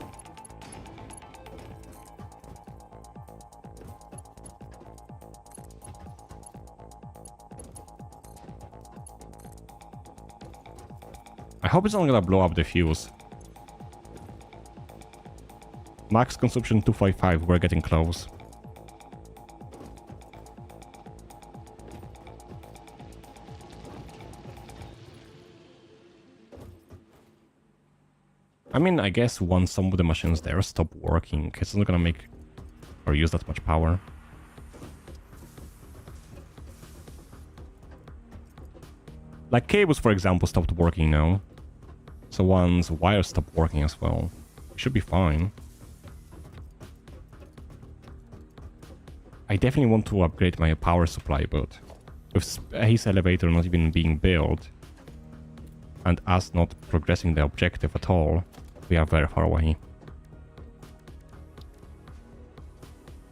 [SPEAKER 1] I hope it's not gonna blow up the fuse. Max consumption 255, we're getting close. I mean, I guess once some of the machines there stop working, it's not gonna make or use that much power. Like cables, for example, stopped working now. So once wires stop working as well, it should be fine. I definitely want to upgrade my power supply, but with his elevator not even being built and us not progressing the objective at all, we are very far away.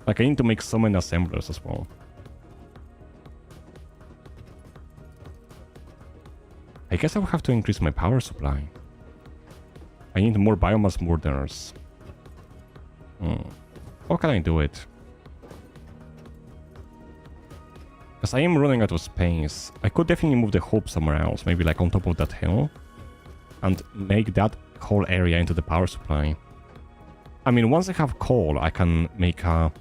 [SPEAKER 1] Like, I need to make so many assemblers as well. I guess I will have to increase my power supply. I need more biomass murders. How can I do it? Because I am running out of space. I could definitely move the hub somewhere else, maybe like on top of that hill, and make that whole area into the power supply. I mean, once I have coal, I can make a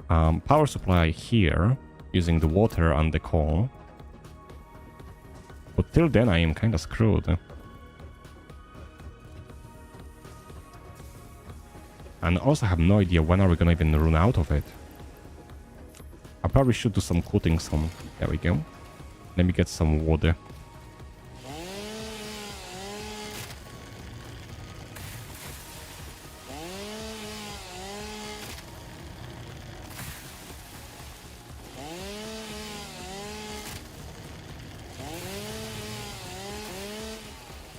[SPEAKER 1] power supply here using the water and the coal. But till then, I am kind of screwed. And also have no idea when are we gonna even run out of it. I probably should do some cutting some. There we go. Let me get some water.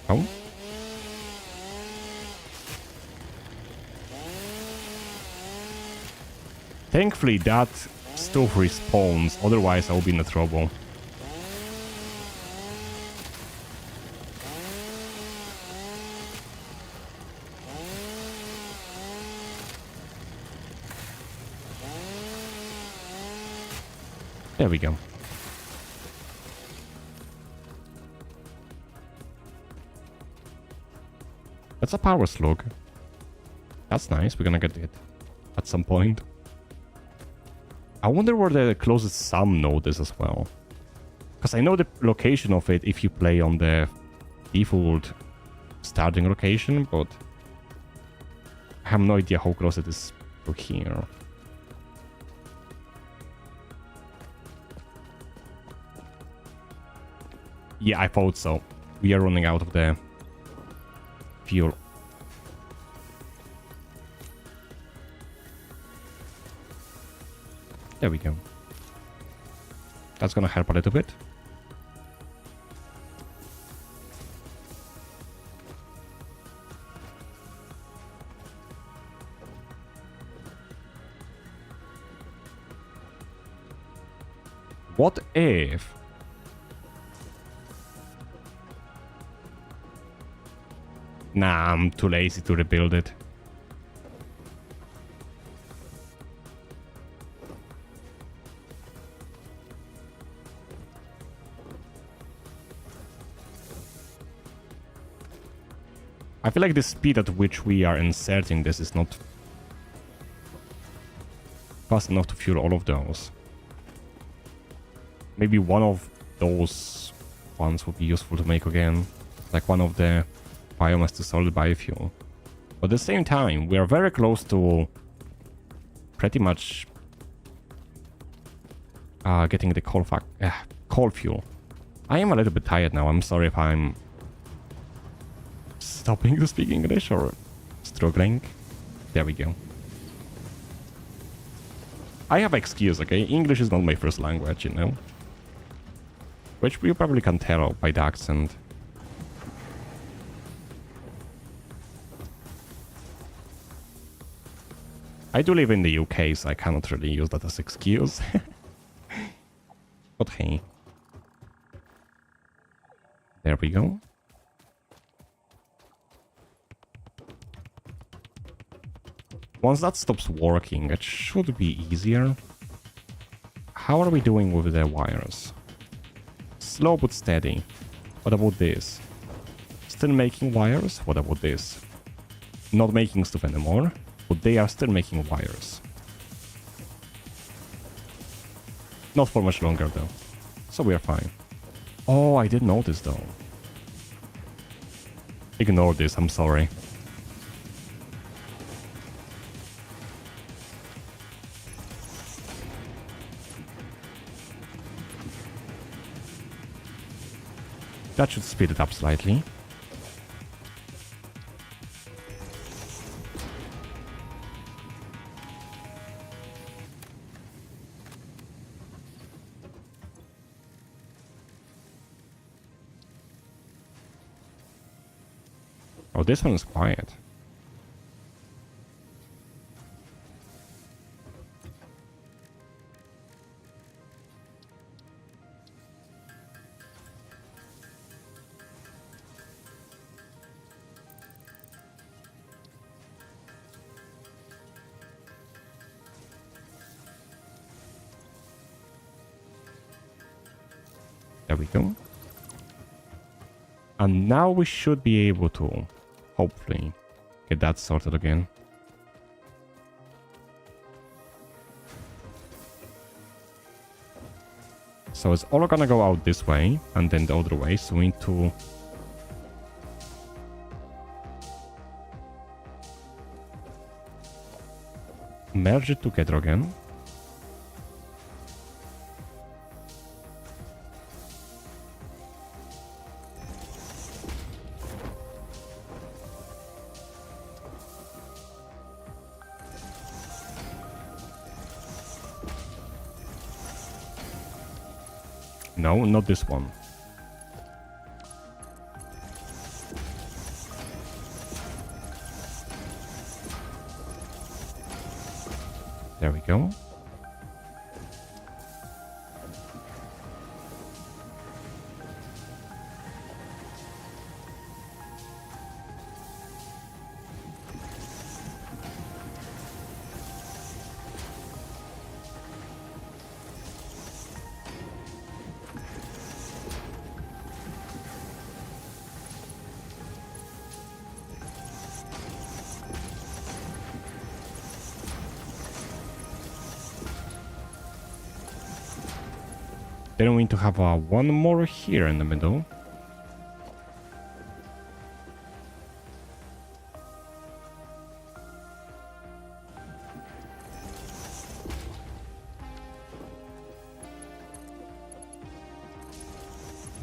[SPEAKER 1] Oh. Thankfully that stove respawns, otherwise I will be in trouble. There we go. That's a power slug. That's nice, we're gonna get it at some point. I wonder where the closest SAM node is as well. Because I know the location of it if you play on the default starting location, but I have no idea how close it is to here. Yeah, I thought so. We are running out of the fuel. There we go. That's gonna help a little bit. What if... Nah, I'm too lazy to rebuild it. I feel like the speed at which we are inserting this is not fast enough to fuel all of those. Maybe one of those ones would be useful to make again. Like one of the biomass to solid biofuel. But at the same time, we are very close to pretty much getting the coal fuel. I am a little bit tired now. I'm sorry if I'm stopping to speak English or struggling. There we go. I have excuse, okay? English is not my first language, you know? Which you probably can tell by the accent. I do live in the UK, so I cannot really use that as excuse. But hey. There we go. Once that stops working, it should be easier. How are we doing with the wires? Slow but steady. What about this? Still making wires? What about this? Not making stuff anymore, but they are still making wires. Not for much longer though. So we are fine. Oh, I did notice though. Ignore this, I'm sorry. That should speed it up slightly. Oh, this one is quiet. There we go. And now we should be able to, hopefully, get that sorted again. So it's all gonna go out this way, and then the other way, so we need to... merge it together again. No, not this one. There we go. Then we need to have one more here in the middle.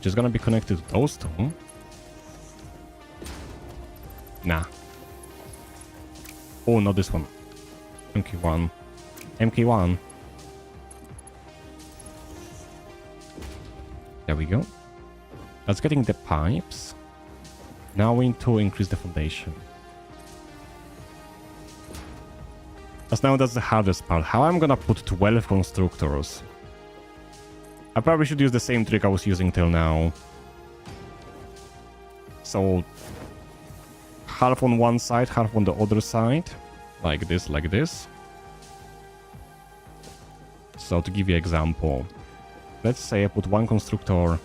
[SPEAKER 1] which is gonna be connected to those two. Nah. Oh, not this one. MK1. MK1. There we go. That's getting the pipes. Now we need to increase the foundation. Because now that's the hardest part. How I'm gonna put 12 constructors? I probably should use the same trick I was using till now. So, half on one side, half on the other side. Like this, like this. So, to give you an example. Let's say I put one constructor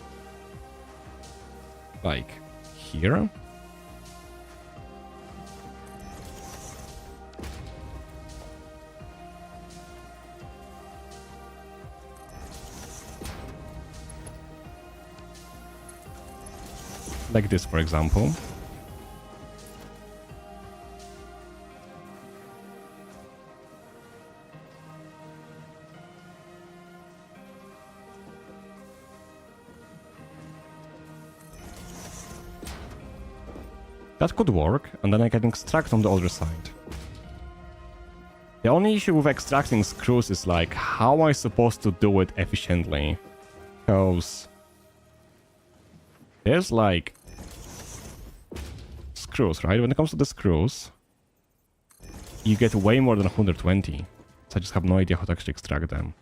[SPEAKER 1] like here. Like this, for example. That could work, and then I can extract on the other side. The only issue with extracting screws is like, how am I supposed to do it efficiently? Because there's like screws, right? When it comes to the screws, you get way more than 120. So I just have no idea how to actually extract them.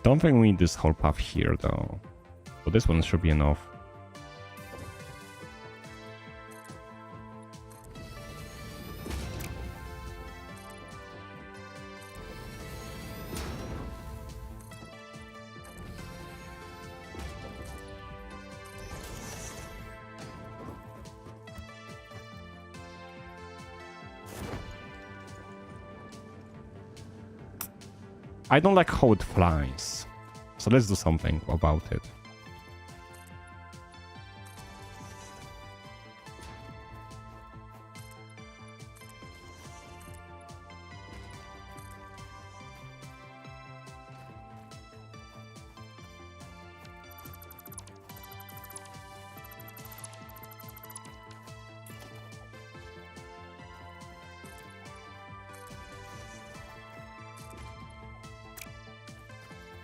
[SPEAKER 1] Don't think we need this whole path here though. But this one should be enough. I don't like how it flies. So let's do something about it.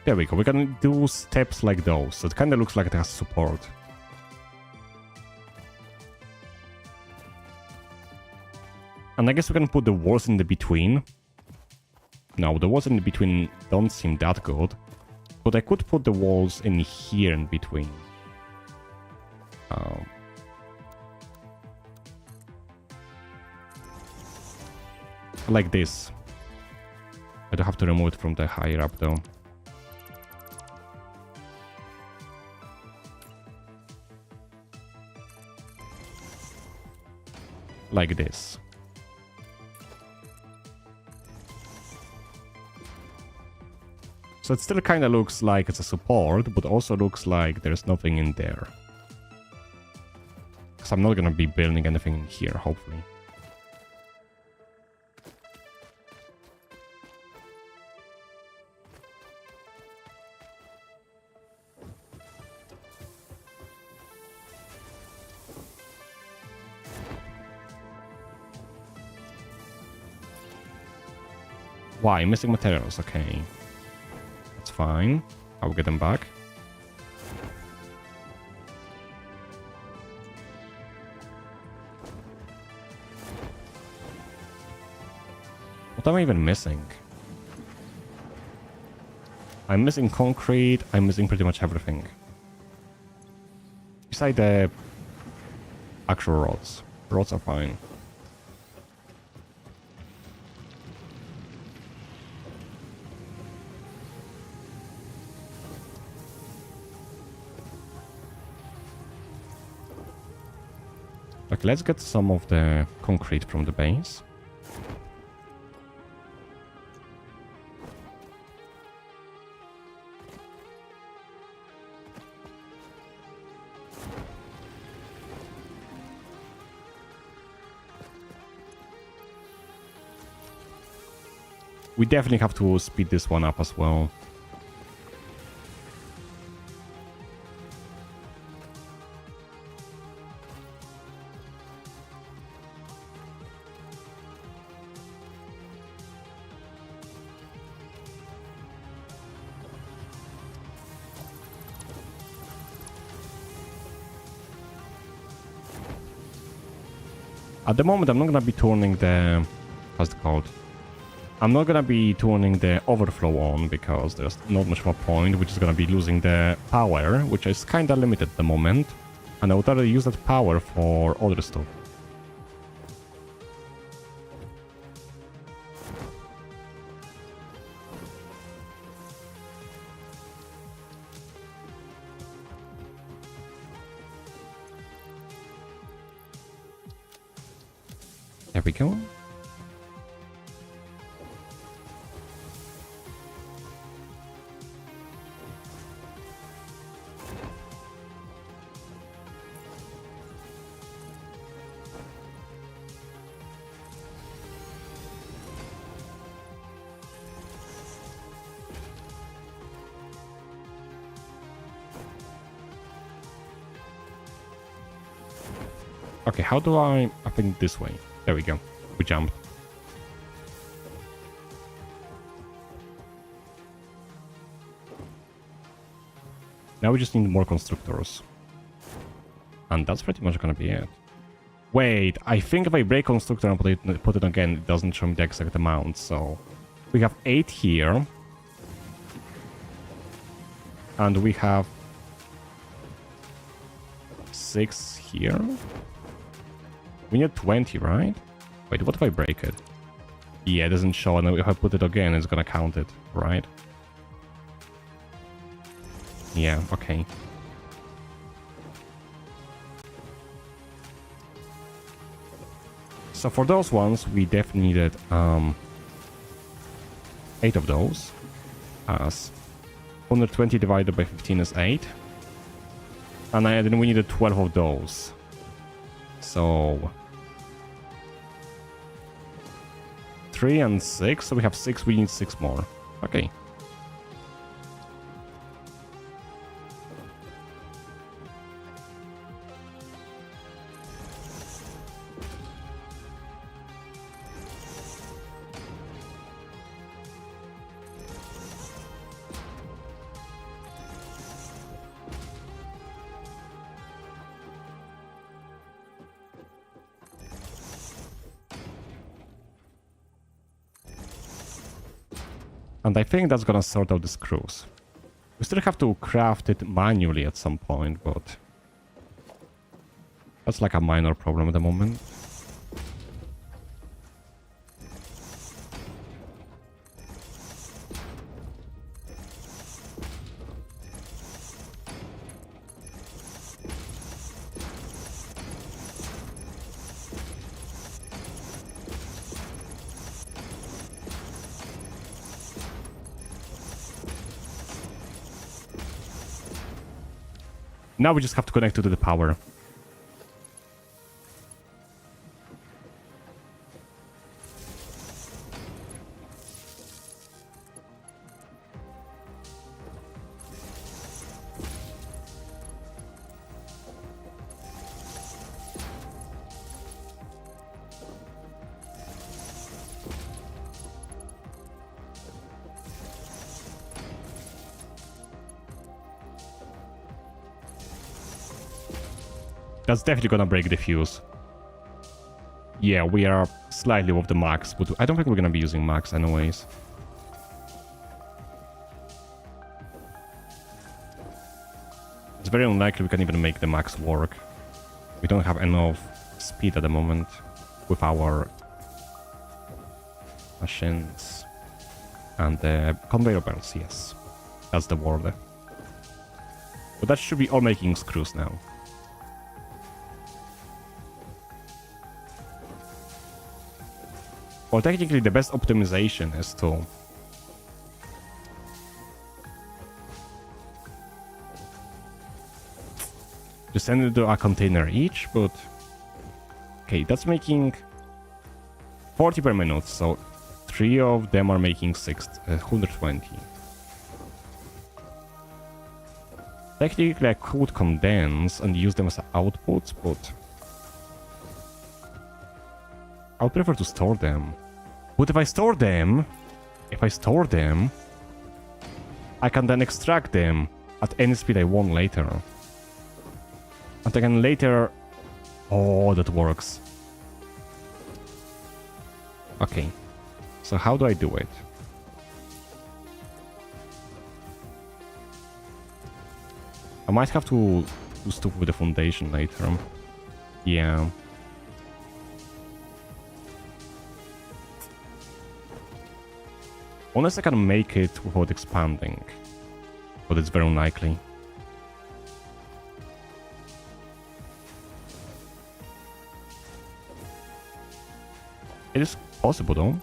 [SPEAKER 1] There we go, we can do steps like those, so it kind of looks like it has support. And I guess we can put the walls in the between. Now, the walls in the between don't seem that good, but I could put the walls in here in between. Like this. I do have to remove it from the higher up though. Like this. So it still kind of looks like it's a support, but also looks like there's nothing in there. Because I'm not going to be building anything in here, hopefully. Why? Missing materials, okay. That's fine. I will get them back. What am I even missing? I'm missing concrete, I'm missing pretty much everything. Beside the actual rods. Rods are fine. Right, let's get some of the concrete from the base. We definitely have to speed this one up as well. At the moment, I'm not gonna be turning the... what's it called? I'm not gonna be turning the overflow on because there's not much of a point, which is gonna be losing the power, which is kinda limited at the moment. And I would rather use that power for other stuff. There we go. Okay, how do I think this way? There we go. We jumped. Now we just need more constructors. And that's pretty much gonna be it. Wait, I think if I break constructor and put it again, it doesn't show me the exact amount, so... We have 8 here. And we have... 6 here. We need 20, right? Wait, what if I break it? Yeah, it doesn't show, and if I put it again, it's gonna count it, right? Yeah, okay. So for those ones, we definitely needed 8 of those. As 120 divided by 15 is 8. And then we needed 12 of those. So... 3 and 6, so we have 6, we need 6 more. Okay. And I think that's gonna sort out the screws. We still have to craft it manually at some point, but... that's like a minor problem at the moment. Now we just have to connect to the power. That's definitely gonna break the fuse. Yeah, we are slightly off the max, but I don't think we're gonna be using max anyways. It's very unlikely we can even make the max work. We don't have enough speed at the moment with our machines. And the conveyor belts, yes. That's the word. But that should be all making screws now. Well, technically the best optimization is to just send it to a container each, but okay, that's making 40 per minute, so 3 of them are making 120. Technically I could condense and use them as outputs, but I would prefer to store them. But if I store them, I can then extract them at any speed I want later. And I can later... Oh, that works. Okay. So how do I do it? I might have to do stuff with the foundation later. Yeah. Unless I can make it without expanding. But it's very unlikely. It is possible though.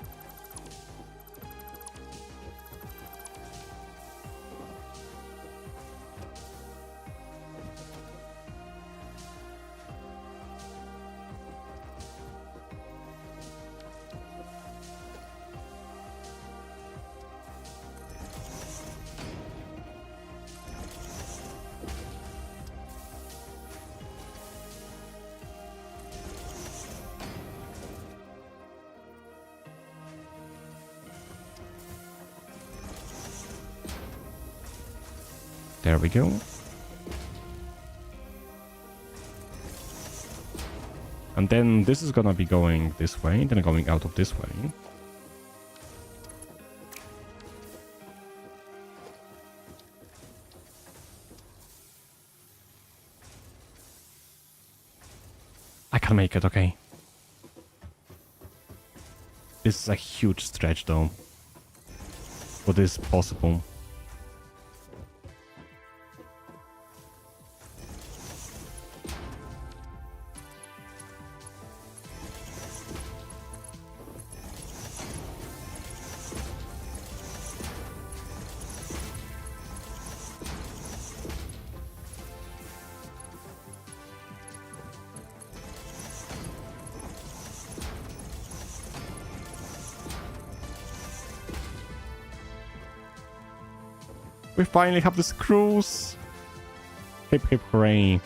[SPEAKER 1] There we go. And then this is gonna be going this way, then going out of this way. I can make it, okay. This is a huge stretch though. But it is possible. We finally have the screws! Hip hip hooray.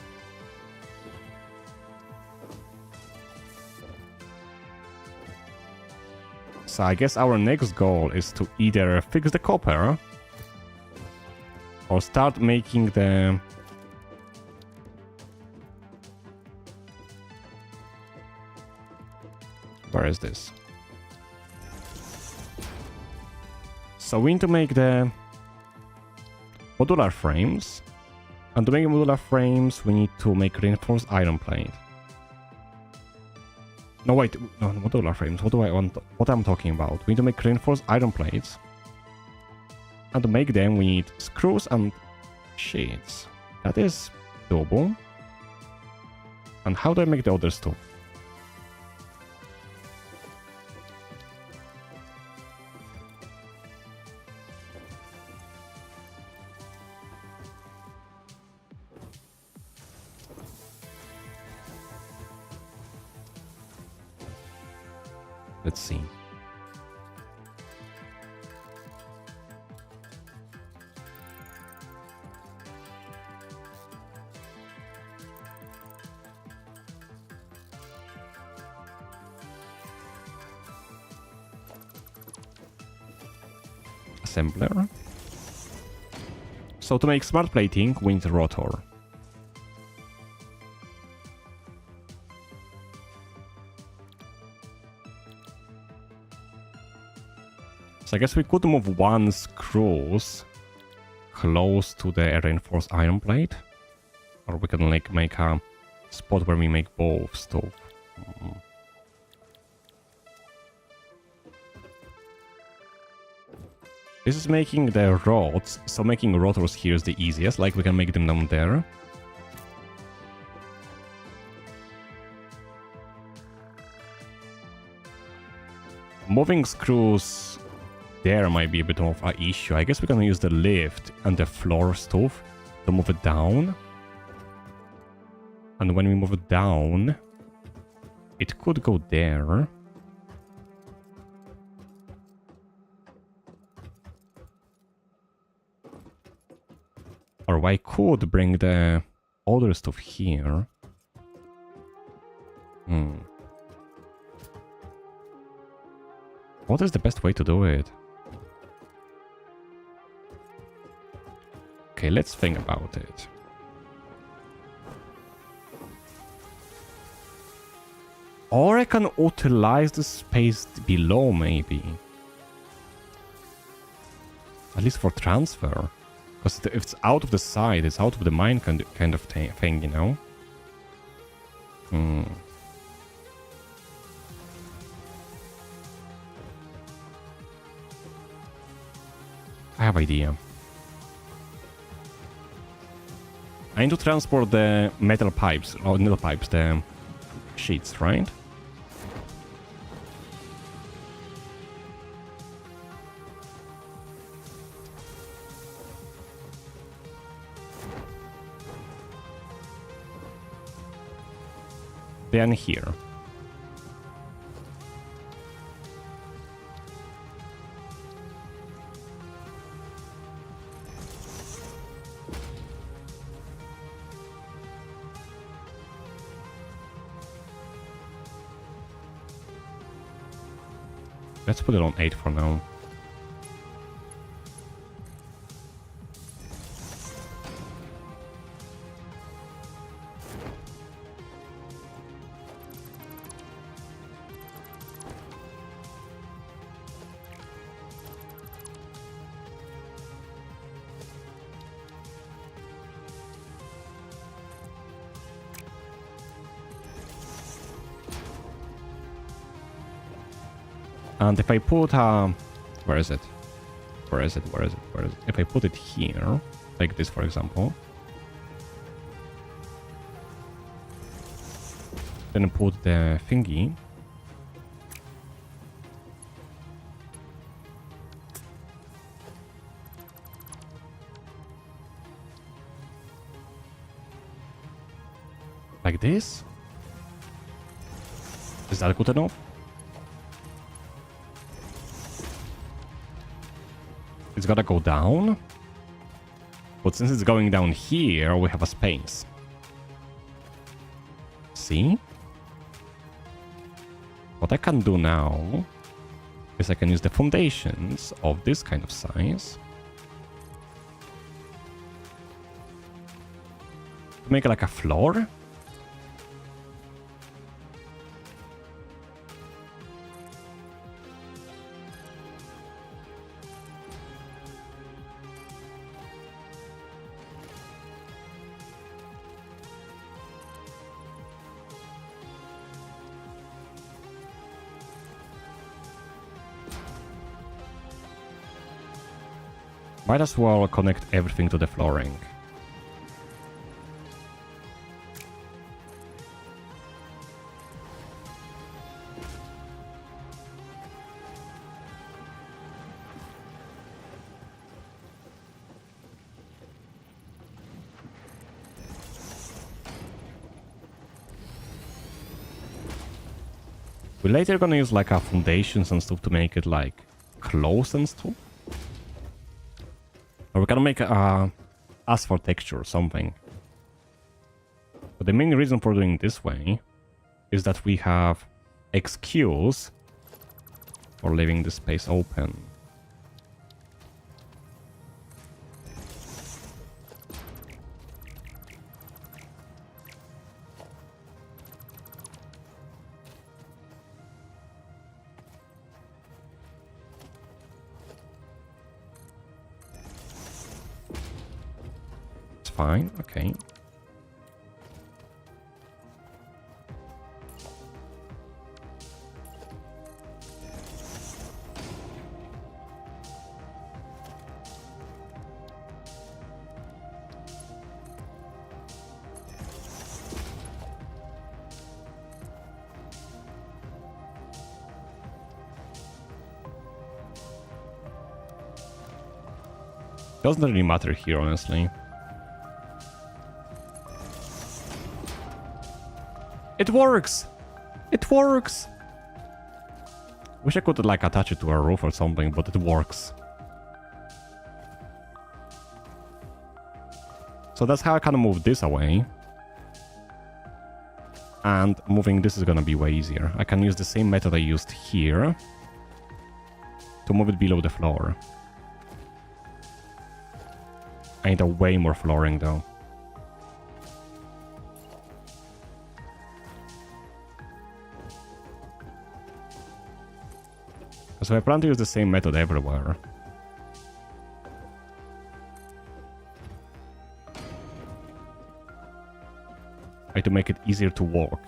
[SPEAKER 1] So I guess our next goal is to either fix the copper or start making the... Where is this? So we need to make the modular frames, and to make modular frames we need to make reinforced iron plate. No wait, no, modular frames, what do I want, what I'm talking about? We need to make reinforced iron plates, and to make them we need screws and sheets. That is doable. And how do I make the other stuff? Let's see. Assembler. So to make smart plating, we need a rotor. So I guess we could move one screws close to the reinforced iron plate, or we can like make a spot where we make both stuff. This is making the rods, so making rotors here is the easiest, like we can make them down there. Moving screws there might be a bit of an issue. I guess we're gonna use the lift and the floor stuff to move it down. And when we move it down, it could go there. Or I could bring the other stuff here. What is the best way to do it? Okay, let's think about it. Or I can utilize the space below, maybe. At least for transfer. Because if it's out of the side, it's out of the mine kind of thing, you know? I have idea. I need to transport the metal pipes, or metal pipes, the sheets, right? Then here. Let's put it on 8 for now. And if I put where is it? Where is it? Where is it? Where is it? If I put it here, like this, for example, then put the thingy. Like this? Is that good enough? It's gotta go down. But since it's going down here, we have a space. See? What I can do now is I can use the foundations of this kind of size to make it like a floor. Might as well connect everything to the flooring. We're later gonna use like our foundations and stuff to make it like close and stuff. Or we're gonna make a asphalt texture or something. But the main reason for doing this way is that we have excuse for leaving the space open. Fine, okay. Doesn't really matter here, honestly. It works! It works! Wish I could like attach it to a roof or something, but it works. So that's how I kind of move this away. And moving this is gonna be way easier. I can use the same method I used here to move it below the floor. I need a way more flooring though. So I plan to use the same method everywhere. To make it easier to walk.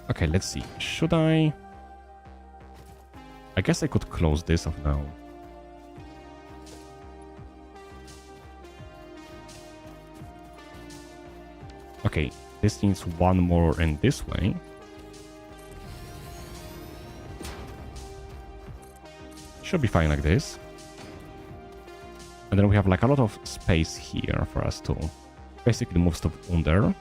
[SPEAKER 1] Okay, let's see. Should I guess I could close this off now. Okay, this needs one more in this way. Should be fine like this. And then we have like a lot of space here for us to basically move stuff under.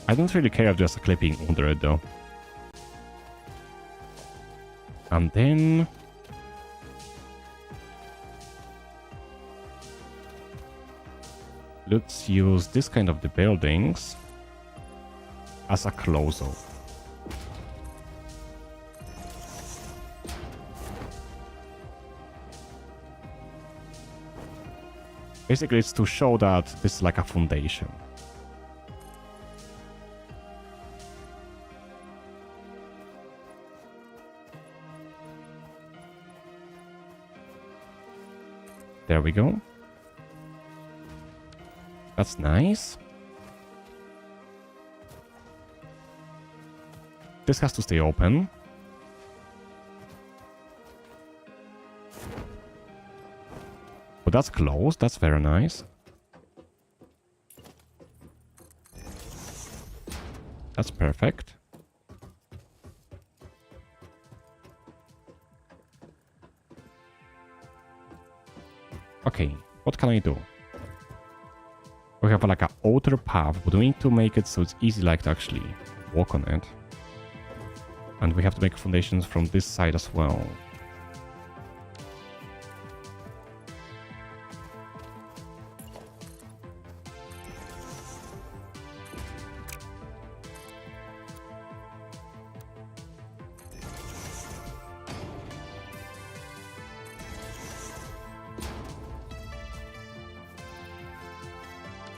[SPEAKER 1] I don't really care if there's a clipping under it though. And then let's use this kind of the buildings as a close-up. Basically, it's to show that this is like a foundation. There we go. That's nice. This has to stay open. But that's closed. That's very nice. That's perfect. Okay, what can I do? We have like an outer path, but we need to make it so it's easy like to actually walk on it. And we have to make foundations from this side as well.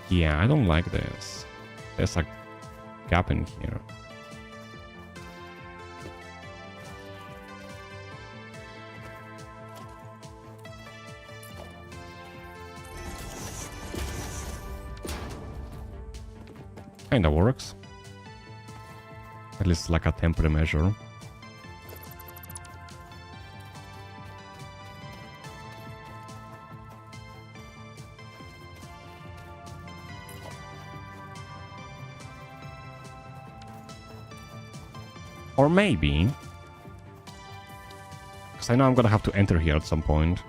[SPEAKER 1] Yeah, I don't like this. There's a gap in here. Kinda works. At least like a temporary measure. Or maybe, because I know I'm gonna have to enter here at some point.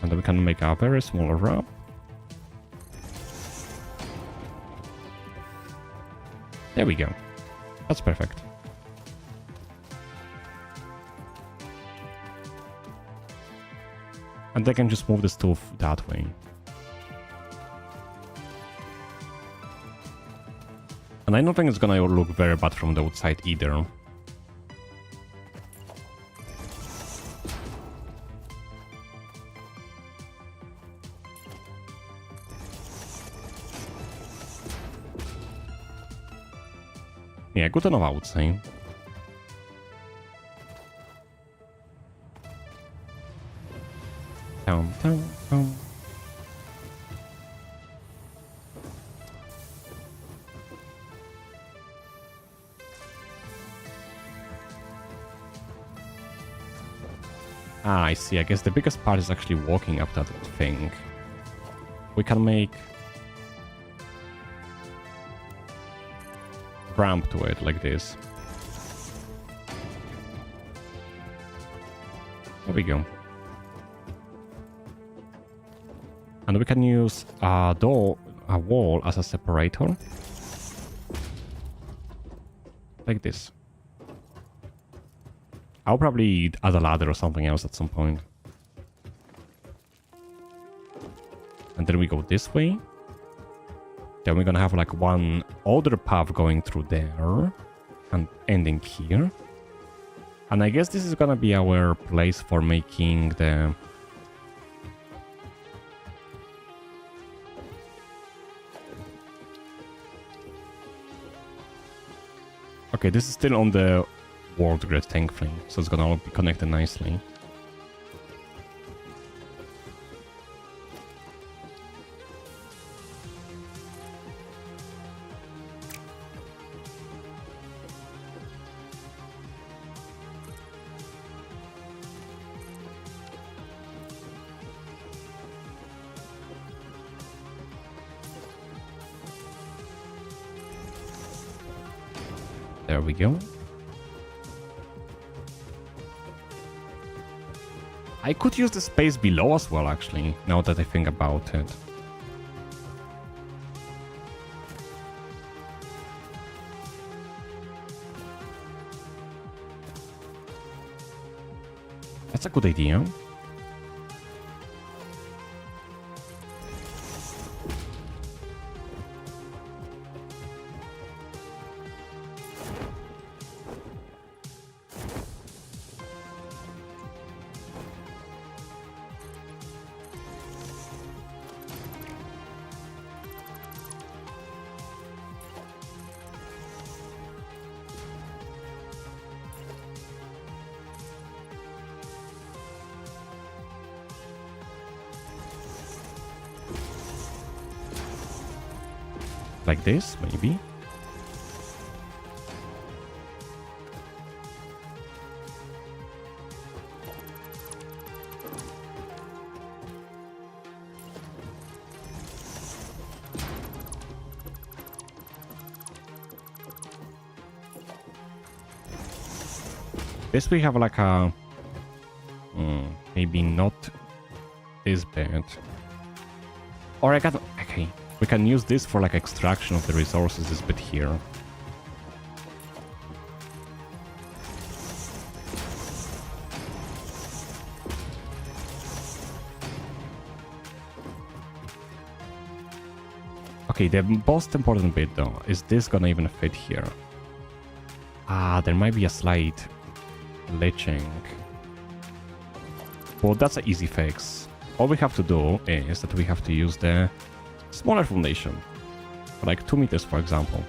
[SPEAKER 1] And then we can make a very small ramp. There we go. That's perfect. And they can just move the stove that way. And I don't think it's gonna look very bad from the outside either. Yeah, good enough, I would say. Dum, dum, dum. Ah, I see. I guess the biggest part is actually walking up that thing. We can make ramp to it like this. There we go. And we can use a wall as a separator. Like this. I'll probably add a ladder or something else at some point. And then we go this way. Then we're gonna have like one other path going through there and ending here. And I guess this is gonna be our place for making the... Okay, this is still on the world grid, thankfully, so it's gonna all be connected nicely. There we go. I could use the space below as well, actually, now that I think about it. That's a good idea. Like this, maybe. This we have like a... maybe not this bad. Or I got... Okay. We can use this for like extraction of the resources, this bit here. Okay, the most important bit though, is this gonna even fit here? Ah, there might be a slight glitching. Well, that's an easy fix. All we have to do is that we have to use the smaller foundation, like 2 meters, for example.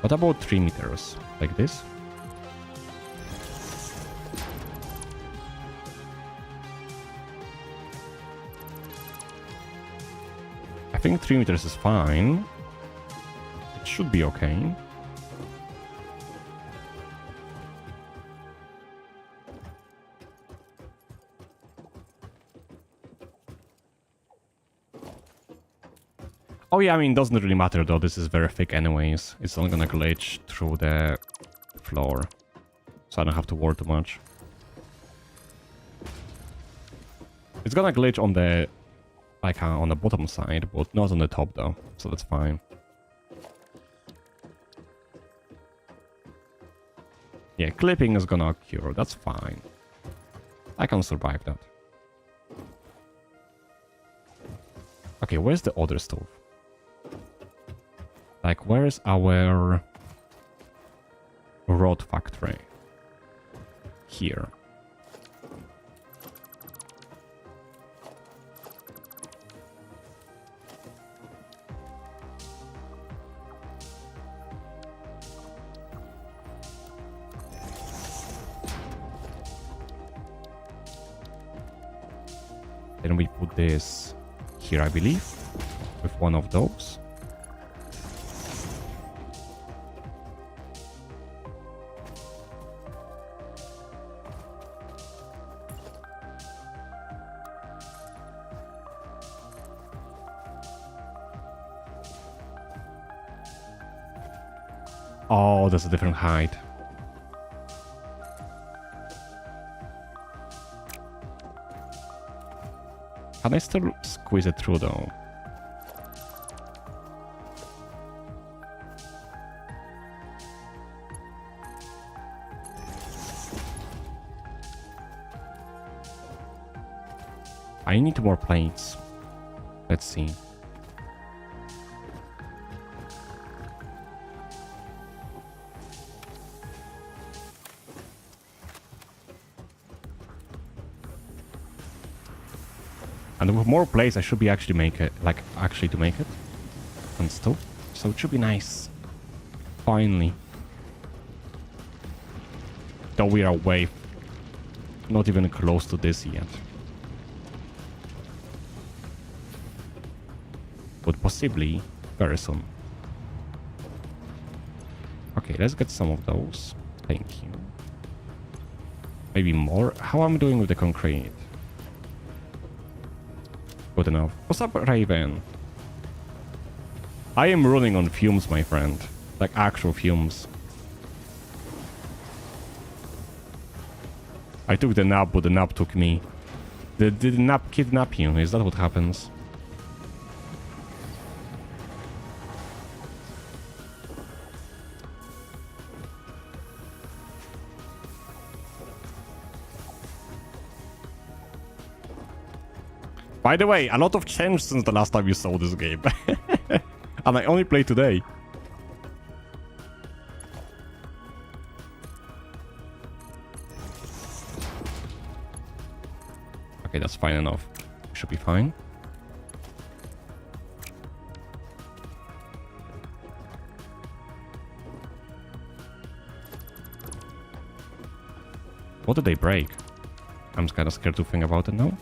[SPEAKER 1] What about 3 meters, like this? I think 3 meters is fine. It should be okay. Oh yeah, I mean, doesn't really matter though, this is very thick anyways. It's not gonna glitch through the floor. So I don't have to worry too much. It's gonna glitch on the... like on the bottom side, but not on the top though, so that's fine. Yeah, clipping is gonna occur, that's fine. I can survive that. Okay, where's the other stove? Like, where's our rod factory? here. Then we put this here, I believe, with one of those. Oh, that's a different height. Can I still squeeze it through though? I need more plates. Let's see. And with more plates, I should be actually make it, like actually to make it, and stuff. So it should be nice. Finally. Though we are way, not even close to this yet. But possibly very soon. Okay, let's get some of those. Thank you. Maybe more. How am I doing with the concrete? Good enough. What's up, Raven? I am running on fumes, my friend. Like actual fumes. I took the nap, but the nap took me. Did the nap kidnap you? Is that what happens? By the way, a lot of change since the last time you saw this game. And I only played today. Okay, that's fine enough. Should be fine. What did they break? I'm kind of scared to think about it now.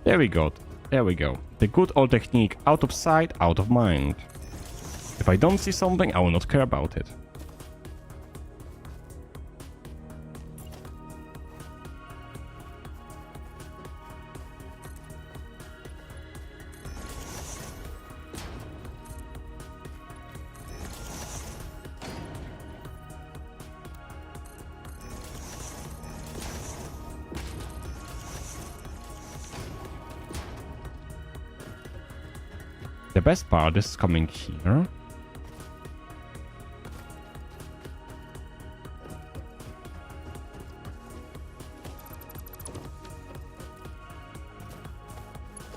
[SPEAKER 1] There we go. There we go. The good old technique, out of sight, out of mind. If I don't see something, I will not care about it. The best part is coming here.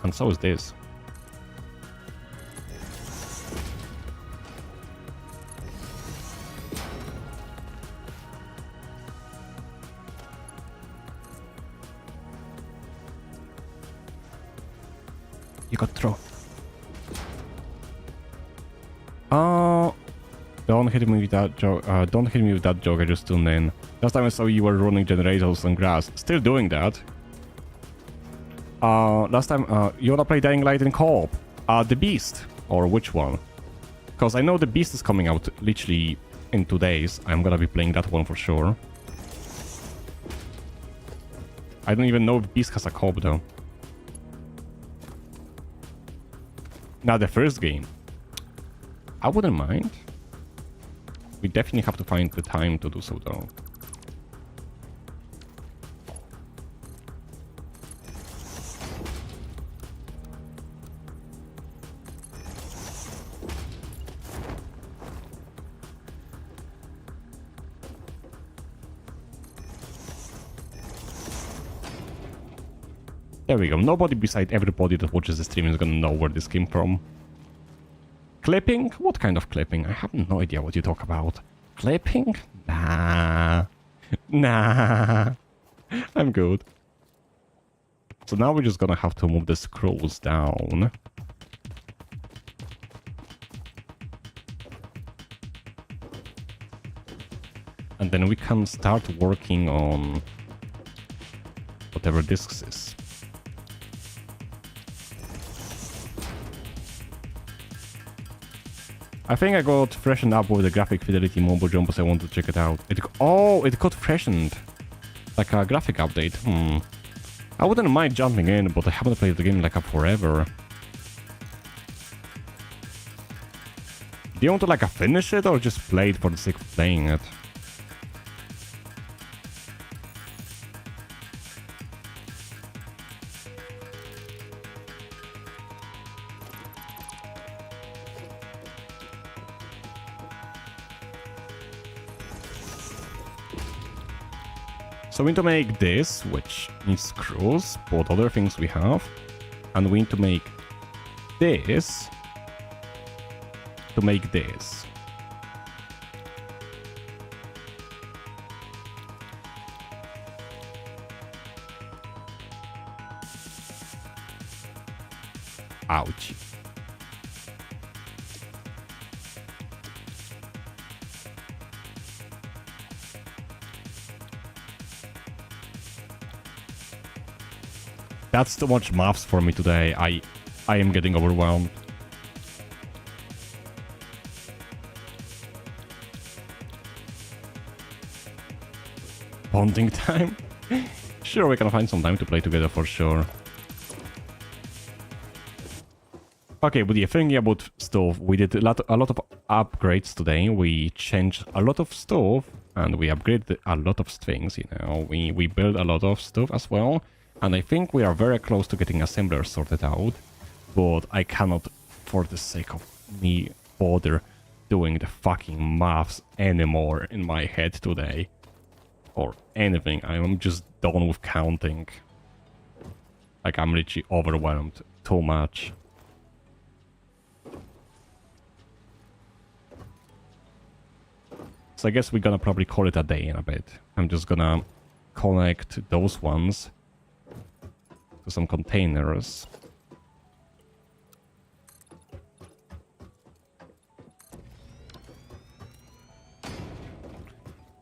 [SPEAKER 1] And so is this. You got throw. Don't hit me with that joke. Don't hit me with that joke. I just tuned in. Last time I saw you were running generators on grass. Still doing that. Last time, you wanna play Dying Light in co-op? The Beast, or which one? Because I know the Beast is coming out literally in 2 days. I'm gonna be playing that one for sure. I don't even know if Beast has a co-op though. Now the first game, I wouldn't mind. We definitely have to find the time to do so though. There we go. Nobody beside everybody that watches the stream is gonna know where this came from. Clipping? What kind of clipping? I have no idea what you talk about. Clipping? Nah. Nah. I'm good. So now we're just gonna have to move the scrolls down. And then we can start working on whatever this is. I think I got freshened up with the graphic fidelity mumbo jumbo, so I want to check it out. It got freshened. Like a graphic update. I wouldn't mind jumping in, but I haven't played the game like forever. Do you want to like finish it or just play it for the sake of playing it? So we need to make this, which needs screws, but other things we have. And we need to make this to make this. Ouch. That's too much maths for me today. I am getting overwhelmed. Bonding time? Sure, we can find some time to play together for sure. Okay, but yeah, thinking about stuff, we did a lot of upgrades today. We changed a lot of stuff and we upgraded a lot of things, you know. We built a lot of stuff as well. And I think we are very close to getting assemblers sorted out. But I cannot, for the sake of me, bother doing the fucking maths anymore in my head today. Or anything. I'm just done with counting. Like, I'm literally overwhelmed too much. So I guess we're gonna probably call it a day in a bit. I'm just gonna connect those ones to some containers.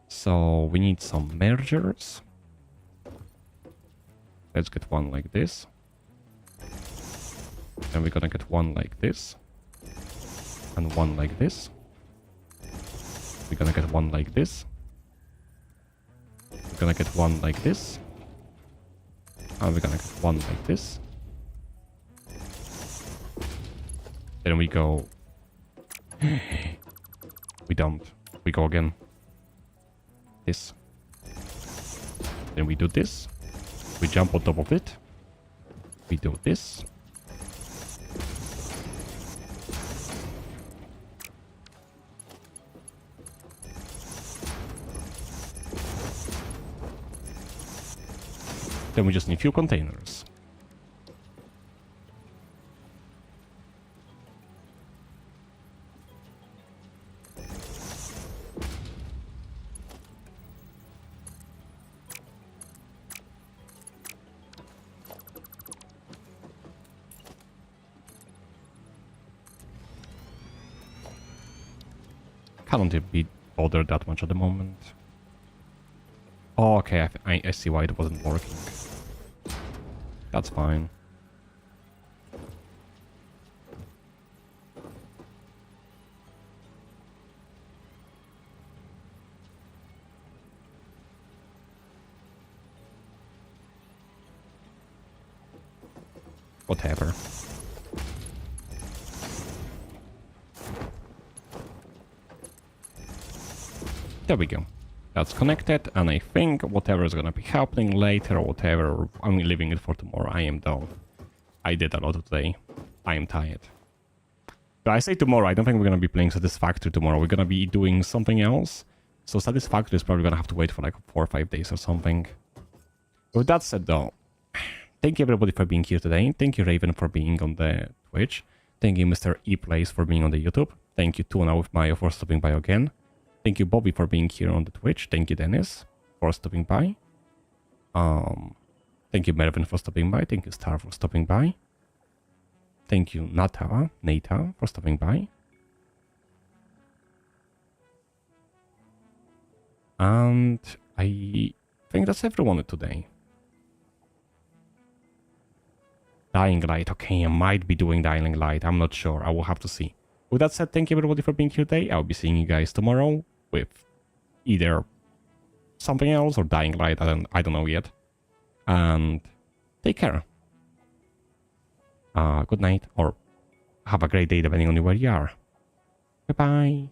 [SPEAKER 1] So we need some mergers. Let's get one like this. And we're gonna get one like this. And one like this. We're gonna get one like this. We're gonna get one like this. And we're gonna get one like this. Then we go... we don't. We go again. This. Then we do this. We jump on top of it. We do this. Then we just need a few containers. Can't be bothered that much at the moment. Oh, okay, I see why it wasn't working. That's fine. Whatever. There we go. That's connected, and I think whatever is gonna be happening later or whatever, I'm leaving it for tomorrow. I am done. I did a lot today. I am tired. But I say tomorrow, I don't think we're gonna be playing Satisfactory tomorrow. We're gonna be doing something else. So Satisfactory is probably gonna have to wait for like 4 or 5 days or something. With that said though, thank you everybody for being here today. Thank you Raven for being on the Twitch. Thank you Mr. ePlays for being on the YouTube. Thank you Tuna with Mayo for stopping by again. Thank you Bobby for being here on the Twitch. Thank you Dennis for stopping by. Thank you Mervin for stopping by. Thank you Star for stopping by. Thank you Nata for stopping by. And I think that's everyone today. Dying Light. Okay, I might be doing Dying Light. I'm not sure. I will have to see. With that said, thank you everybody for being here today. I'll be seeing you guys tomorrow with either something else or Dying Light. I don't know yet. And take care. Good night or have a great day depending on where you are. Bye-bye.